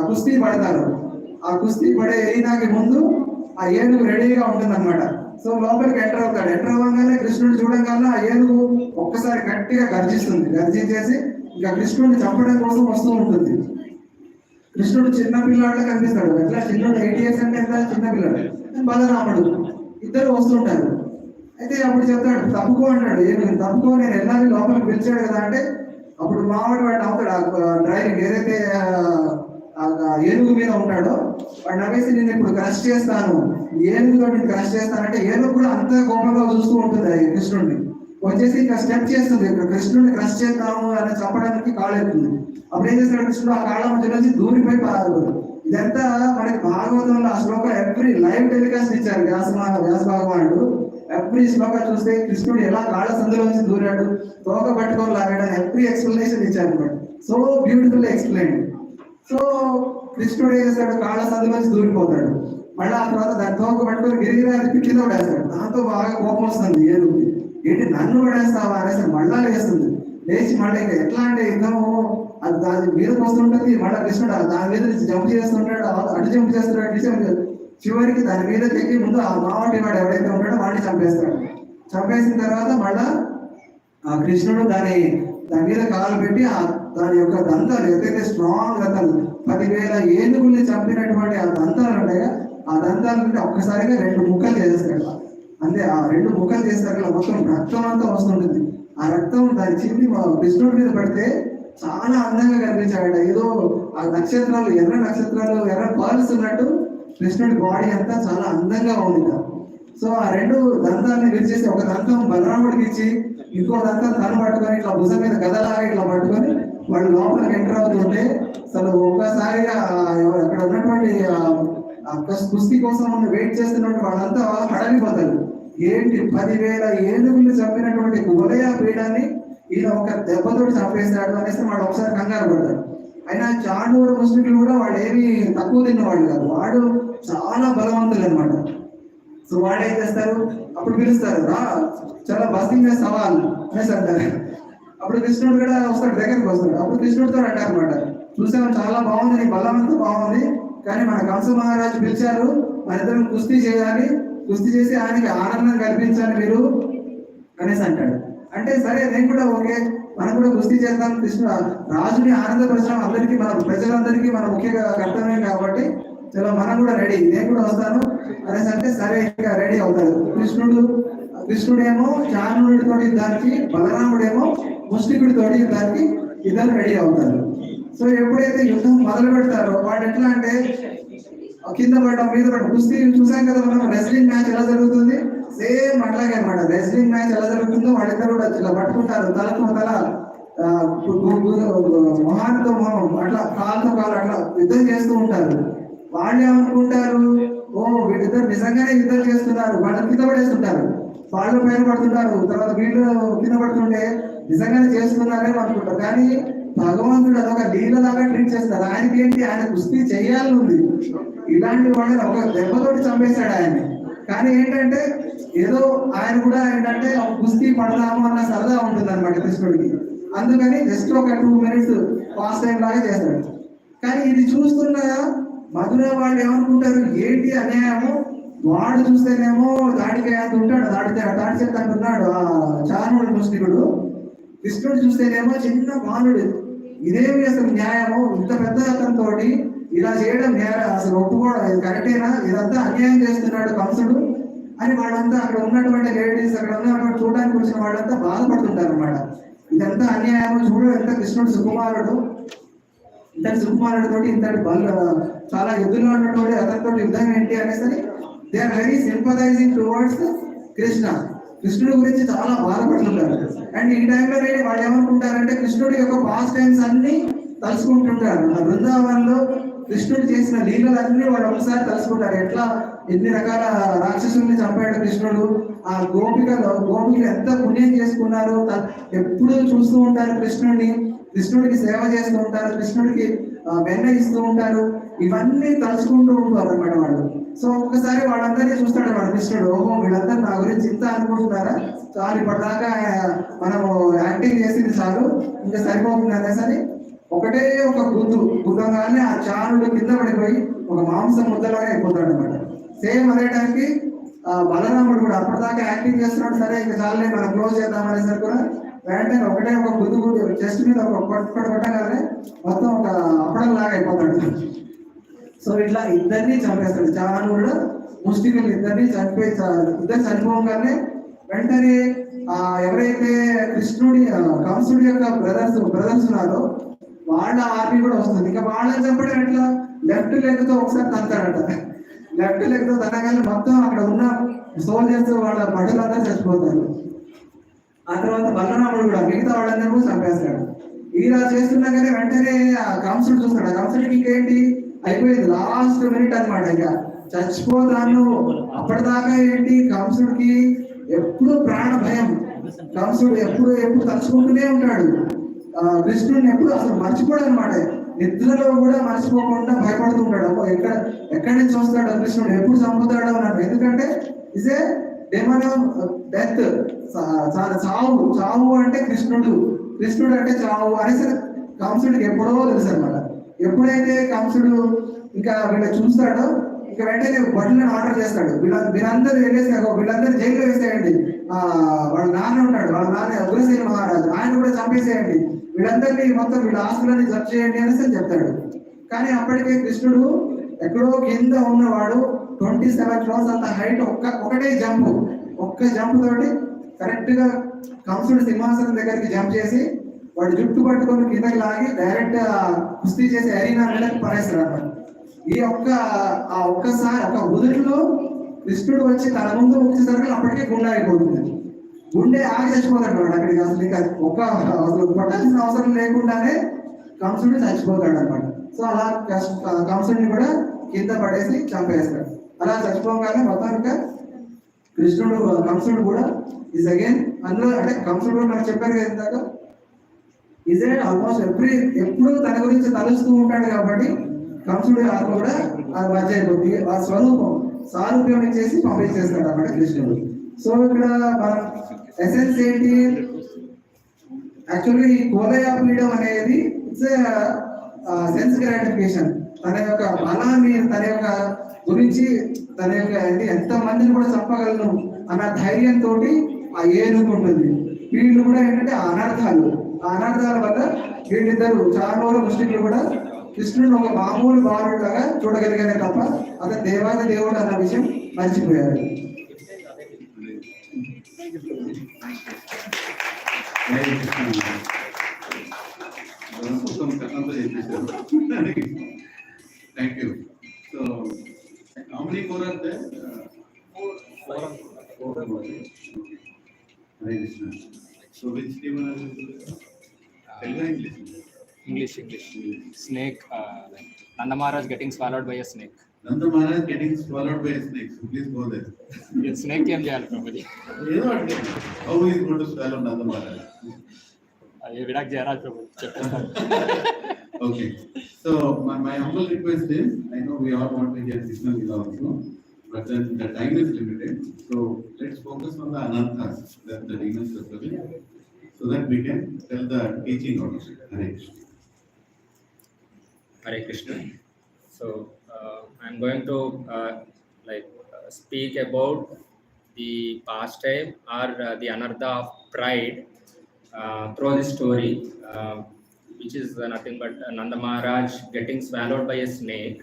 కుస్తీ పడతారో ఆ కుస్తీ పడే ఎరీనాకి ముందు ఆ ఏనుగు రెడీగా ఉంటుంది అనమాట. సో లోపలికి ఎంటర్ అవుతాడు. ఎంటర్ అవ్వగానే కృష్ణుడు చూడంగానే ఆ ఏనుగు ఒక్కసారి గట్టిగా గర్జిస్తుంది. గర్జించేసి ఇంకా కృష్ణుడిని చంపడం కోసం వస్తూ ఉంటుంది. కృష్ణుడు చిన్న పిల్లాడుగా కనిపిస్తాడు. ఎట్లా చిన్నడు 8 years అంటే ఎంత చిన్నపిల్లాడు. బలరాముడు ఇద్దరు వస్తుంటారు. అయితే అప్పుడు చెప్తాడు, తప్పుకో అంటాడు. ఏనుగు తప్పుకో, నేను వెళ్ళాలి, లోపలికి పిలిచాడు కదా అంటే అప్పుడు మామిడి వాడు అవుతాడు. డ్రైవింగ్ ఏదైతే ఏనుగు మీద ఉంటాడో వాడు నవ్వేసి నేను ఇప్పుడు క్రష్ చేస్తాను, ఏనుగుతో నేను క్రష్ చేస్తానంటే ఏనుగు కూడా అంత కోపంగా చూస్తూ ఉంటుంది కృష్ణుడిని. వచ్చేసి ఇంకా స్టెప్ చేస్తుంది, ఇక్కడ కృష్ణుడిని క్రష్ చేద్దాము అని చంపడానికి కాళ్ళెత్తుంది. అప్పుడు ఏం చేస్తాడు కృష్ణుడు? ఆ కాళ్ళ మధ్య నుంచి దూరిపోయి పాల్గొడు. ఇదంతా మనకి భాగవతంలో ఆ శ్లోకం ఎవ్రీ లైవ్ టెలికాస్ట్ ఇచ్చారు వ్యాస భగవానుడు. ఎవ్రీ శ్లోకం చూస్తే కృష్ణుడు ఎలా కాళ్ళ సందులోంచి దూరాడు, తోక పట్టుకొని లాగాడు, ఎవ్రీ ఎక్స్ప్లెనేషన్ ఇచ్చారు అనమాట. So beautiful explain. సో కృష్ణుడు ఏం చేస్తాడు? కాళ్ళ సందులోంచి దూరిపోతాడు. మళ్ళీ ఆ తర్వాత దాని తోక పట్టుకొని గిరిగిరి కింద పడేస్తాడు. దాంతో బాగా కోపం వస్తుంది ఏనుగుకి. ఏంటి నన్ను పడేస్తావా అనేసి మళ్ళా లేస్తుంది. లేచి మళ్ళీ ఇంకా ఎట్లా అంటే యుద్ధము అది దాని మీదకి వస్తుంటుంది. మళ్ళీ కృష్ణుడు దాని మీద జంప్ చేస్తుంటాడు, అటు జంప్ చేస్తాడు, అటు జంప్ చేస్తాడు. చివరికి దాని మీద తెగి ముందు ఆ మావటి వాడు ఎవరైతే ఉంటాడో వాడిని చంపేస్తాడు. చంపేసిన తర్వాత మళ్ళా ఆ కృష్ణుడు దాని మీద కాలు పెట్టి దాని యొక్క దంతాలు ఏదైతే స్ట్రాంగ్ దంతాలు 10,000 ఏనుగుల్ని చంపినటువంటి ఆ దంతాలు ఉంటాయో ఆ దంతాలు నుండి ఒక్కసారిగా 2 ముక్కలు చేసేస్తాడు. అంతే, ఆ 2 ముక్కలు చేస్తారు. మొత్తం రక్తం అంతా వస్తుంటుంది. ఆ రక్తం దాని చింది కృష్ణుడి మీద పడితే చాలా అందంగా కనిపించాడట. ఏదో ఆ నక్షత్రాలు, ఎర్ర పర్ల్స్ ఉన్నట్టు కృష్ణుడి బాడీ అంతా చాలా అందంగా ఉంది. సో ఆ 2 దంతాన్ని విరిచేసి ఒక దంతం బలరాముడికి ఇచ్చి ఇంకో దంతం తను పట్టుకొని ఇట్లా భుజం మీద గదలాగా ఇట్లా పట్టుకొని వాళ్ళు లోపలికి ఎంటర్ అవుతుంటే అసలు ఒక్కసారిగా అక్కడ ఉన్నటువంటి కుస్తీ కోసం వెయిట్ చేస్తున్నటువంటి వాళ్ళంతా హడలిపోతారు. ఏంటి 10,000 ఏనుగులు చంపినటువంటి కువలయ పీఠాన్ని ఈయన ఒక దెబ్బతోటి చంపేస్తాడు అనేసి వాళ్ళు ఒకసారి కంగారు పడతారు. అయినా చాండూరు ముస్లింలు కూడా వాళ్ళు ఏమి తక్కువ తిన్నవాళ్ళు కాదు, వాడు చాలా బలవంతులు అనమాట. సో వాళ్ళు ఏం చేస్తారు, అప్పుడు పిలుస్తారు, రా చాలా బస్టింగ్ మీద సవాల్ అనేసి అంటారు. అప్పుడు కృష్ణుడు కూడా వస్తాడు, దగ్గరికి వస్తాడు. అప్పుడు కృష్ణుడితో అంటారు అనమాట, చూసాము చాలా బాగుంది, నీ బలం అంతా బాగుంది, కానీ మన కంస మహారాజు పిలిచారు, మన ఇద్దరం కుస్తీ చేయాలి, కుస్తీ చేసి ఆయనకి ఆనందం కల్పించాలి మీరు అనేసి అంటాడు. అంటే సరే నేను కూడా ఓకే, మనం కూడా కుస్తీ చేద్దాం, కృష్ణ రాజుని ఆనందపరచడం అందరికీ మన ప్రజలందరికీ మన ముఖ్య కర్తవ్యం కాబట్టి చలో మనం కూడా రెడీ, నేను కూడా వస్తాను అనేసి అంటే సరే ఇంకా రెడీ అవుతాడు. కృష్ణుడేమో చాణుడితో యుద్ధానికి, బలరాముడేమో ముష్టికుడితో యుద్ధానికి ఇద్దరు రెడీ అవుతారు. సో ఎప్పుడైతే యుద్ధం మొదలు పెడతారో వాడు ఎట్లా అంటే కింద పడడం మీద పడడం, కుస్తీ చూసాం కదా మనం, రెస్లింగ్ మ్యాచ్ ఎలా జరుగుతుంది సేమ్ అట్లాగే అనమాట. రెస్లింగ్ మ్యాచ్ ఎలా జరుగుతుందో వాళ్ళిద్దరు కూడా ఇలా పట్టుకుంటారు, తలకు తల మొహానితో మొహం అట్లా కాలుతో కాలు అట్లా యుద్ధం చేస్తూ ఉంటారు. వాళ్ళు ఏమనుకుంటారు, ఓ వీళ్ళిద్దరు నిజంగానే యుద్ధం చేస్తున్నారు, వాళ్ళు కింద పడేస్తుంటారు, వాళ్ళు పైన పడుతుంటారు, తర్వాత వీళ్ళు కింద పడుతుంటే నిజంగానే చేస్తున్నారేమో అనుకుంటారు. కానీ భగవంతుడు అదొక లీల లాగా ట్రీట్ చేస్తారు. ఆయనకి ఏంటి, ఆయన కుస్తీ చేయాలని ఉంది, ఇలాంటి వాళ్ళని ఒక దెబ్బతోటి చంపేశాడు ఆయన్ని. కానీ ఏంటంటే ఏదో ఆయన కూడా ఏంటంటే కుస్తీ పడదాము అన్న సరదా ఉంటుంది అనమాట కృష్ణుడికి. అందుకని జస్ట్ ఒక 2 minutes ఫాస్ట్ టైం లాగా చేస్తాడు. కానీ ఇది చూస్తున్న మధుర వాళ్ళు ఏమనుకుంటారు, ఏంటి అన్యాయము, వాడు చూస్తేనేమో దాడికి అంత ఉంటాడు, దాడి చేత అంటున్నాడు ఆ చానుడు ముస్లిముడు, కృష్ణుడు చూస్తేనేమో చిన్న బాలుడు, ఇదేమి అసలు న్యాయము, ఇంత పెద్ద అతనితో ఇలా చేయడం న్యాయం, అసలు ఒప్పుకోవడం ఇది కరెక్టేనా, ఇదంతా అన్యాయం చేస్తున్నాడు కంసుడు అని వాళ్ళంతా అక్కడ ఉన్నటువంటి లేడీస్, అక్కడ ఉన్నటువంటి చూడడానికి వచ్చిన వాళ్ళంతా బాధపడుతుంటారు అనమాట. ఇదంతా అన్యాయము, చూడు ఎంత కృష్ణుడు సుకుమారుడు, ఇంతటి సుకుమారుడితో ఇంతటి చాలా ఎదురులో ఉన్నటువంటి అతనితో యుద్ధం ఏంటి అనేసి they are very sympathising towards Krishna. కృష్ణుడి గురించి చాలా బాధపడుతుంటారు. అండ్ ఈ టైంలో వాళ్ళు ఏమనుకుంటారంటే కృష్ణుడి యొక్క పాస్ట్ టైమ్స్ అన్ని తలుసుకుంటుంటారు. ఆ బృందావనంలో కృష్ణుడు చేసిన లీలలన్నీ వాళ్ళు ఒకసారి తలుసుకుంటారు. ఎట్లా ఎన్ని రకాల రాక్షసుల్ని చంపాడు కృష్ణుడు, ఆ గోపికలు ఎంత పుణ్యం చేసుకున్నారు, ఎప్పుడు చూస్తూ ఉంటారు కృష్ణుడికి సేవ చేస్తూ ఉంటారు, కృష్ణుడికి వెన్న ఇస్తూ ఉంటారు, ఇవన్నీ తలుచుకుంటూ ఉంటారు అనమాట వాళ్ళు. సో ఒక్కసారి వాళ్ళందరినీ చూస్తాడు వాడు కృష్ణుడు, ఓహో వీళ్ళందరూ నా గురించి ఇంత అనుకుంటున్నారా, చాలు ఇప్పటిదాకా మనము యాక్టింగ్ చేసింది చాలు, ఇంకా సరిపోతుంది అనేసి ఒకటే ఒక గుద్దంగానే ఆ చారుడు కింద పడిపోయి ఒక మాంసం ముద్దలాగా అయిపోతాడు అనమాట. సేమ్ అదే టైంకి బలరాముడు కూడా అప్పటిదాకా యాక్టింగ్ చేస్తున్నాడు, సరే ఇంకా చాలే మనం క్లోజ్ చేద్దాం అనేసరికి కూడా వెంటనే ఒకటే ఒక గుద్దు చెస్ట్ మీద ఒక కొట్టగానే మొత్తం ఒక అప్పడం లాగా అయిపోతాడు. సో ఇట్లా ఇద్దరిని చంపేస్తాడు చానుడు, ముష్టికులు ఇద్దరిని ఇద్దరు చనిపోగానే వెంటనే ఎవరైతే కంసుడి యొక్క బ్రదర్స్ ఉన్నారో వాళ్ళ ఆర్మీ కూడా వస్తుంది. ఇంకా వాళ్ళని చంపడం ఎట్లా, లెఫ్ట్ లెగ్ తో ఒకసారి తంతాడట, లెఫ్ట్ లెగ్ తో తనగానే మొత్తం అక్కడ ఉన్న సోల్జర్స్ వాళ్ళ భటులందరూ చచ్చిపోతారు. ఆ తర్వాత బలరాముడు కూడా మిగతా వాళ్ళందరూ కూడా చంపేస్తాడు. ఇలా చేస్తున్నాగానే వెంటనే ఆ కంసుడు చూస్తాడు, ఆ కంసుడికి ఇంకేంటి అయిపోయింది, లాస్ట్ మినిట్ అనమాట, ఇక చచ్చిపోతాను. అప్పటిదాకా ఏంటి కంసుడికి ఎప్పుడు ప్రాణ భయం, కంసుడు ఎప్పుడు తలుచుకుంటూనే ఉంటాడు కృష్ణుడిని, ఎప్పుడు అసలు మర్చిపోడు అనమాట, నిద్రలో కూడా మర్చిపోకుండా భయపడుతుంటాడు. ఎక్కడి నుంచి వస్తాడు కృష్ణుడు, ఎప్పుడు చంపుతాడు అన్నాడు. ఎందుకంటే ఇదే డెమన్ డెత్, చావు అంటే కృష్ణుడు అంటే చావు అనేసి కంసుడికి ఎప్పుడో తెలుసు అనమాట. ఎప్పుడైతే కంసుడు ఇంకా వీళ్ళని చూస్తాడో ఇంకా వెంటనే బడులను ఆర్డర్ చేస్తాడు, వీళ్ళందరూ వెళ్ళేసి వీళ్ళందరూ జైల్లో వేసేయండి, వాళ్ళ నాన్న ఉంటాడు, వాళ్ళ నాన్న ఉగ్రసేన మహారాజు, ఆయన కూడా చంపేసేయండి, వీళ్ళందరినీ మొత్తం వీళ్ళ ఆస్తులని జప్తు చేయండి అనేసి చెప్తాడు. కానీ అప్పటికే కృష్ణుడు ఎక్కడో కింద ఉన్నవాడు 27 floors అంత హైట్, ఒకటే ఒక్క జంప్ తోటి కరెక్ట్ గా కంసుడు సింహాసనం దగ్గరికి జంప్ చేసి వాడు జుట్టు పట్టుకొని కిందకి లాగి డైరెక్ట్ కుస్తీ చేసి అరీనా మీదకి పడేస్తాడు అనమాట. ఈ ఒక్కసారి ఒక ఉదుటిలో కృష్ణుడు వచ్చి తన ముందు వచ్చేసరికి అప్పటికే గుండె అయిపోతుంది, గుండె ఆగి చచ్చిపోతాడు వాడు అక్కడికి. అసలు ఇంకా అసలు కొట్టాల్సిన అవసరం లేకుండానే కంసుడు చచ్చిపోతాడు అనమాట. సో అలా కంసుడిని కూడా కింద పడేసి చంపేస్తాడు. అలా చచ్చిపోగానే మొత్తానికి కృష్ణుడు కంసుడు కూడా ఈజ్ అగైన్ అందులో అంటే కంసుడు కూడా మనకు చెప్పారు కదా ఇందాక ఈజ్ ఆల్మోస్ట్ ఎప్పుడు తన గురించి తలుస్తూ ఉంటాడు కాబట్టి కంసుడి ఆత్మ కూడా అది మధ్య అయిపోతుంది. ఆ స్వరూపం సారూప్యం చేసి పంపించేస్తాడు అన్నమాట కృష్ణుడు. సో ఇక్కడ మన ఎసెన్స్ ఏంటి, యాక్చువల్లీ ఈ కోదయాపీఠం అనేది ఇట్స్ సెన్స్ గ్రాటిఫికేషన్. తన యొక్క బలాన్ని తన యొక్క గురించి తన యొక్క ఎంత మందిని కూడా చంపగలను అన్న ధైర్యంతో ఆ ఏనుగు ఉంటుంది. వీళ్ళు కూడా ఏంటంటే ఆ అనర్థాల వల్ల వీళ్ళిద్దరు చార్నూరు ముస్లింలు కూడా కృష్ణుడు ఒక మామూలు బాలులాగా చూడగలిగానే తప్ప అతను దేవాది దేవుడు అన్న విషయం మర్చిపోయారు. Thank you. So, how many more are there? Four. Hare Krishna. So, which team are you? Telugu, English? English. Snake. Nanda Maharaj getting swallowed by a snake. Nanda Maharaj getting swallowed by a snake. So please go there. Snake ఏం చేయాలి Prabhuji? How is going to swallow Nanda Maharaj? విడాక్ Jayaraj ప్రభు చెప్పేస్తాను. Okay. So my humble request is, I know we all want to hear Krishna Lila also, but then the time is limited. So let's focus on the anarthas that the demons represent, so that we can tell the teaching also. Hare Krishna. Hare Krishna. So I'm going to speak about the pastime or the anartha of pride through this story, which is nothing but Nanda Maharaj getting swallowed by a snake.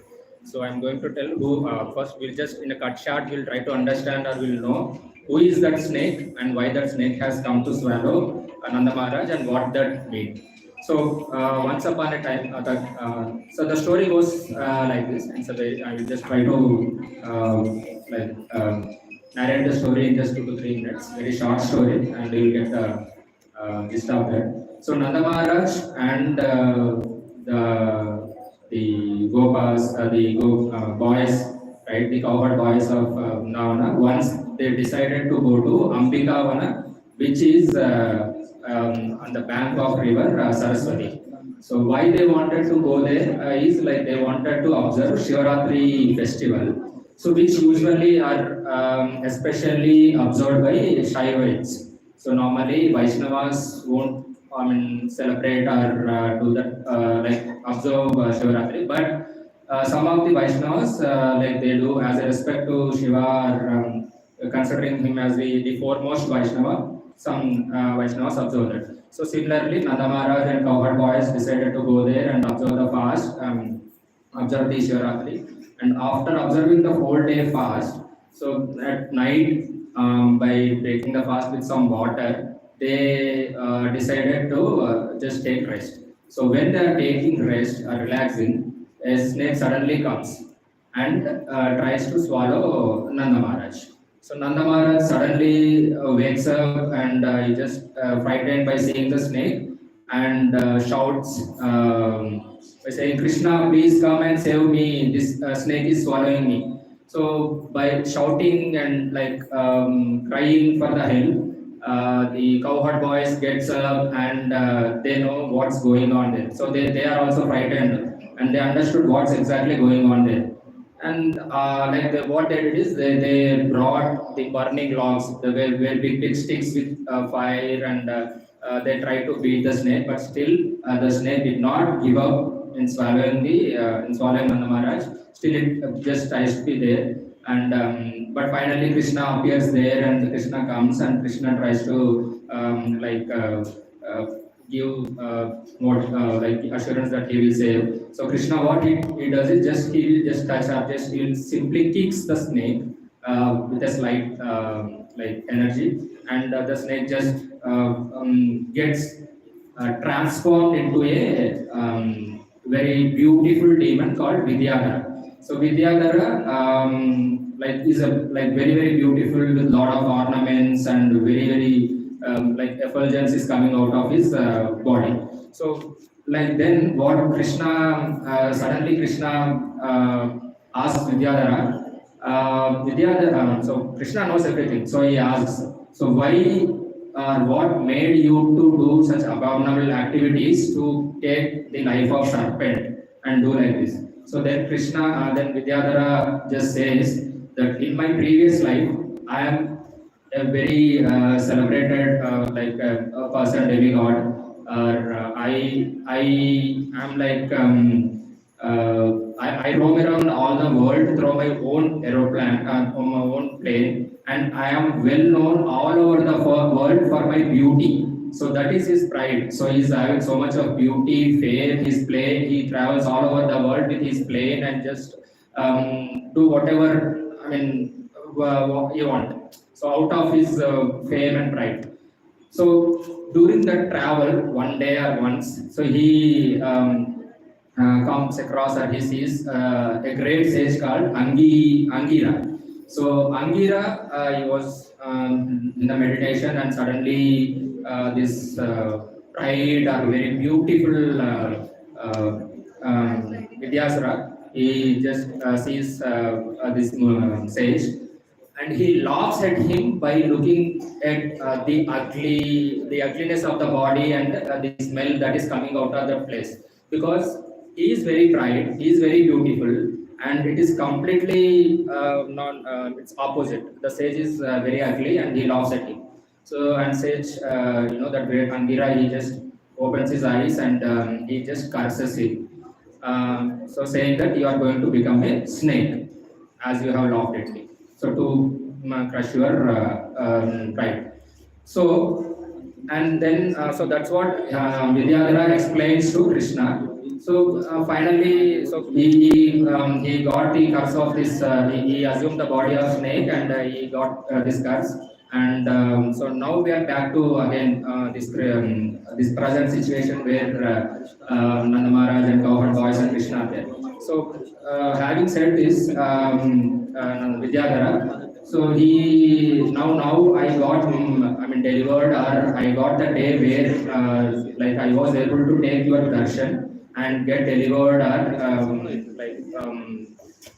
So I'm going to tell who, first we'll just in a cut shot, we'll try to understand or we'll know who is that snake and why that snake has come to swallow Nanda Maharaj and what that means. So once upon a time, so the story goes like this. And so I will just try to narrate the story in just 2 to 3 minutes. Very short story, and you will get the gist of that. So Nanda Maharaj and the Gopas, boys, right, the cowherd boys of Navana, once they decided to go to Ambikavana, which is on the bank of river Saraswati. So why they wanted to go there is like they wanted to observe Shivaratri festival, so which usually are especially observed by Shaivites. So normally Vaishnavas won't celebrate or do that observe Shivaratri, but some of the Vaishnavas they do as a respect to Shiva, or considering him as the foremost Vaishnava. Some Vaishnavas observe that. So similarly, Nanda Maharaj and cowherd boys decided to go there and observe the fast, observe the Shivaratri. And after observing the whole day fast, so at night, by breaking the fast with some water, they decided to just take rest. So when they are taking rest or relaxing, a snake suddenly comes and tries to swallow Nanda Maharaj. So Nanda Maharaj suddenly wakes up and he just frightened by seeing the snake and shouts by saying, "Krishna, please come and save me. This snake is swallowing me." So by shouting and crying for the help, the cowherd boys gets up and they know what's going on there. So they are also frightened and they understood what's exactly going on there. And what they did is they brought the burning logs, the very big sticks with fire, and they tried to beat the snake, but still the snake did not give up in swallowing Nanda Maharaj. Still it just tries to be there. And but finally Krishna appears there, and Krishna comes and Krishna tries to give more assurance that he will save. So Krishna, what he does is he will just touch up, he will simply kicks the snake with a slight energy, and the snake just gets transformed into a very beautiful demon called Vidyadhara. So Vidyadhara is a very beautiful with lot of ornaments and very effulgence is coming out of his body. So like then what Krishna, suddenly Krishna asks Vidyadhara, so Krishna knows everything, so he asks, so why or what made you to do such abominable activities to take the life of serpent and do like this? So then Krishna, then Vidyadhara just says that in my previous life, I am a very celebrated a person, demigod, or I am like I roam around all the world through my own aeroplane, on my own plane, and I am well known all over the world for my beauty. So that is his pride. So he's having so much of beauty, fame, his plane. He travels all over the world with his plane and just do whatever what you want. So out of his fame and pride. So during that travel, one day or once, so he comes across or he sees a great sage called Angira. So Angira, he was in the meditation, and suddenly this bright or very beautiful Vidyasara, he just sees this sage, and he laughs at him by looking at the ugliness of the body and the smell that is coming out of that place, because he is very bright, he is very beautiful, and it is completely it's opposite. The sage is very ugly and he laughs at him. So, and sage, that great Angira, he just opens his eyes and he just curses him. So saying that you are going to become a snake as you have laughed at me. So to crush your pride. So, and then, so that's what Vidyadhara explains to Krishna. So finally, so he got the curse of this. He assumed the body of snake, and he got this curse. And so now we are back to again this present situation where Nanda Maharaj and cowherd boys and Krishna are there. So having said this, Vidyadhara, so he now I got delivered, or I got the day where like I was able to take your darshan and get delivered, or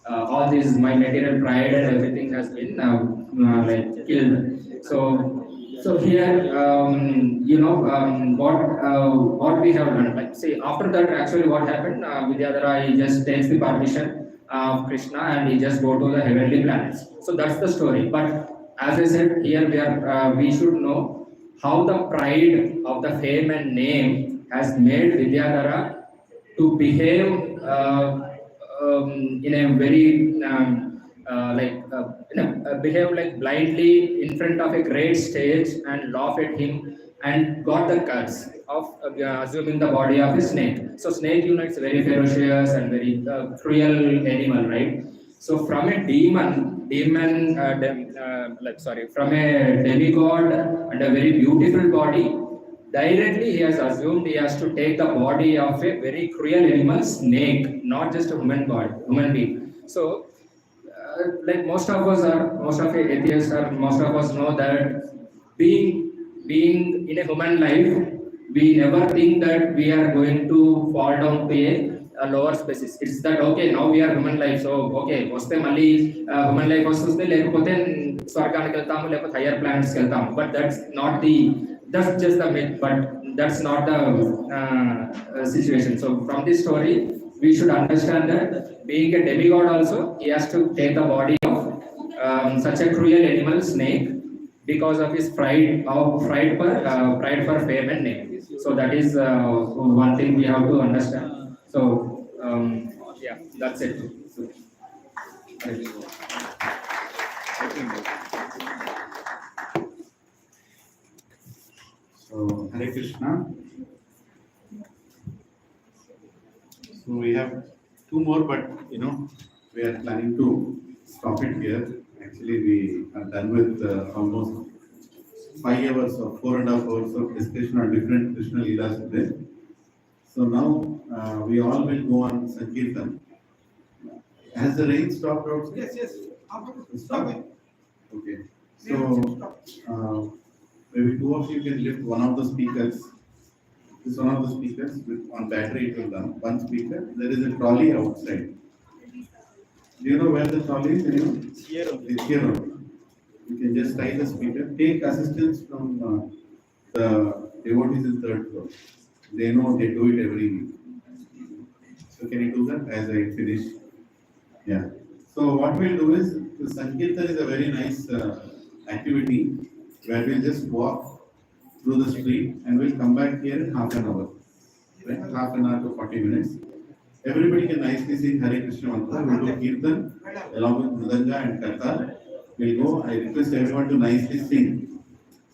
all this my material pride and everything has been like killed. So here what we have done, like see, after that actually what happened, Vidyadhara, he just takes the permission of Krishna and he just go to the heavenly planets. So that's the story. But as I said, here we should know how the pride of the fame and name has made Vidyadhara to behave in a very behave like blindly in front of a great stage and laugh at him, and got the curse of assuming the body of a snake. So snake, it's very ferocious and very cruel animal, right? So from a from a demigod and a very beautiful body, directly he has assumed he has to take the body of a very cruel animal, snake, not just a human being. So like most of atheists, or most of us know that being in a human life, we never think that we are going to fall down to a lower species. It's that okay, now we are human life, so okay, వస్తే మళ్ళీ human life వస్తుంది, లేకపోతే స్వర్గానికి వెళ్తాము, లేకపోతే higher planets కి వెళ్తాము. But that's just the myth, but that's not the situation. So from this story, we should understand that being a demigod also, he has to take the body of such a cruel animal, snake, because of his pride for fame and name. So that is one thing we have to understand. So yeah, that's it. So Hare Krishna. So we have two more, but we are planning to stop it here. Actually, we are done with almost 5 hours or 4.5 hours of discussion on different Krishna Leelas today. So now we all will go on Sankirtan. Has the rain stopped out? Yes. Stop it. Okay. So maybe two of you can lift one of the speakers This is one of the speakers on battery. It will run. One speaker. There is a trolley outside. Do you know where the trolley is? Anyone? It's here only. You can just tie the speaker. Take assistance from the devotees in third floor. They know, they do it every week. So can you do that as I finish? Yeah. So what we'll do is, the Sankirtan is a very nice activity where we'll just walk through the street and we'll come back here in half an hour. Right? Half an hour to 40 minutes. Everybody can nicely sing Hare Krishna mantra. We'll do Kirtan along with Mridanga and Kartal. We'll go. I request everyone to nicely sing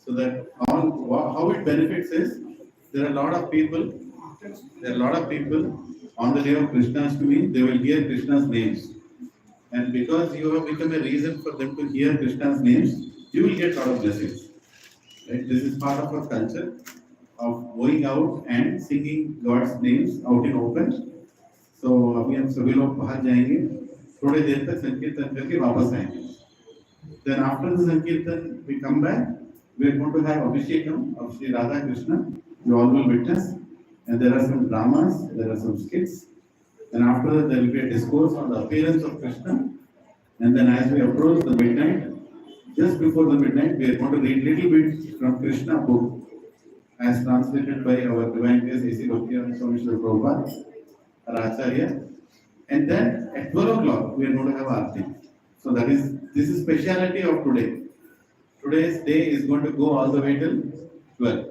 so that how it benefits is, there are a lot of people on the day of Krishnastami, they will hear Krishna's names. And because you have become a reason for them to hear Krishna's names, you will get a lot of blessings. Right? This is part of our culture of going out and singing God's names out in open. So अभी हम सभी लोग बाहर जाएंगे, थोड़ी देर तक संकीर्तन करके वापस आएंगे. Then after the Sankirtan, we come back. We are going to have Abhishekam of Sri Radha Krishna. You all will witness. And there are some dramas, there are some skits. And after that, there will be a discourse on the appearance of Krishna. And then as we approach the midnight, just before the midnight, we are going to read little bit from Krishna book as translated by our divine grace A.C. Bhakti and Swami Srila Prabhupada, our Acharya. And then at 12 o'clock, we are going to have Aarti. So this is speciality of today. Today's day is going to go all the way till 12.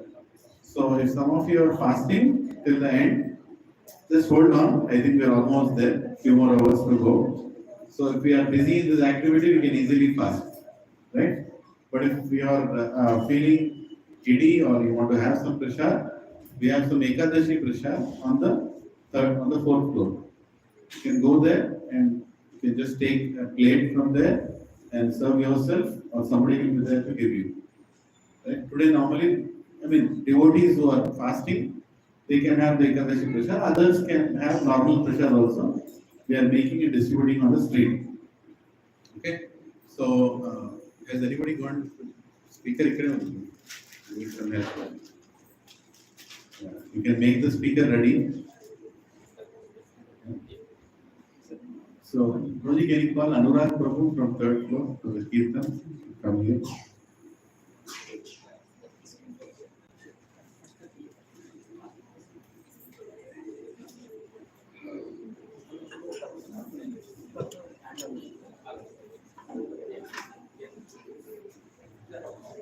So if some of you are fasting till the end, just hold on. I think we are almost there. Few more hours to go. So if we are busy in this activity, we can easily fast, right? But if we are feeling giddy or you want to have some prasad, we have some Ekadashi prasad on the fourth floor. You can go there and you can just take a plate from there and serve yourself, or somebody will be there to give you. Right? Today normally, devotees who are fasting, they can have the Ekadashi prasad. Others can have normal prasad also. We are making it, distributing on the street. Okay. So has anybody gone speaker? Need some help. You can make the speaker ready. So, Roji, can you call Anurag Prabhu from third floor to the Kirtan from here?